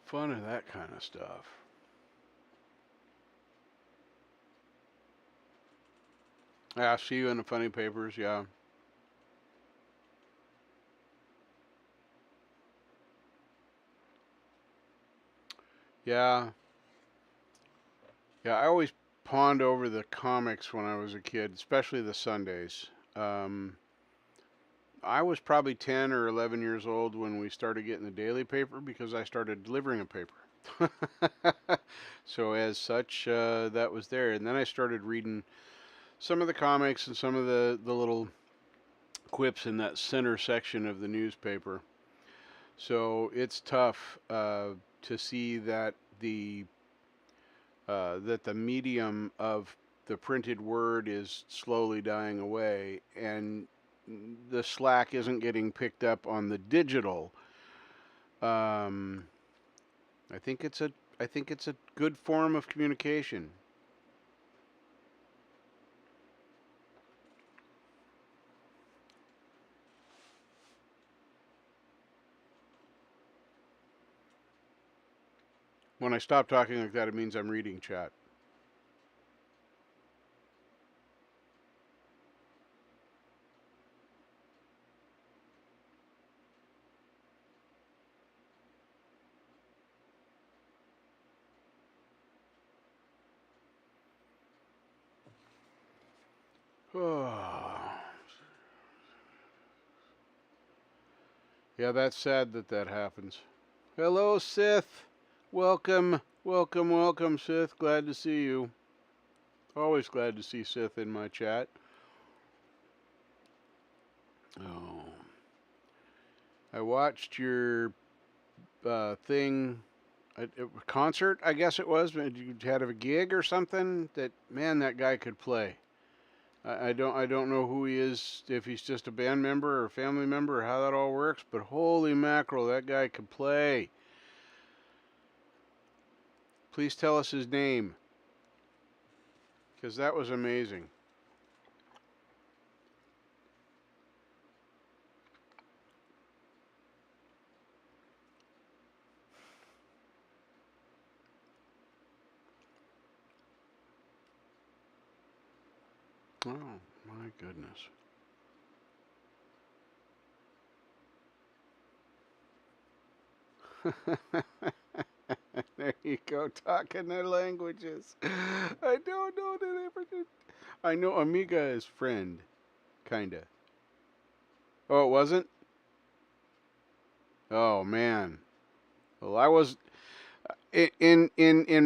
Fun of that kind of stuff. Yeah, I see you in the funny papers, yeah. Yeah. Yeah, I always pawned over the comics when I was a kid, especially the Sundays. I was probably 10 or 11 years old when we started getting the daily paper because I started delivering a paper. So as such, that was there. And then I started reading some of the comics and some of the little quips in that center section of the newspaper. So it's tough to see that the medium of the printed word is slowly dying away, and the slack isn't getting picked up on the digital. I think it's a good form of communication. When I stop talking like that, it means I'm reading chat. Yeah, that's sad that that happens. Hello, Sith. Welcome, welcome, welcome, Sith. Glad to see you. Always glad to see Sith in my chat. Oh. I watched your thing, a concert, I guess it was. You had a gig or something. That man, that guy could play. I don't know who he is, if he's just a band member or a family member or how that all works. But holy mackerel, that guy could play. Please tell us his name, because that was amazing. Oh my goodness. There you go, talking their languages. I don't know that ever did. I know Amiga is friend, kinda. Oh, it wasn't? Oh man. Well, I was in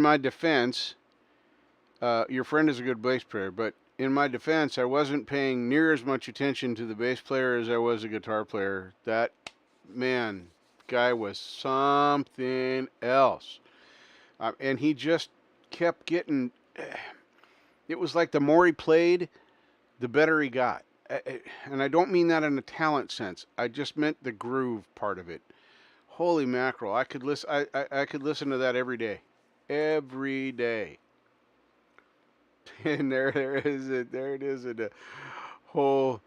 my defense. Your friend is a good bass player, but in my defense, I wasn't paying near as much attention to the bass player as I was a guitar player. That man, guy was something else. And he just kept getting. It was like the more he played, the better he got. And I don't mean that in a talent sense. I just meant the groove part of it. Holy mackerel! I could listen. I could listen to that every day. And there is it. There it is. A whole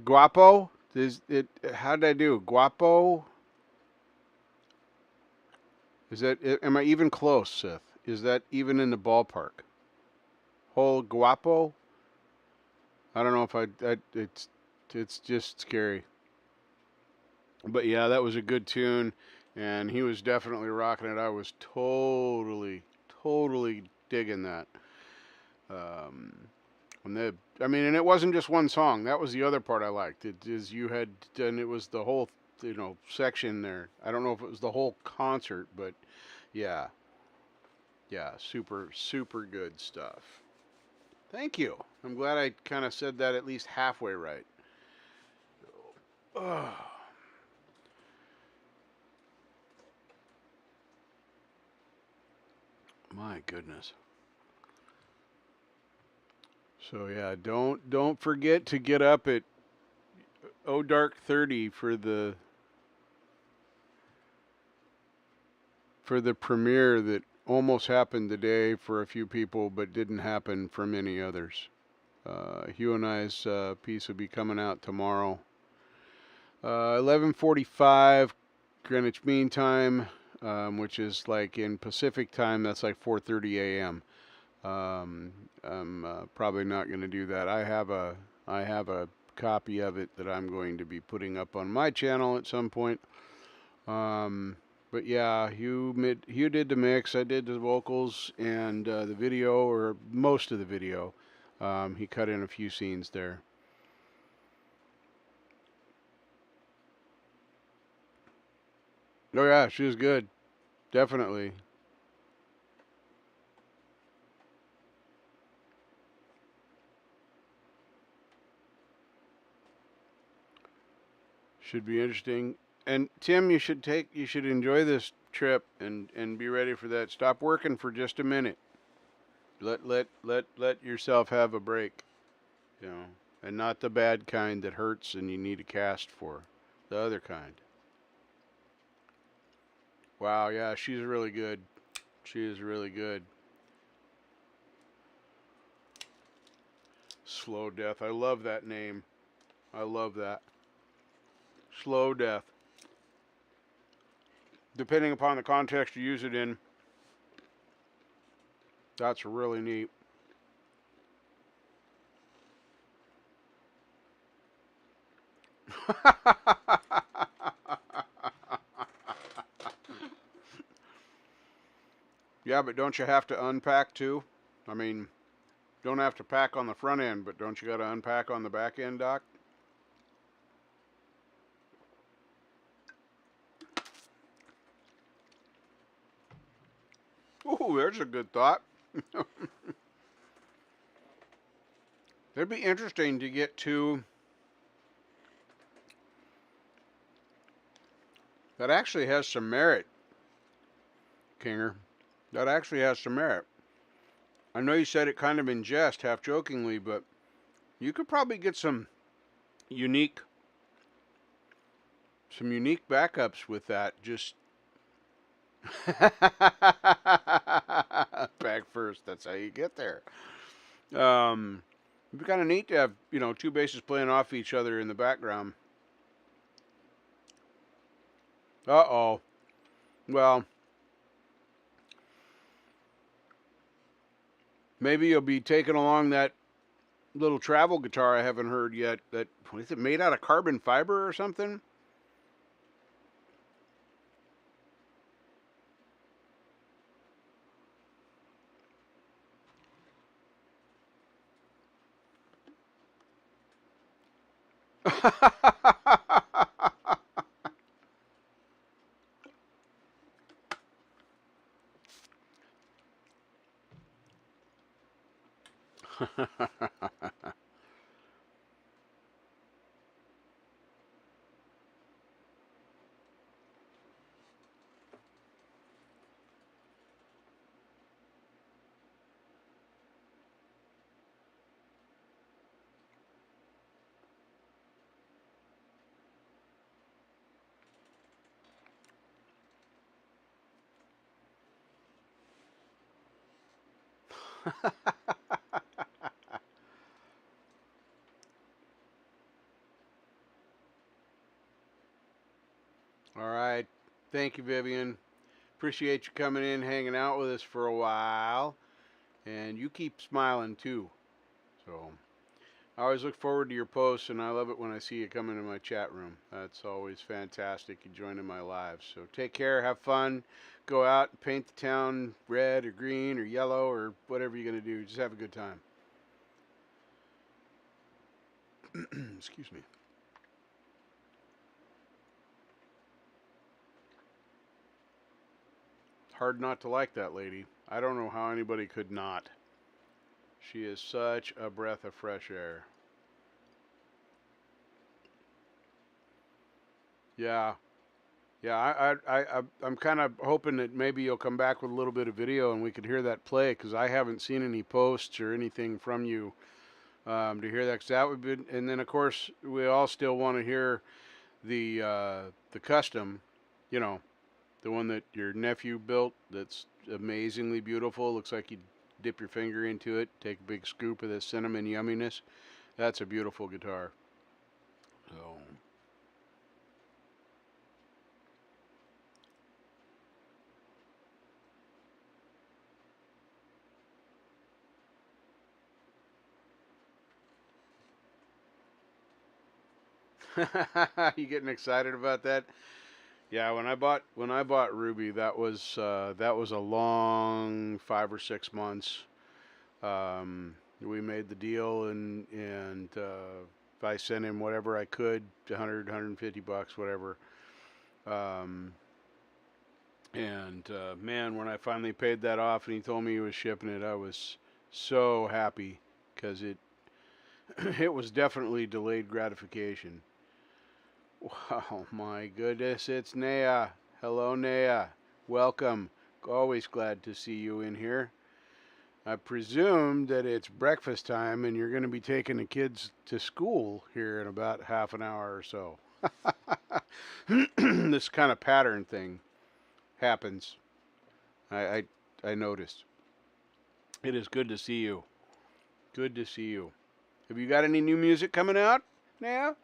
guapo. Is it? How did I do? Guapo. Is that? Am I even close, Seth? Is that even in the ballpark? Whole guapo. I don't know if it's just scary. But yeah, that was a good tune, and he was definitely rocking it. I was totally digging that. When and it wasn't just one song. That was the other part I liked. It is you had, and it was the whole, section there. I don't know if it was the whole concert, but Yeah. Yeah, super, super good stuff. Thank you. I'm glad I kind of said that at least halfway right. Oh, my goodness. So yeah, don't forget to get up at dark 30 for the premiere that almost happened today for a few people, but didn't happen for many others. Hugh and I's piece will be coming out tomorrow. 11:45 Greenwich Mean Time, which is like in Pacific time. That's like 4:30 a.m. I'm probably not going to do that. I have a copy of it that I'm going to be putting up on my channel at some point. But yeah, Hugh did the mix. I did the vocals and the video, or most of the video. He cut in a few scenes there. Oh yeah, she was good. Definitely. Should be interesting. And Tim, you should enjoy this trip and be ready for that. Stop working for just a minute. Let yourself have a break, you know. And not the bad kind that hurts and you need a cast for. The other kind. Wow, yeah, she's really good. She is really good. Slow Death. I love that name. I love that. Slow Death. Depending upon the context you use it in, that's really neat. Yeah, but don't you have to unpack too? I mean, don't have to pack on the front end, but don't you got to unpack on the back end, Doc? Ooh, there's a good thought. It'd be interesting to get two that actually has some merit, Kinger. That actually has some merit. I know you said it kind of in jest, half jokingly, but you could probably get unique unique backups with that. Just back first. That's how you get there. It'd be kind of neat to have two basses playing off each other in the background. Uh-oh. Well, maybe you'll be taking along that little travel guitar I haven't heard yet. That is it made out of carbon fiber or something? All right. Thank you, Vivian. Appreciate you coming in, hanging out with us for a while. And you keep smiling too. So I always look forward to your posts, and I love it when I see you come into my chat room. That's always fantastic. You joining my lives. So take care, have fun, go out and paint the town red or green or yellow or whatever you're going to do. Just have a good time. Excuse me. hard not to like that lady. I don't know how anybody could not. She is such a breath of fresh air. Yeah. Yeah, I'm kind of hoping that maybe you'll come back with a little bit of video and we could hear that play, because I haven't seen any posts or anything from you to hear that. Cause that would be, and then of course we all still want to hear the custom, you know, the one that your nephew built. That's amazingly beautiful. Looks like you dip your finger into it, take a big scoop of the cinnamon yumminess. That's a beautiful guitar. So. You getting excited about that? Yeah, when I bought Ruby, that was a long 5 or 6 months. We made the deal, and I sent him whatever I could, 100, $150, whatever. Um, and man, when I finally paid that off and he told me he was shipping it, I was so happy, because it it was definitely delayed gratification. Wow, my goodness, it's Naya. Hello, Naya. Welcome. Always glad to see you in here. I presume that it's breakfast time and you're going to be taking the kids to school here in about half an hour or so. This kind of pattern thing happens. I, I noticed. It is good to see you. Good to see you. Have you got any new music coming out now?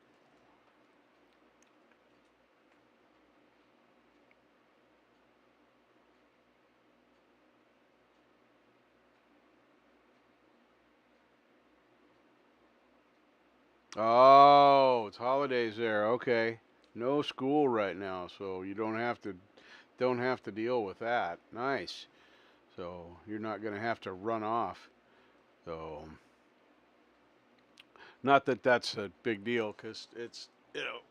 Oh, it's holidays there. Okay. No school right now, so you don't have to deal with that. Nice. So you're not going to have to run off. So not that that's a big deal, because it's,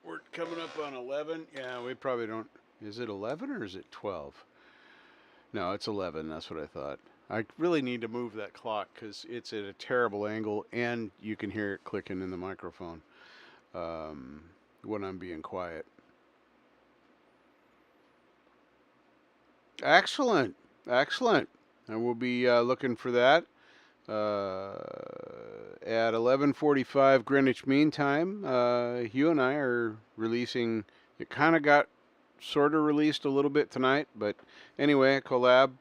we're coming up on 11. Yeah, we probably don't. Is it 11 or is it 12? No, it's 11. That's what I thought. I really need to move that clock because it's at a terrible angle and you can hear it clicking in the microphone um, when I'm being quiet. Excellent. Excellent. And we'll be looking for that uh, at 11:45 Greenwich Mean Time. Hugh and I are releasing. It kind of got sort of released a little bit tonight, but anyway, a collab.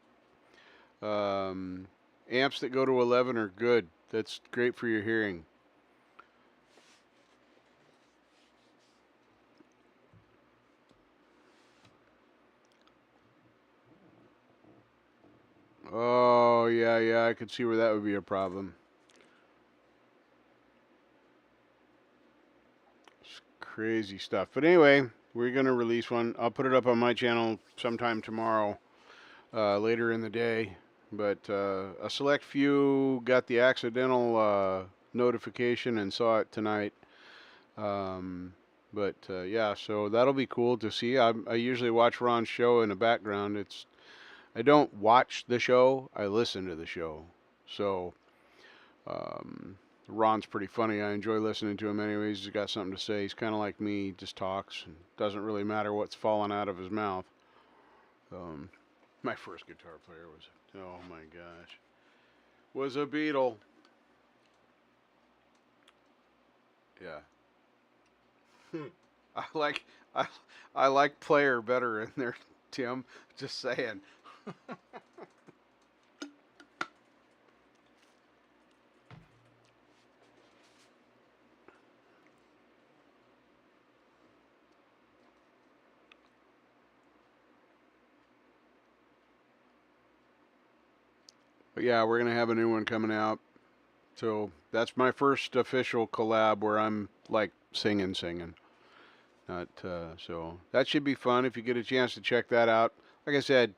Amps that go to 11 are good. That's great for your hearing. Oh, yeah, yeah, I could see where that would be a problem. It's crazy stuff. But anyway, we're going to release one. I'll put it up on my channel sometime tomorrow, later in the day. But a select few got the accidental notification and saw it tonight. But yeah, so that'll be cool to see. I usually watch Ron's show in the background. I don't watch the show, I listen to the show. So um, Ron's pretty funny. I enjoy listening to him anyways. He's got something to say. He's kind of like me. He just talks. And doesn't really matter what's falling out of his mouth. My first guitar player was, oh my gosh, was a Beatle. Yeah. I like I I like player better in there, Tim. Just saying. But yeah, we're gonna have a new one coming out. So that's my first official collab where I'm like singing. Not so that should be fun if you get a chance to check that out. Like I said,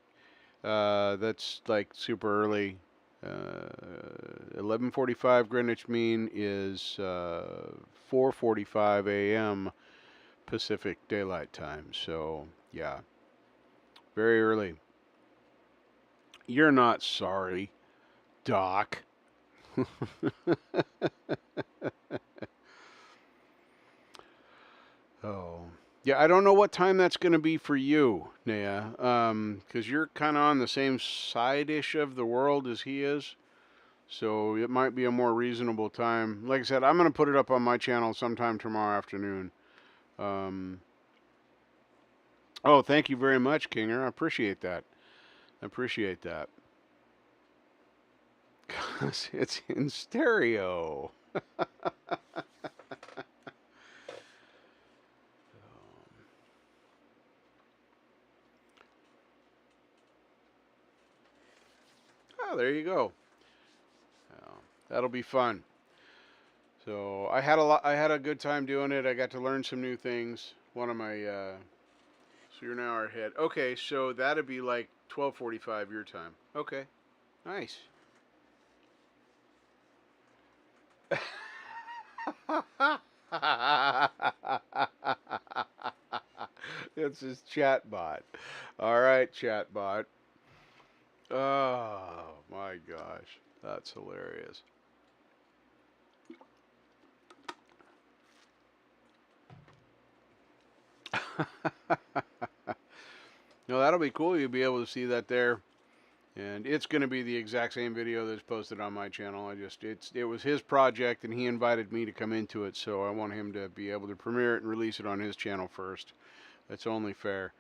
that's like super early. 11:45 Greenwich Mean is 4:45 a.m. Pacific Daylight Time. So yeah, very early. You're not sorry, Doc. Oh. Yeah, I don't know what time that's going to be for you, Naya, because you're kind of on the same side-ish of the world as he is. So it might be a more reasonable time. Like I said, I'm going to put it up on my channel sometime tomorrow afternoon. Um, oh, thank you very much, Kinger. I appreciate that. I appreciate that. 'Cause it's in stereo. Oh, there you go. That'll be fun. So I had a good time doing it. I got to learn some new things. One of my so you're an hour ahead. Okay, so that'd be like 12:45 your time. Okay, nice. It's his chat bot. All right, chat bot. Oh my gosh, that's hilarious. No, that'll be cool. You'll be able to see that there. And it's going to be the exact same video that's posted on my channel. It was his project and he invited me to come into it, so I want him to be able to premiere it and release it on his channel first. That's only fair.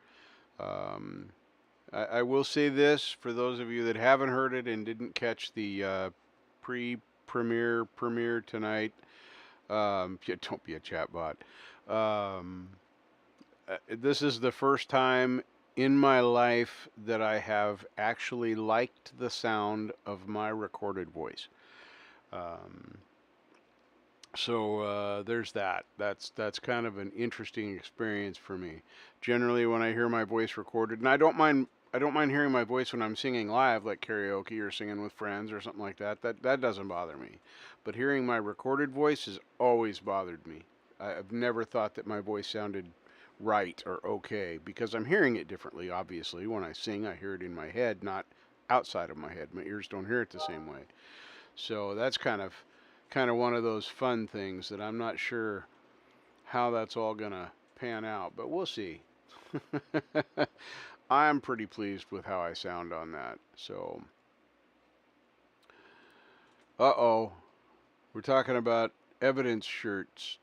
Um, I will say this for those of you that haven't heard it and didn't catch the premiere tonight. Yeah, don't be a chatbot. Um, this is the first time in my life that I have actually liked the sound of my recorded voice. Um, so there's that. That's kind of an interesting experience for me. Generally, when I hear my voice recorded, and I don't mind hearing my voice when I'm singing live, like karaoke or singing with friends or something like that. That doesn't bother me. But hearing my recorded voice has always bothered me. I've never thought that my voice sounded right or okay because I'm hearing it differently. Obviously, when I sing, I hear it in my head, not outside of my head. My ears don't hear it the same way. So that's kind of one of those fun things that I'm not sure how that's all gonna pan out, but we'll see. I'm pretty pleased with how I sound on that. So, uh-oh, we're talking about evidence shirts.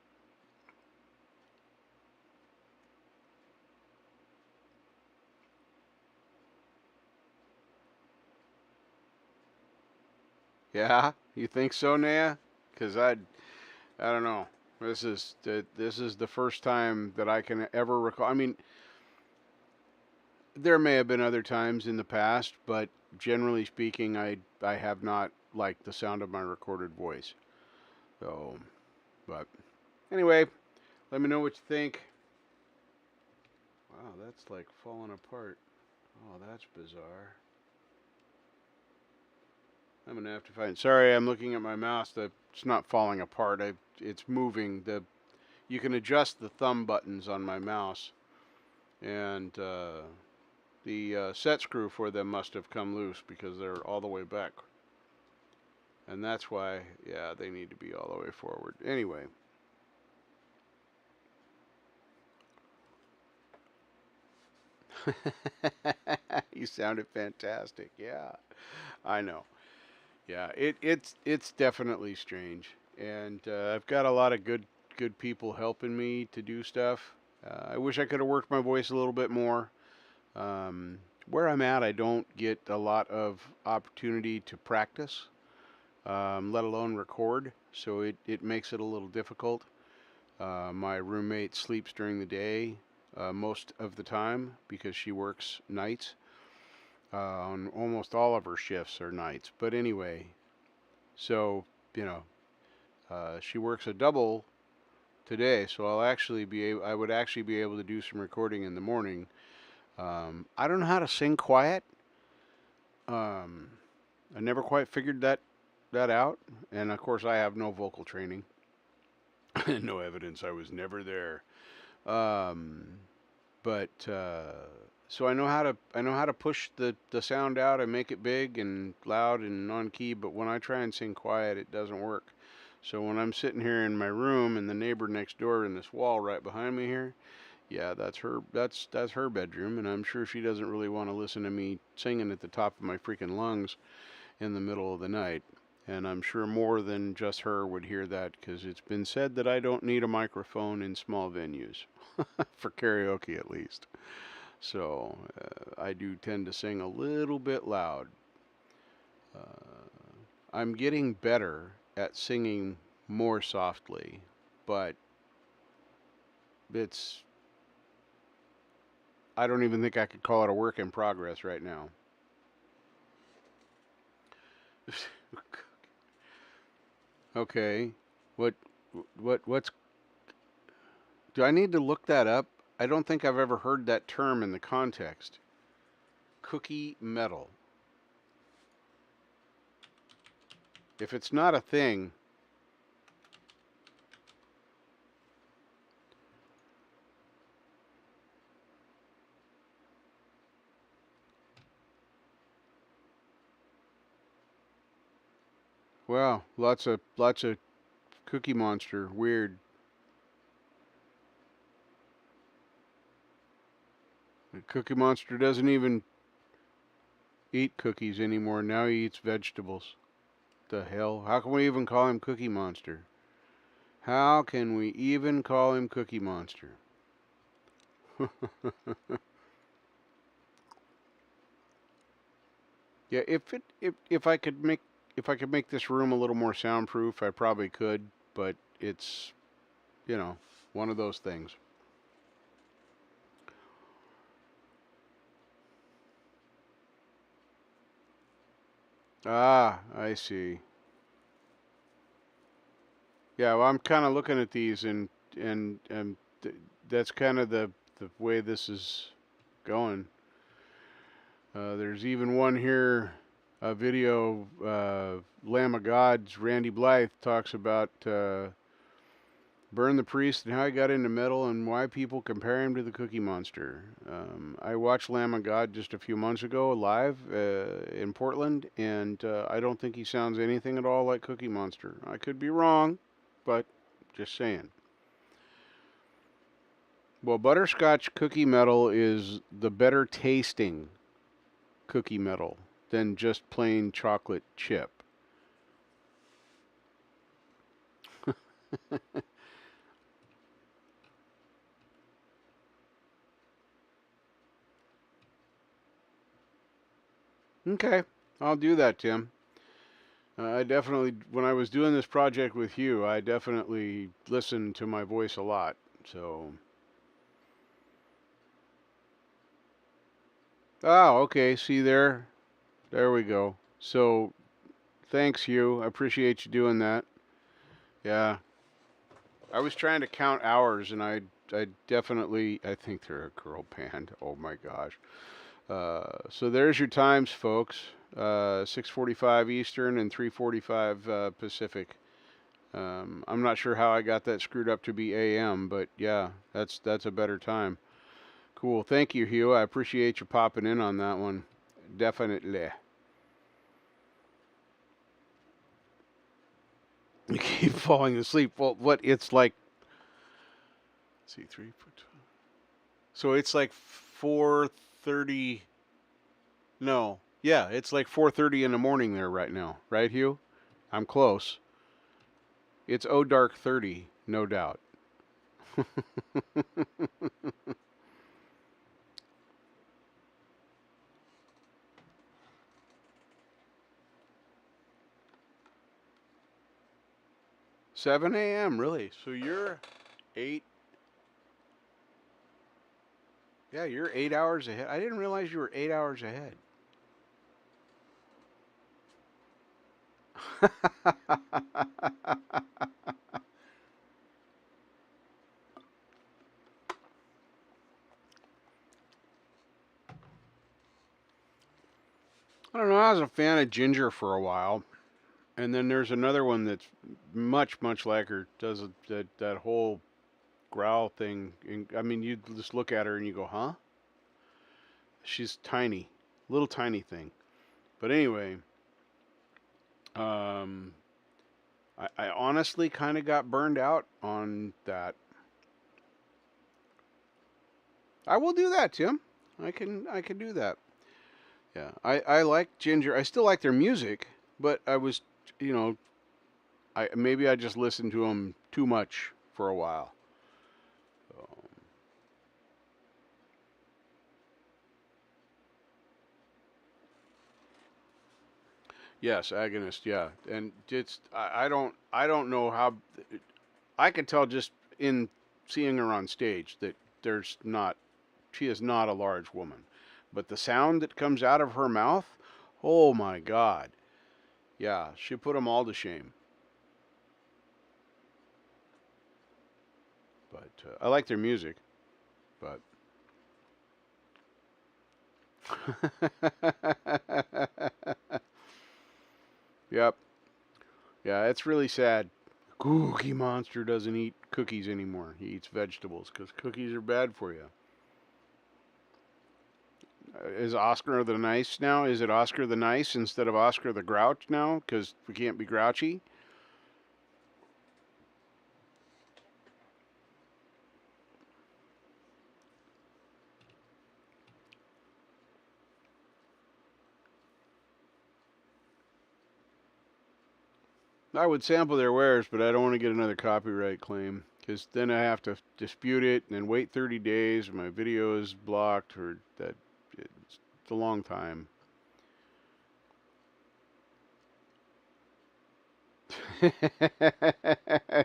Yeah, you think so, Naya? Because I don't know. This is the first time that I can ever recall. I mean, there may have been other times in the past, but generally speaking, I have not liked the sound of my recorded voice. So, but anyway, let me know what you think. Wow, that's like falling apart. Oh, that's bizarre. I'm gonna have to find. Sorry, I'm looking at my mouse. It's not falling apart. It's moving. You can adjust the thumb buttons on my mouse, and the set screw for them must have come loose because they're all the way back. And that's why, yeah, they need to be all the way forward. Anyway. You sounded fantastic. Yeah, I know. Yeah, it's definitely strange, and I've got a lot of good people helping me to do stuff. I wish I could have worked my voice a little bit more. Where I'm at, I don't get a lot of opportunity to practice, let alone record, so it makes it a little difficult. My roommate sleeps during the day most of the time because she works nights. On almost all of her shifts are nights. But anyway, so you know, she works a double today, so I would actually be able to do some recording in the morning. I don't know how to sing quiet. Um, I never quite figured that out, and of course I have no vocal training. No evidence. I was never there. Um, but So I know how to push the sound out and make it big and loud and on key, but when I try and sing quiet, it doesn't work. So when I'm sitting here in my room and the neighbor next door in this wall right behind me here, yeah, that's her bedroom, and I'm sure she doesn't really want to listen to me singing at the top of my freaking lungs in the middle of the night. And I'm sure more than just her would hear that because it's been said that I don't need a microphone in small venues, for karaoke at least. So I do tend to sing a little bit loud. I'm getting better at singing more softly, but it's, I don't even think I could call it a work in progress right now. Okay. What what's do I need to look that up? I don't think I've ever heard that term in the context. Cookie metal. If it's not a thing, wow, lots of Cookie Monster. Weird. Cookie Monster doesn't even eat cookies anymore. Now he eats vegetables. The hell? How can we even call him Cookie Monster? How can we even call him Cookie Monster? Yeah, if I could make this room a little more soundproof, I probably could, but it's, you know, one of those things. Ah, I see. Yeah, well, I'm kind of looking at these and that's kind of the way this is going. There's even one here, a video. Lamb of God's Randy Blythe talks about Burn the Priest and how he got into metal and why people compare him to the Cookie Monster. I watched Lamb of God just a few months ago live in Portland, and I don't think he sounds anything at all like Cookie Monster. I could be wrong, but just saying. Well, butterscotch cookie metal is the better tasting cookie metal than just plain chocolate chip. Okay, I'll do that, Tim. I definitely, when I was doing this project with you, I definitely listened to my voice a lot. So, oh, okay. See there, there we go. So, thanks, you. I appreciate you doing that. Yeah, I was trying to count hours, and I definitely, I think they're a girl band. Oh my gosh. So there's your times, folks. 6:45 Eastern and 3:45 Pacific. I'm not sure how I got that screwed up to be AM, but yeah, that's a better time. Cool. Thank you, Hugh. I appreciate you popping in on that one. Definitely. You keep falling asleep. Well, what it's like? Let's see, 3 foot. So it's like 4:30. No, yeah, it's like 4:30 in the morning there right now, right, Hugh? I'm close. It's oh dark 30, no doubt. 7 a.m. Really? So you're eight? Yeah, you're 8 hours ahead. I didn't realize you were 8 hours ahead. I don't know. I was a fan of Ginger for a while, and then there's another one that's much like her. Does that whole growl thing. I mean, you just look at her and you go, huh? She's tiny, little tiny thing. But anyway, I honestly kind of got burned out on that. I will do that, Tim. I can do that. Yeah, I like Ginger. I still like their music, but I was, you know, I maybe I just listened to them too much for a while. Um, yes, Agonist. Yeah, and it's I don't know how I can tell just in seeing her on stage that there's not she is not a large woman, but the sound that comes out of her mouth, oh my God, yeah, she put them all to shame. But I like their music, but. Yep. Yeah, it's really sad. Cookie Monster doesn't eat cookies anymore. He eats vegetables because cookies are bad for you. Is Oscar the Nice now? Is it Oscar the Nice instead of Oscar the Grouch now? Because we can't be grouchy? I would sample their wares, but I don't want to get another copyright claim because then I have to dispute it and then wait 30 days. My video is blocked, or that it's a long time.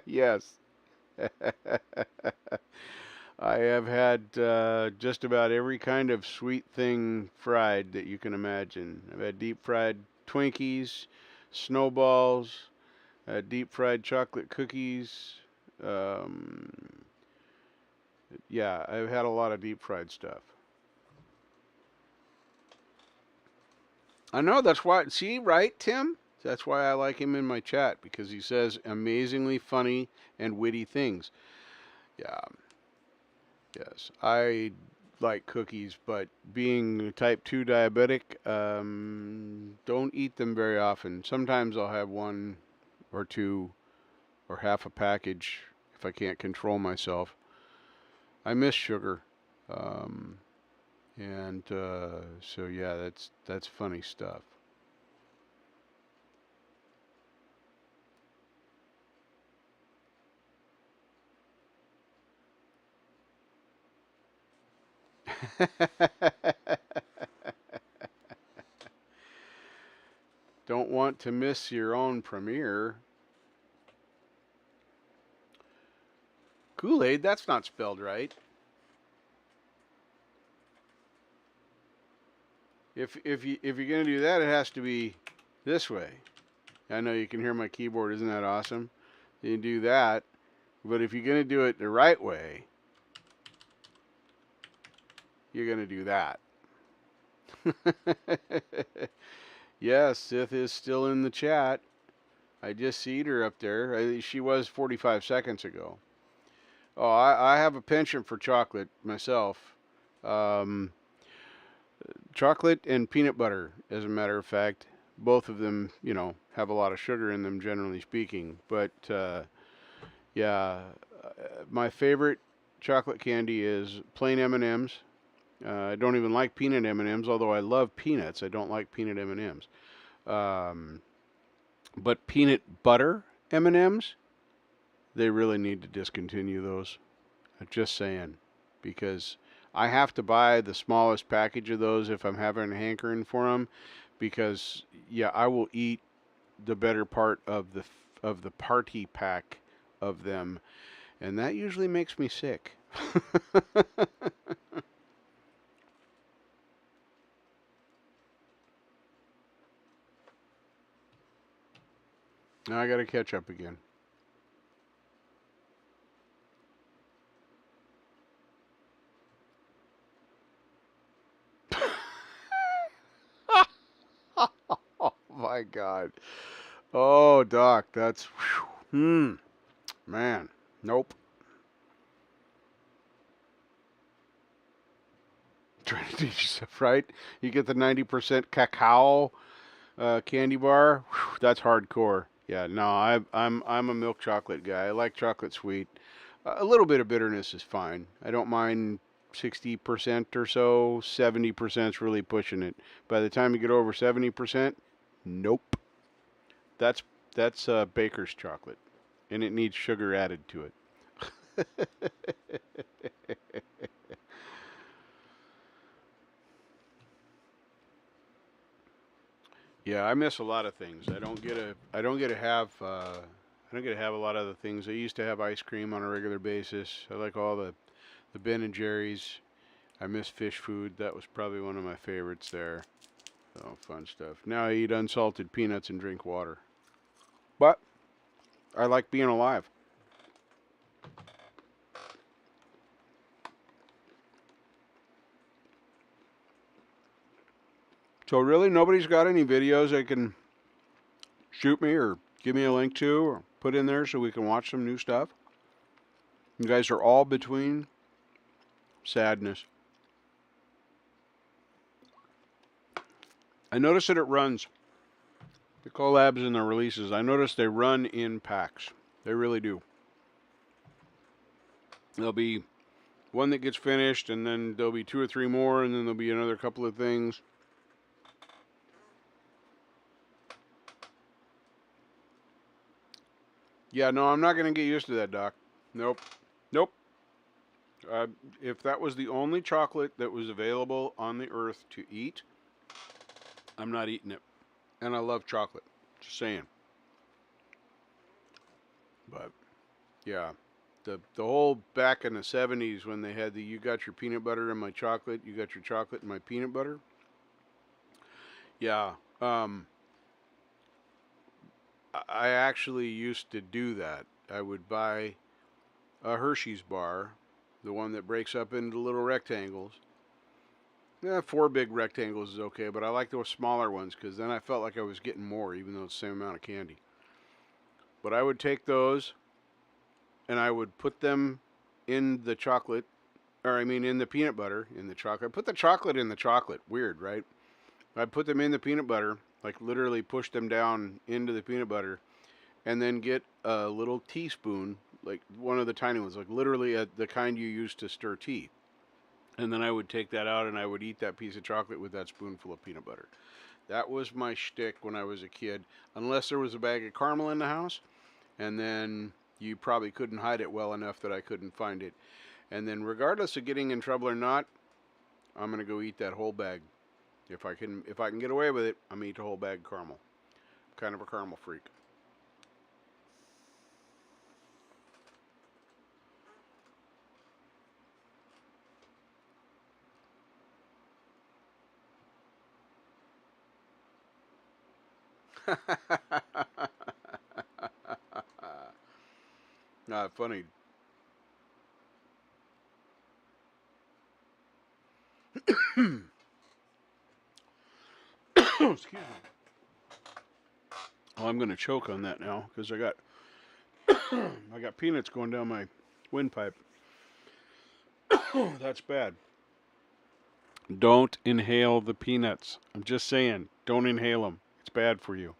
Yes. I have had just about every kind of sweet thing fried that you can imagine. I've had deep fried Twinkies, snowballs, deep fried chocolate cookies. Um, yeah, I've had a lot of deep fried stuff. I know that's why. See, right, Tim? That's why I like him in my chat because he says amazingly funny and witty things. Yeah, yes. I like cookies, but being type 2 diabetic, don't eat them very often. Sometimes I'll have one or two or half a package if I can't control myself. I miss sugar. Um, and so yeah, that's funny stuff. Don't want to miss your own premiere. Kool-Aid, that's not spelled right. If you're gonna do that, it has to be this way. I know you can hear my keyboard. Isn't that awesome? You do that, but if you're gonna do it the right way, you're gonna do that. Yes, Sith is still in the chat. I just seen her up there. She was 45 seconds ago. Oh, I have a penchant for chocolate myself. Um, Chocolate and peanut butter, as a matter of fact. Both of them, have a lot of sugar in them, generally speaking. But yeah, my favorite chocolate candy is plain M&Ms. I don't even like peanut M&Ms, although I love peanuts. I don't like peanut M&Ms. Um, but peanut butter M&Ms, they really need to discontinue those. I'm just saying, because I have to buy the smallest package of those if I'm having a hankering for them, because yeah, I will eat the better part of the party pack of them, and that usually makes me sick. Now I got to catch up again. Oh my God. Oh, Doc, that's man. Nope. trying to teach you stuff, right? You get the 90% cacao candy bar. Whew, that's hardcore. Yeah, no, I'm a milk chocolate guy. I like chocolate sweet. A little bit of bitterness is fine. I don't mind 60% or so. 70% is really pushing it. By the time you get over 70%, nope. That's that's baker's chocolate, and it needs sugar added to it. Yeah, I miss a lot of things. I don't get to have I don't get to have a lot of the things. I used to have ice cream on a regular basis. I like all the Ben and Jerry's. I miss fish food. That was probably one of my favorites there. Oh, fun stuff. Now I eat unsalted peanuts and drink water. But I like being alive. So really, nobody's got any videos they can shoot me or give me a link to or put in there so we can watch some new stuff. You guys are all between sadness. I notice that it runs. The collabs and the releases, I notice they run in packs. They really do. There'll be one that gets finished, and then there'll be two or three more, and then there'll be another couple of things. Yeah, no, I'm not going to get used to that, Doc. Nope. Nope. If that was the only chocolate that was available on the earth to eat, I'm not eating it. And I love chocolate. Just saying. But, yeah. The whole back in the 70s when they had the you got your peanut butter and my chocolate, you got your chocolate and my peanut butter. Yeah. I actually used to do that. I would buy a Hershey's bar, the one that breaks up into little rectangles. Yeah, 4 big rectangles is okay, but I like those smaller ones because then I felt like I was getting more, even though it's the same amount of candy. But I would take those and I would put them in the chocolate, or I mean in the peanut butter, in the chocolate. Put the chocolate in the chocolate. Weird, right? I'd put them in the peanut butter, like literally push them down into the peanut butter, and then get a little teaspoon, like one of the tiny ones, like literally the kind you use to stir tea. And then I would take that out and I would eat that piece of chocolate with that spoonful of peanut butter. That was my shtick when I was a kid, unless there was a bag of caramel in the house, and then you probably couldn't hide it well enough that I couldn't find it. And then regardless of getting in trouble or not, I'm gonna go eat that whole bag. If I can get away with it, I'm gonna eat a whole bag of caramel. I'm kind of a caramel freak. Not funny. Excuse me. Oh, I'm gonna choke on that now because I got I got peanuts going down my windpipe. That's bad. Don't inhale the peanuts. I'm just saying, don't inhale them. It's bad for you.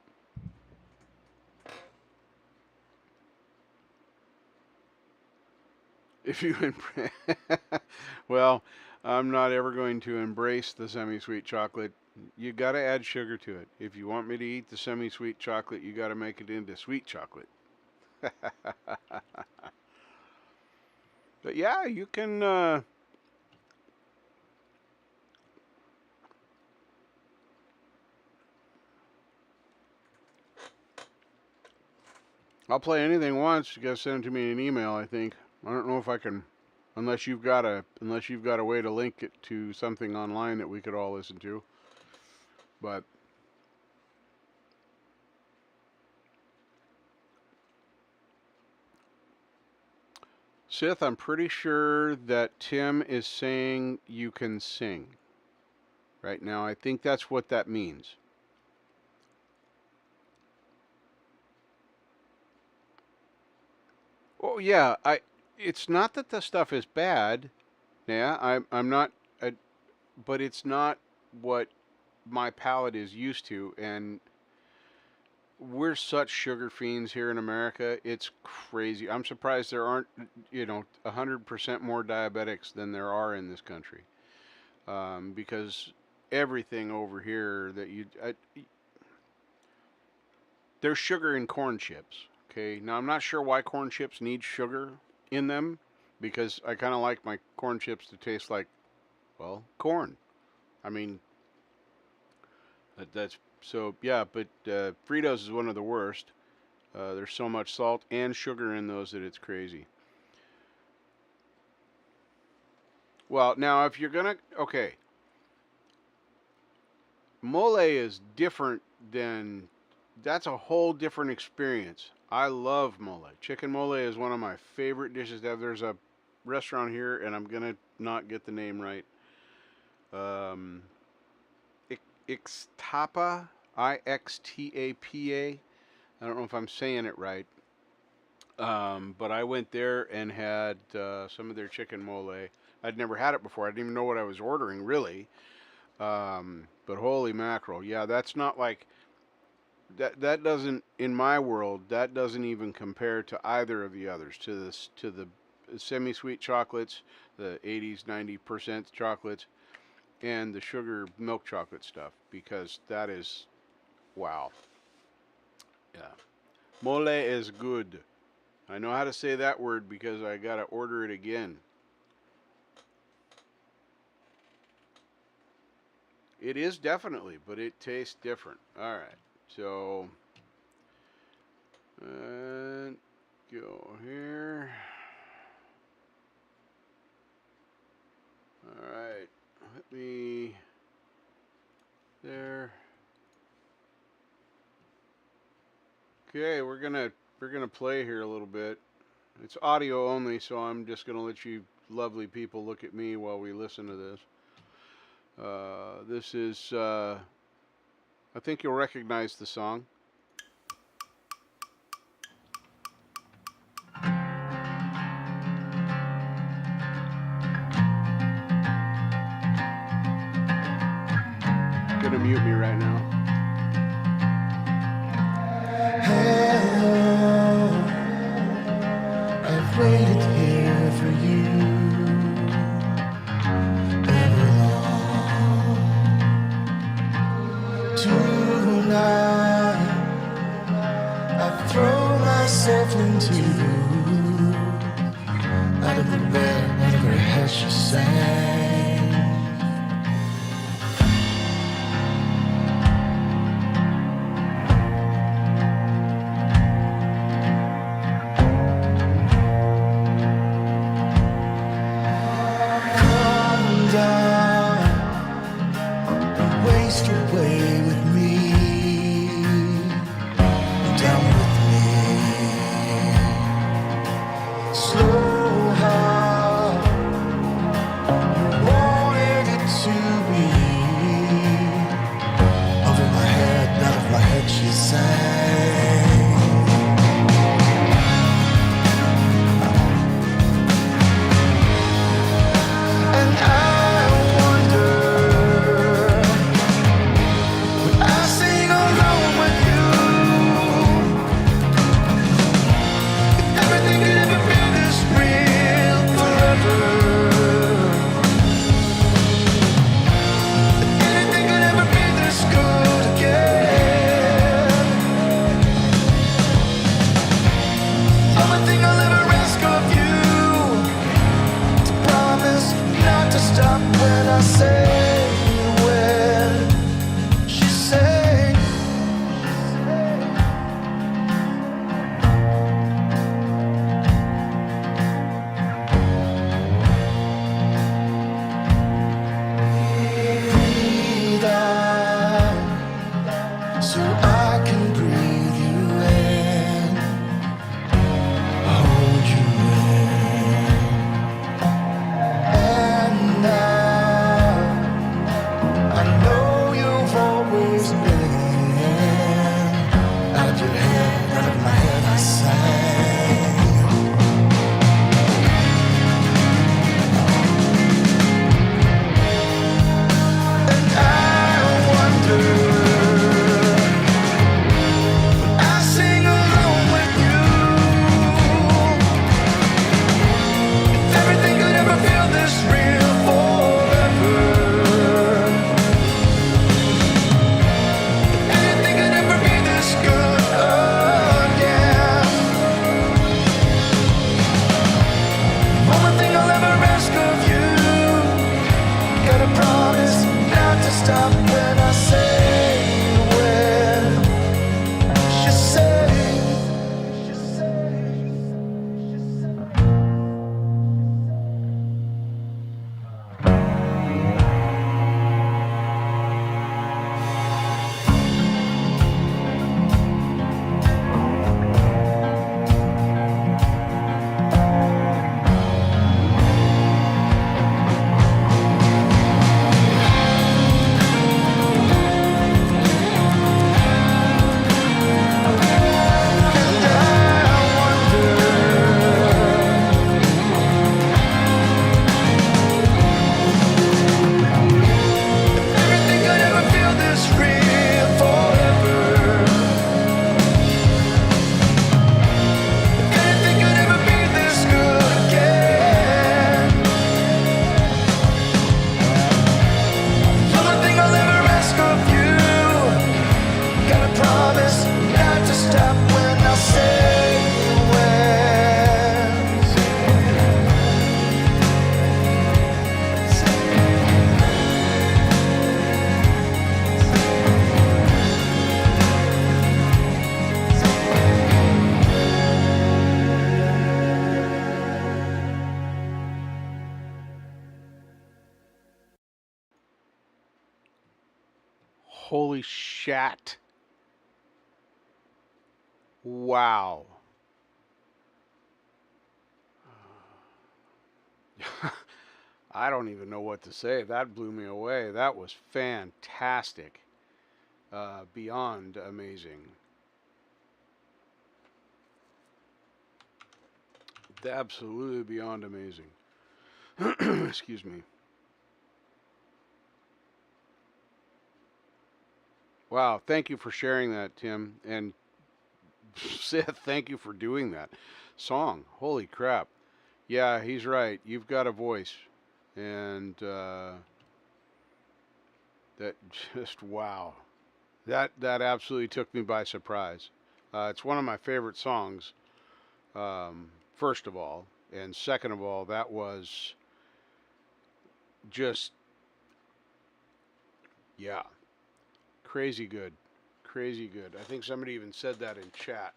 If you well, I'm not ever going to embrace the semi-sweet chocolate. You got to add sugar to it. If you want me to eat the semi-sweet chocolate, you got to make it into sweet chocolate. But yeah, you can. I'll play anything once. You gotta send it to me in an email. I think. I don't know if I can, unless you've got a way to link it to something online that we could all listen to. But Sith, I'm pretty sure that Tim is saying you can sing right now. I think that's what that means. Oh yeah, I. It's not that the stuff is bad. Yeah, I'm not. I, but it's not what my palate is used to, and we're such sugar fiends here in America. It's crazy. I'm surprised there aren't, 100% more diabetics than there are in this country, because everything over here there's sugar in corn chips. Okay, now I'm not sure why corn chips need sugar in them, because I kind of like my corn chips to taste like, well, corn. I mean, that's so yeah, but Fritos is one of the worst. There's so much salt and sugar in those that it's crazy. Well, now if you're gonna, okay, mole is different than, that's a whole different experience. I love mole. Chicken mole is one of my favorite dishes to have. There's a restaurant here, and I'm gonna not get the name right. Um, Ixtapa, Ixtapa. I don't know if I'm saying it right. But I went there and had some of their chicken mole. I'd never had it before. I didn't even know what I was ordering, really. But holy mackerel, yeah, that's not like that. That doesn't, in my world, that doesn't even compare to either of the others. To the semi-sweet chocolates, the 80s, 90% chocolates, and the sugar milk chocolate stuff, because that is, wow. Yeah, mole is good. I know how to say that word because I gotta order it again. It is definitely, but it tastes different. All right, so go here. All right, let me there. Okay, we're gonna play here a little bit. It's audio only, so I'm just gonna let you lovely people look at me while we listen to this. This is, I think you'll recognize the song. Gonna mute me right now. Hello, I've waited here for you ever long. Tonight, I've thrown myself into out of the bed, out of her head she sang. Holy shat. Wow. I don't even know what to say. That blew me away. That was fantastic. Beyond amazing. Absolutely beyond amazing. Excuse me. Wow. Thank you for sharing that, Tim. And Seth, thank you for doing that song. Holy crap. Yeah, he's right. You've got a voice. And that just, wow. That absolutely took me by surprise. It's one of my favorite songs, first of all. And second of all, that was just, yeah, crazy good. Crazy good. I think somebody even said that in chat.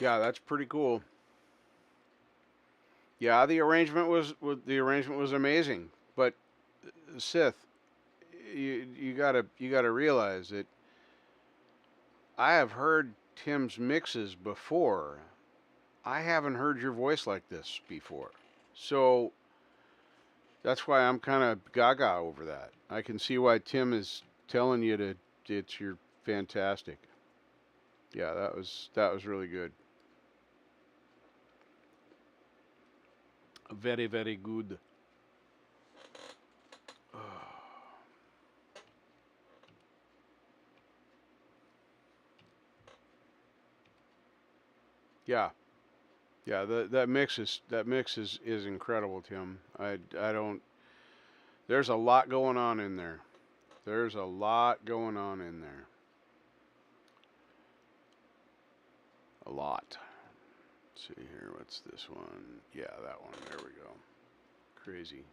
Yeah, that's pretty cool. Yeah, the arrangement was amazing. But Sith, you gotta realize that I have heard Tim's mixes before. I haven't heard your voice like this before. So that's why I'm kind of gaga over that. I can see why Tim is telling you you're fantastic. Yeah, that was really good. Very, very good. Yeah, yeah. That mix is incredible, Tim. I don't. There's a lot going on in there. There's a lot going on in there. A lot. Let's see here. What's this one? Yeah, that one. There we go. Crazy.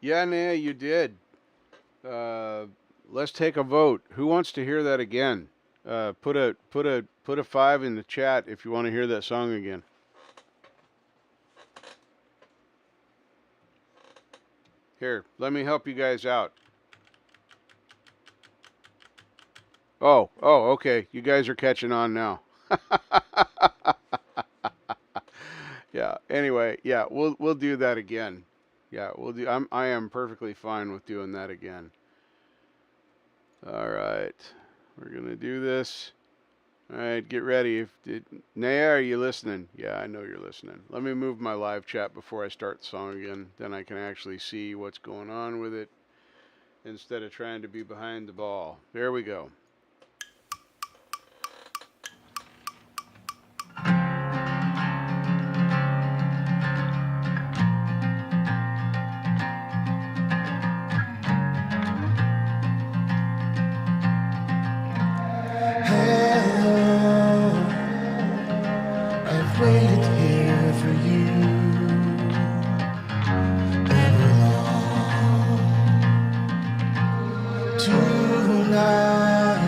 Yeah, Nia, you did. Let's take a vote. Who wants to hear that again? Put a 5 in the chat if you want to hear that song again. Here, let me help you guys out. Oh, okay. You guys are catching on now. Yeah. Anyway, yeah, we'll do that again. Yeah, we'll do. I am perfectly fine with doing that again. All right, we're gonna do this. All right, get ready. Naya, are you listening? Yeah, I know you're listening. Let me move my live chat before I start the song again. Then I can actually see what's going on with it instead of trying to be behind the ball. There we go. Waited here for you ever long. Tonight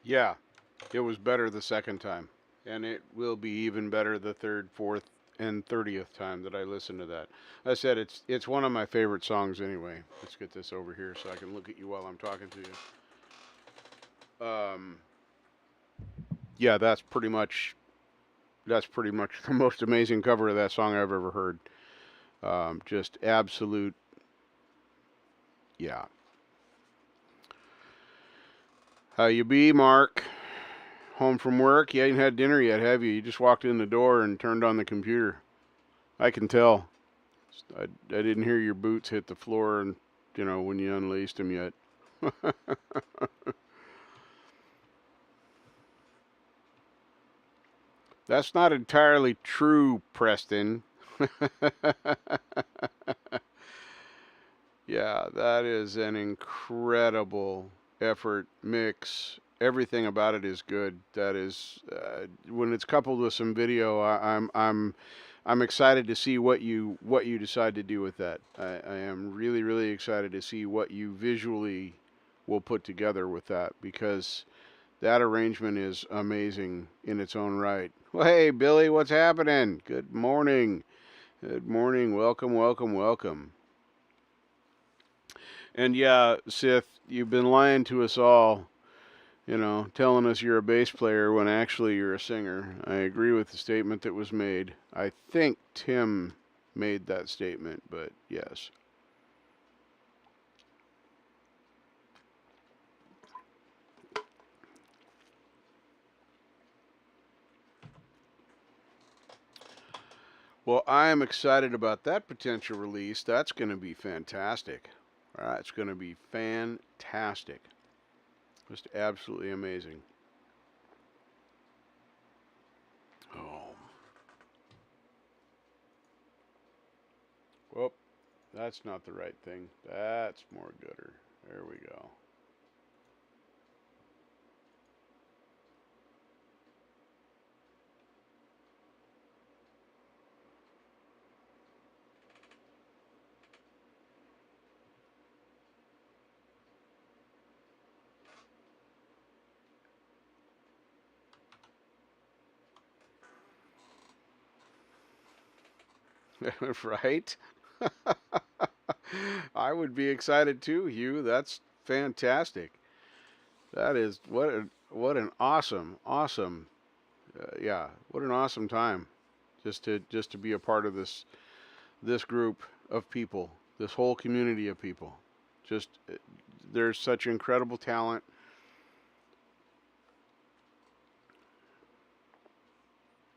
Yeah, it was better the second time, and it will be even better the third, fourth, and 30th time that I listen to that. I said it's one of my favorite songs anyway. Let's get this over here so I can look at you while I'm talking to you. Yeah, that's pretty much the most amazing cover of that song I've ever heard. Just absolute, yeah. How you be, Mark? Home from work? You ain't had dinner yet, have you? You just walked in the door and turned on the computer. I can tell. I didn't hear your boots hit the floor, and when you unlaced them yet. That's not entirely true, Preston. Yeah, that is an incredible effort mix. Everything about it is good. That is when it's coupled with some video. I'm excited to see what you decide to do with that. I am really really excited to see what you visually will put together with that because that arrangement is amazing in its own right. Well, hey Billy, what's happening? Good morning. Good morning. Welcome, welcome, welcome. And yeah, Sith, you've been lying to us all, telling us you're a bass player when actually you're a singer. I agree with the statement that was made. I think Tim made that statement, but yes. Well, I am excited about that potential release. That's going to be fantastic. All right, it's going to be fantastic. Just absolutely amazing. Oh, whoop. That's not the right thing. That's more gooder. There we go. Right? I would be excited too, Hugh. That's fantastic. That is what an awesome yeah, what an awesome time just to be a part of this group of people, this whole community of people. Just there's such incredible talent.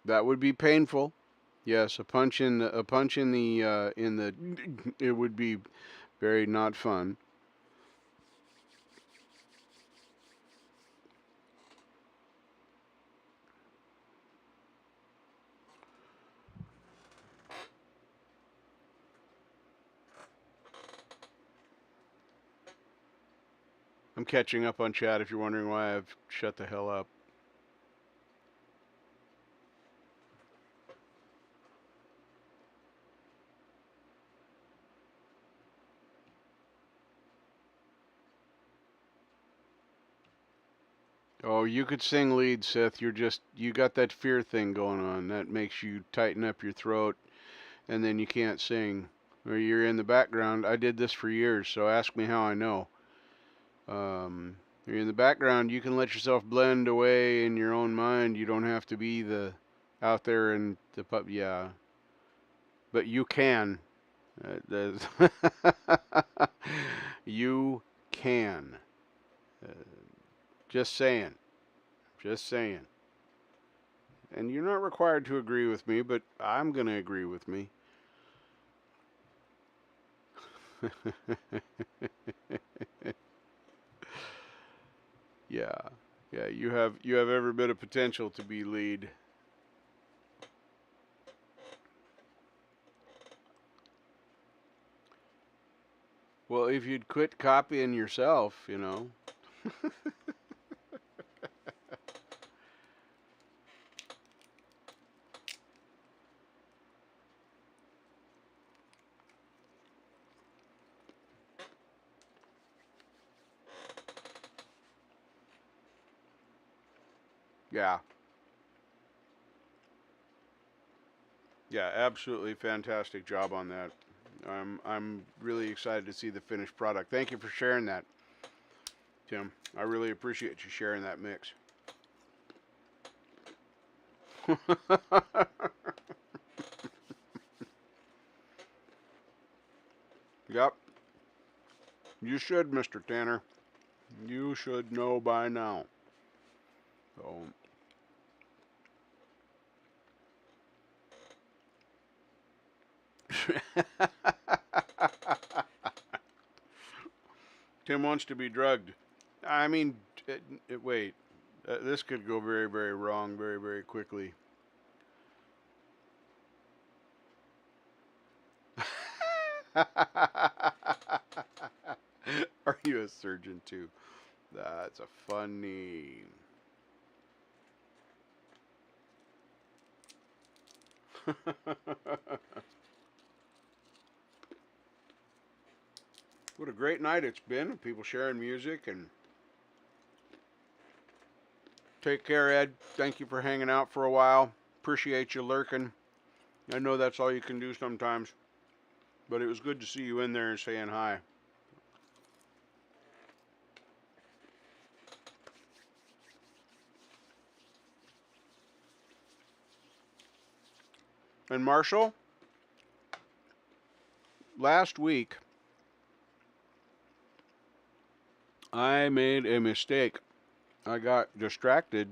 That would be painful. Yes, a punch in the it would be very not fun. I'm catching up on chat if you're wondering why I've shut the hell up. Oh, you could sing lead, Seth. You got that fear thing going on. That makes you tighten up your throat and then you can't sing. Or you're in the background. I did this for years, so ask me how I know. You're in the background, you can let yourself blend away in your own mind. You don't have to be the out there in the pub. Yeah, but you can. You can. Uh, just saying. Just saying. And you're not required to agree with me, but I'm going to agree with me. Yeah. Yeah, you have every bit of potential to be lead. Well, if you'd quit copying yourself. Yeah. Yeah, absolutely fantastic job on that. I'm really excited to see the finished product. Thank you for sharing that, Tim. I really appreciate you sharing that mix. Yep. You should, Mr. Tanner. You should know by now. So, Tim wants to be drugged. I mean, wait. This could go very, very wrong very, very quickly. Are you a surgeon too? That's a funny. What a great night it's been. People sharing music and take care, Ed. Thank you for hanging out for a while. Appreciate you lurking. I know that's all you can do sometimes, but it was good to see you in there and saying hi. And Marshall, last week I made a mistake. I got distracted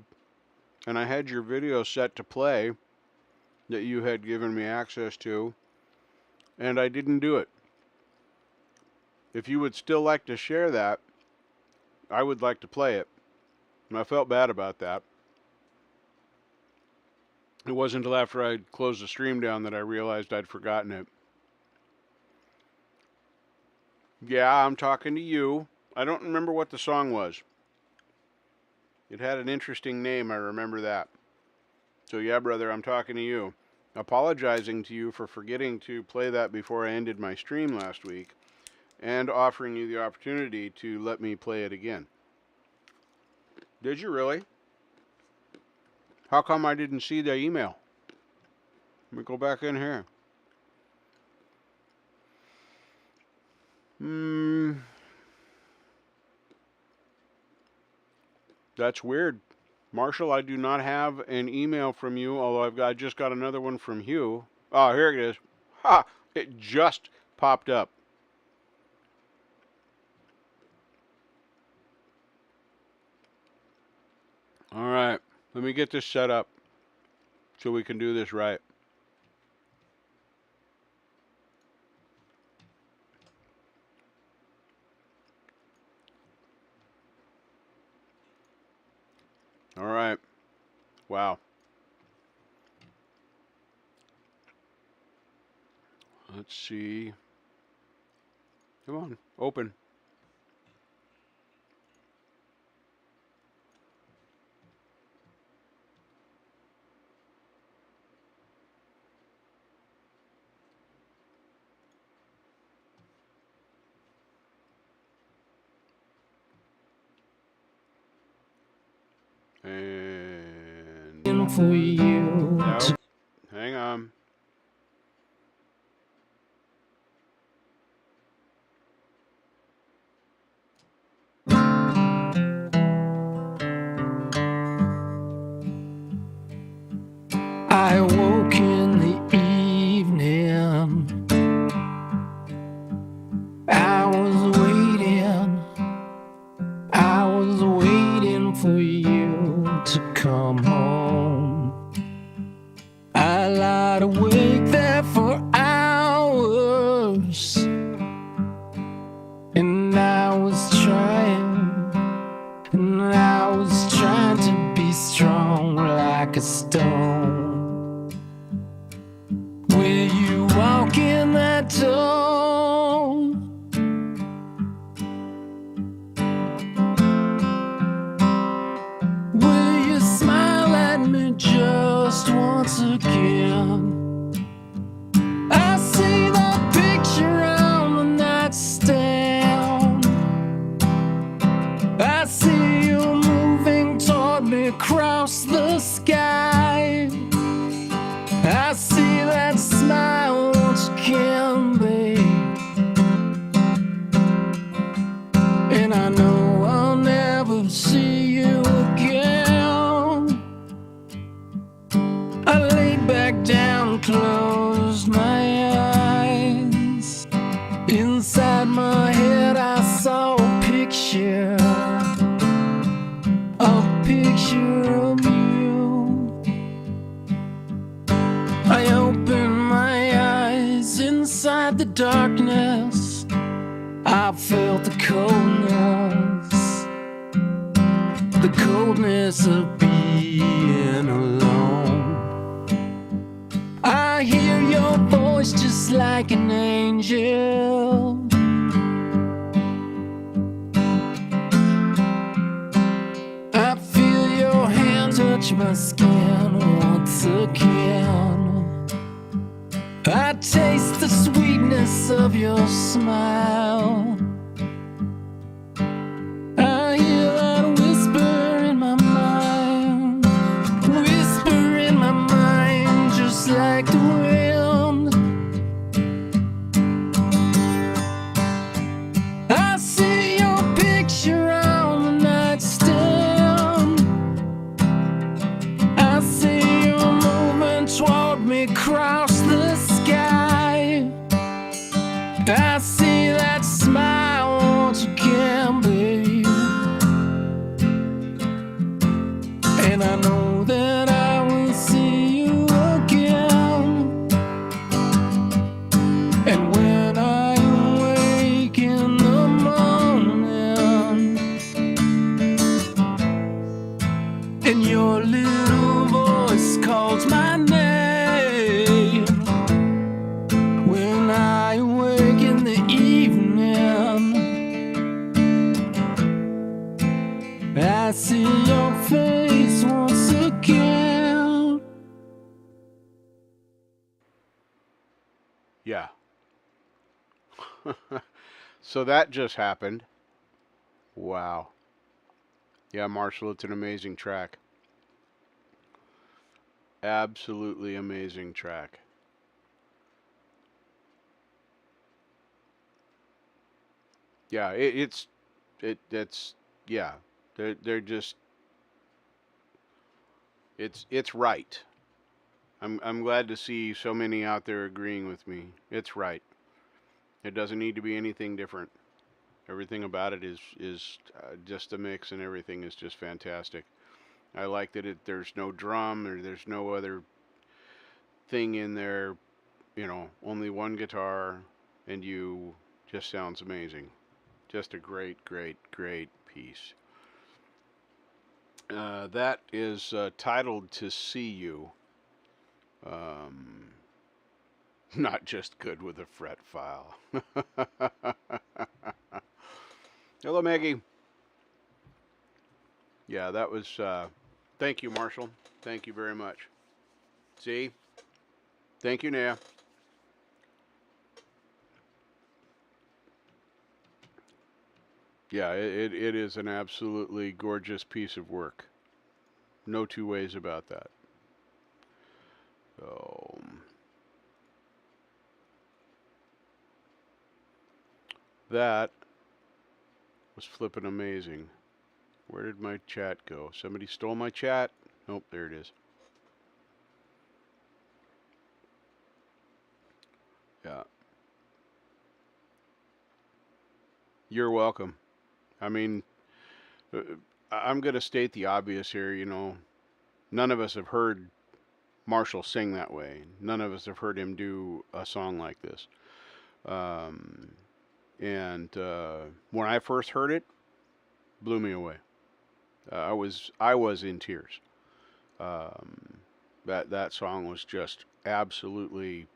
and I had your video set to play that you had given me access to, and I didn't do it. If you would still like to share that, I would like to play it. And I felt bad about that. It wasn't until after I closed the stream down that I realized I'd forgotten it. Yeah, I'm talking to you. I don't remember what the song was. It had an interesting name, I remember that. So yeah, brother, I'm talking to you. Apologizing to you for forgetting to play that before I ended my stream last week, and offering you the opportunity to let me play it again. Did you really? How come I didn't see the email? Let me go back in here. That's weird. Marshall, I do not have an email from you, although I just got another one from Hugh. Oh, here it is. Ha! It just popped up. All right. Let me get this set up so we can do this right. All right. Wow. Let's see. Come on, open. And For you. nope. Hang on. I woke in the evening. I was waiting for you to come home. I lied awake there for hours, and I was trying to be strong like a stone. Will you walk in that door? Will you smile at me just once again? I see the picture on the nightstand. I see you moving toward me across the and I know I'll never see you again. I laid back down, closed my eyes. Inside my head I saw a picture of you. I opened my eyes. Inside the darkness I felt the coldness of being alone. I hear your voice just like an angel. I feel your hand touch my skin once again. I taste the sweetness of your smile. I hear that whisper in my mind, just like the wind. I see your picture on the nightstand. I see you moving toward me across the sky. I see that smile once again, babe. And I know that I will see you again. And when I awake in the morning, and your little voice calls my name, when I awake in the evening, I see your face once again. Yeah. So that just happened. Wow. Yeah, Marshall, it's an amazing track. Absolutely amazing track. Yeah, that's yeah. They're just it's right. I'm glad to see so many out there agreeing with me. It's right. It doesn't need to be anything different. Everything about it is just a mix, and everything is just fantastic. I like that there's no drum, or there's no other thing in there. You know, only one guitar, and you just sounds amazing. Just a great, great, great piece. That is titled "To See You." Um, Not just good with a fret file. Hello, Maggie. Yeah, that was. Thank you, Marshall. Thank you very much. See? Thank you, Naya. Yeah, it is an absolutely gorgeous piece of work. No two ways about that. So, that was flippin' amazing. Where did my chat go? Somebody stole my chat? Nope, there it is. Yeah. You're welcome. I mean, I'm going to state the obvious here, you know. None of us have heard Marshall sing that way. None of us have heard him do a song like this. And when I first heard it, blew me away. I was in tears. That song was just absolutely,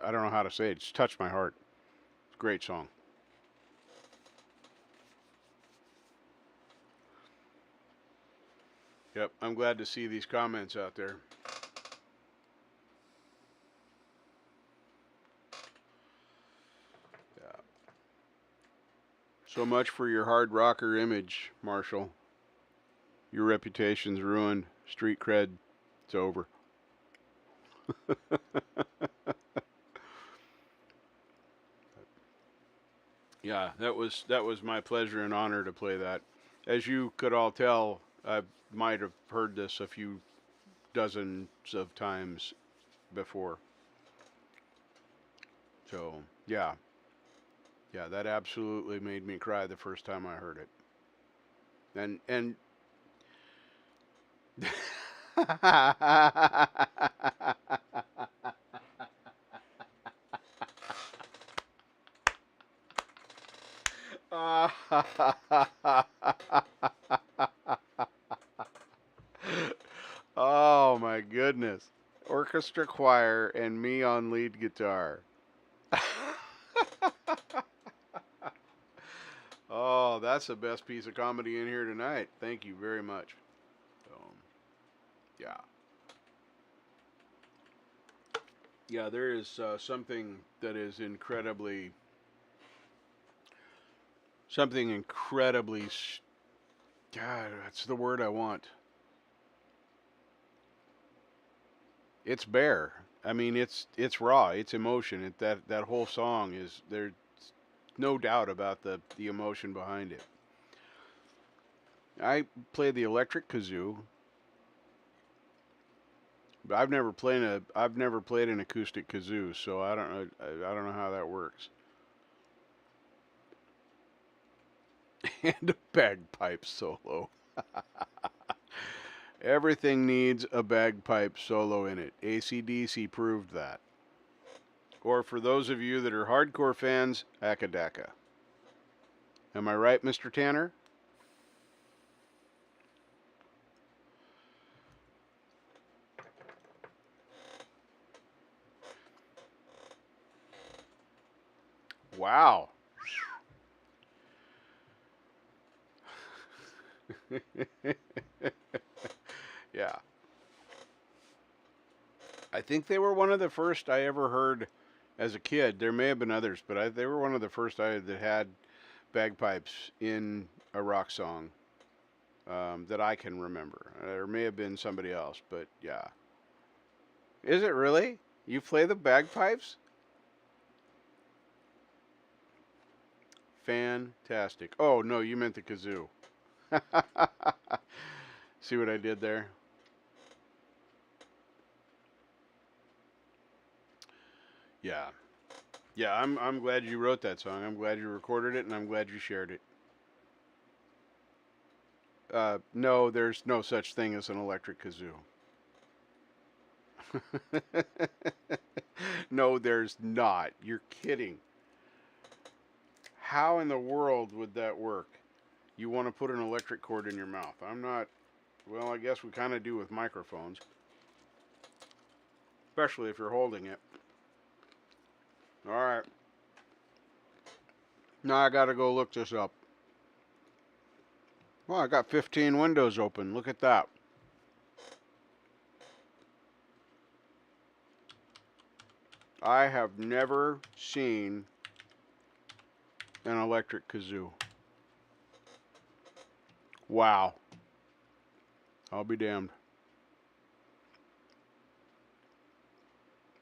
I don't know how to say it. It's touched my heart. It's a great song. Yep, I'm glad to see these comments out there. Yeah. So much for your hard rocker image, Marshall. Your reputation's ruined. Street cred, it's over. Yeah, that was my pleasure and honor to play that. As you could all tell, I might have heard this a few dozens of times before. So, yeah. Yeah, that absolutely made me cry the first time I heard it. And oh my goodness. Orchestra choir and me on lead guitar. Oh, that's the best piece of comedy in here tonight. Thank you very much. Yeah. Yeah, there is something that is something incredibly, God, that's the word I want. It's bare. I mean, it's raw. It's emotion. That whole song is there's no doubt about the emotion behind it. I play the electric kazoo, but I've never played an acoustic kazoo, so I don't know I don't know how that works. And a bagpipe solo. Everything needs a bagpipe solo in it. AC/DC proved that. Or for those of you that are hardcore fans, Akadaka. Am I right, Mr. Tanner? Wow. Yeah. I think they were one of the first I ever heard as a kid. There may have been others, but they were one of the first that had bagpipes in a rock song that I can remember. There may have been somebody else, but yeah. Is it really? You play the bagpipes? Fantastic. Oh, no, you meant the kazoo. See what I did there? Yeah. Yeah, I'm glad you wrote that song. I'm glad you recorded it, and I'm glad you shared it. No, there's no such thing as an electric kazoo. No, there's not. You're kidding. How in the world would that work? You want to put an electric cord in your mouth. I'm not. Well, I guess we kind of do with microphones, especially if you're holding it. All right. Now I got to go look this up. Well, I got 15 windows open. Look at that. I have never seen an electric kazoo. Wow. I'll be damned.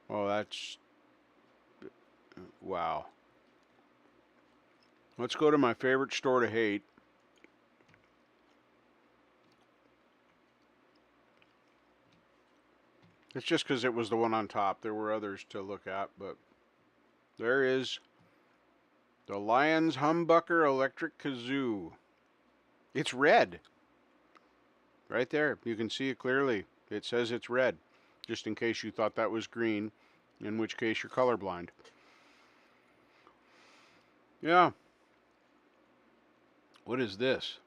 Oh, that's... Wow. Let's go to my favorite store to hate. It's just because it was the one on top. There were others to look at, but there is the Lions Humbucker Electric Kazoo. It's red. Right there. You can see it clearly. It says it's red, just in case you thought that was green, in which case you're colorblind. Yeah. What is this?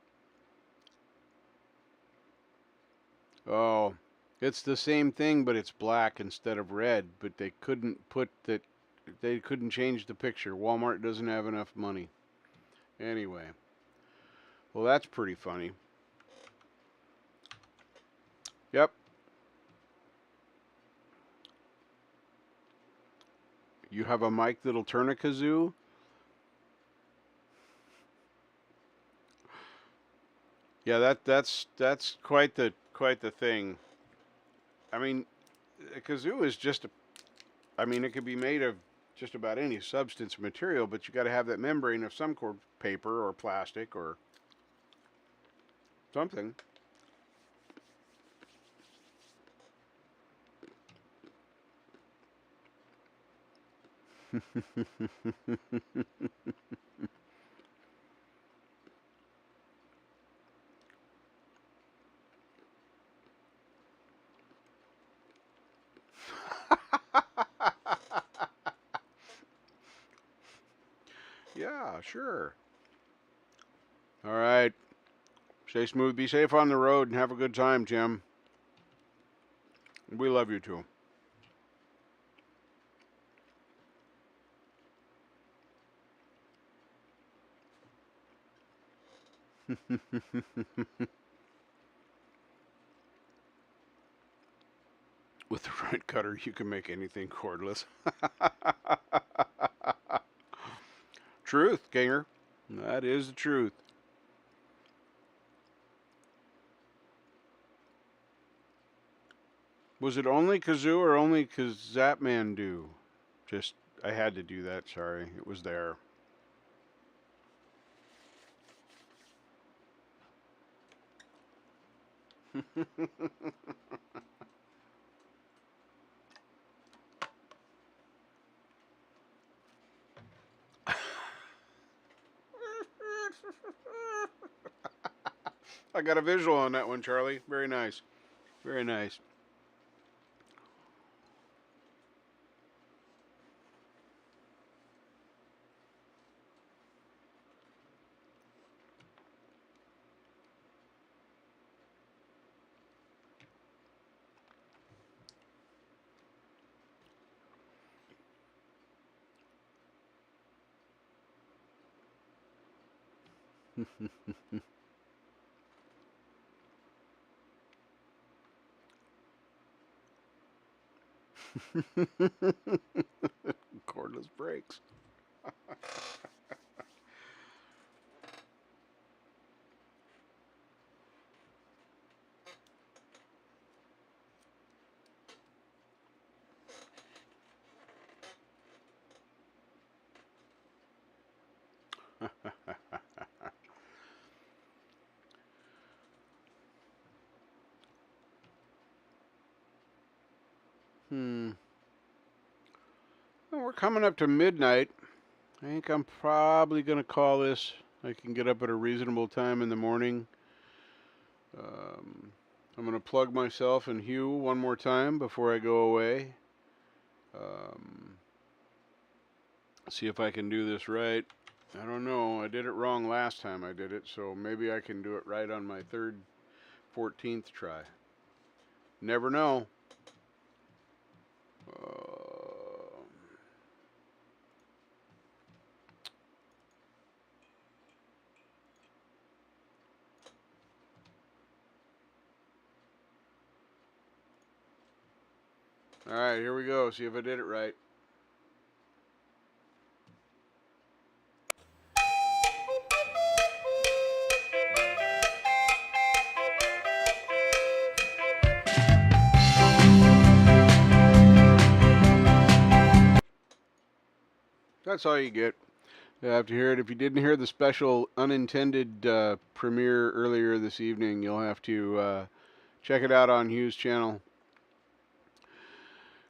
Oh, it's the same thing, but it's black instead of red. But they couldn't put that. They couldn't change the picture. Walmart doesn't have enough money. Anyway. Well, that's pretty funny. Yep. You have a mic that'll turn a kazoo? Yeah, that's quite the thing. I mean, a kazoo is just a. I mean, it could be made of just about any substance material, but you got to have that membrane of some sort, paper or plastic or something. Yeah, sure. All right. Stay smooth, be safe on the road, and have a good time, Jim. We love you too. With the right cutter, you can make anything cordless. Truth, Kinger. That is the truth. Was it only kazoo or only Kazapman do? Just, I had to do that, sorry. It was there. I got a visual on that one, Charlie. Very nice. Very nice. Cordless brakes. Well, we're coming up to midnight. I think I'm probably going to call this. I can get up at a reasonable time in the morning. I'm going to plug myself and Hugh one more time before I go away. See if I can do this right. I don't know. I did it wrong last time I did it, so maybe I can do it right on my 14th try. Never know. All right, here we go. See if I did it right. That's all you get. You have to hear it. If you didn't hear the special unintended premiere earlier this evening, you'll have to check it out on Hugh's channel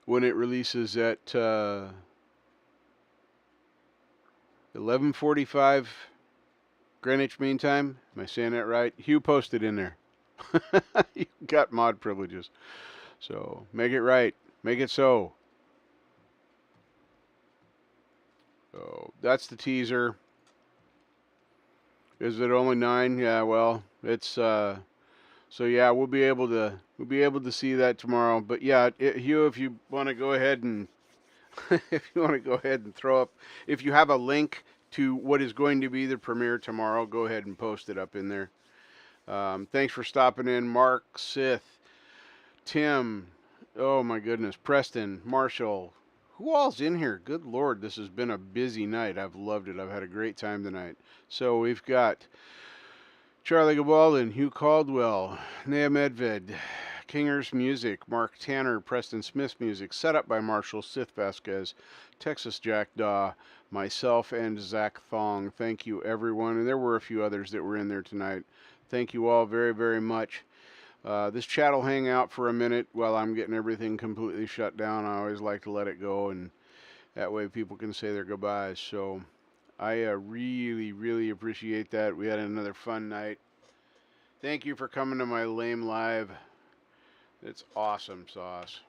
when it releases at 11:45 Greenwich Mean Time. Am I saying that right? Hugh posted in there. You got mod privileges. So make it right. Make it so. So that's the teaser. Is it only 9? Yeah, well, it's so yeah, we'll be able to see that tomorrow. But yeah, Hugh, if you want to go ahead and throw up, if you have a link to what is going to be the premiere tomorrow, go ahead and post it up in there. Thanks for stopping in, Mark, Sith, Tim. Oh my goodness, Preston, Marshall. Who all's in here? Good Lord, this has been a busy night. I've loved it. I've had a great time tonight. So we've got Charlie Gabaldan, Hugh Caldwell, Nea Medved, Kinger's Music, Mark Tanner, Preston Smith Music, set up by Marshall Sith Vasquez, Texas Jackdaw, myself, and Zach Thong. Thank you, everyone. And there were a few others that were in there tonight. Thank you all very, very much. This chat will hang out for a minute while I'm getting everything completely shut down. I always like to let it go, and that way people can say their goodbyes. So I really, really appreciate that. We had another fun night. Thank you for coming to my lame live. It's awesome sauce.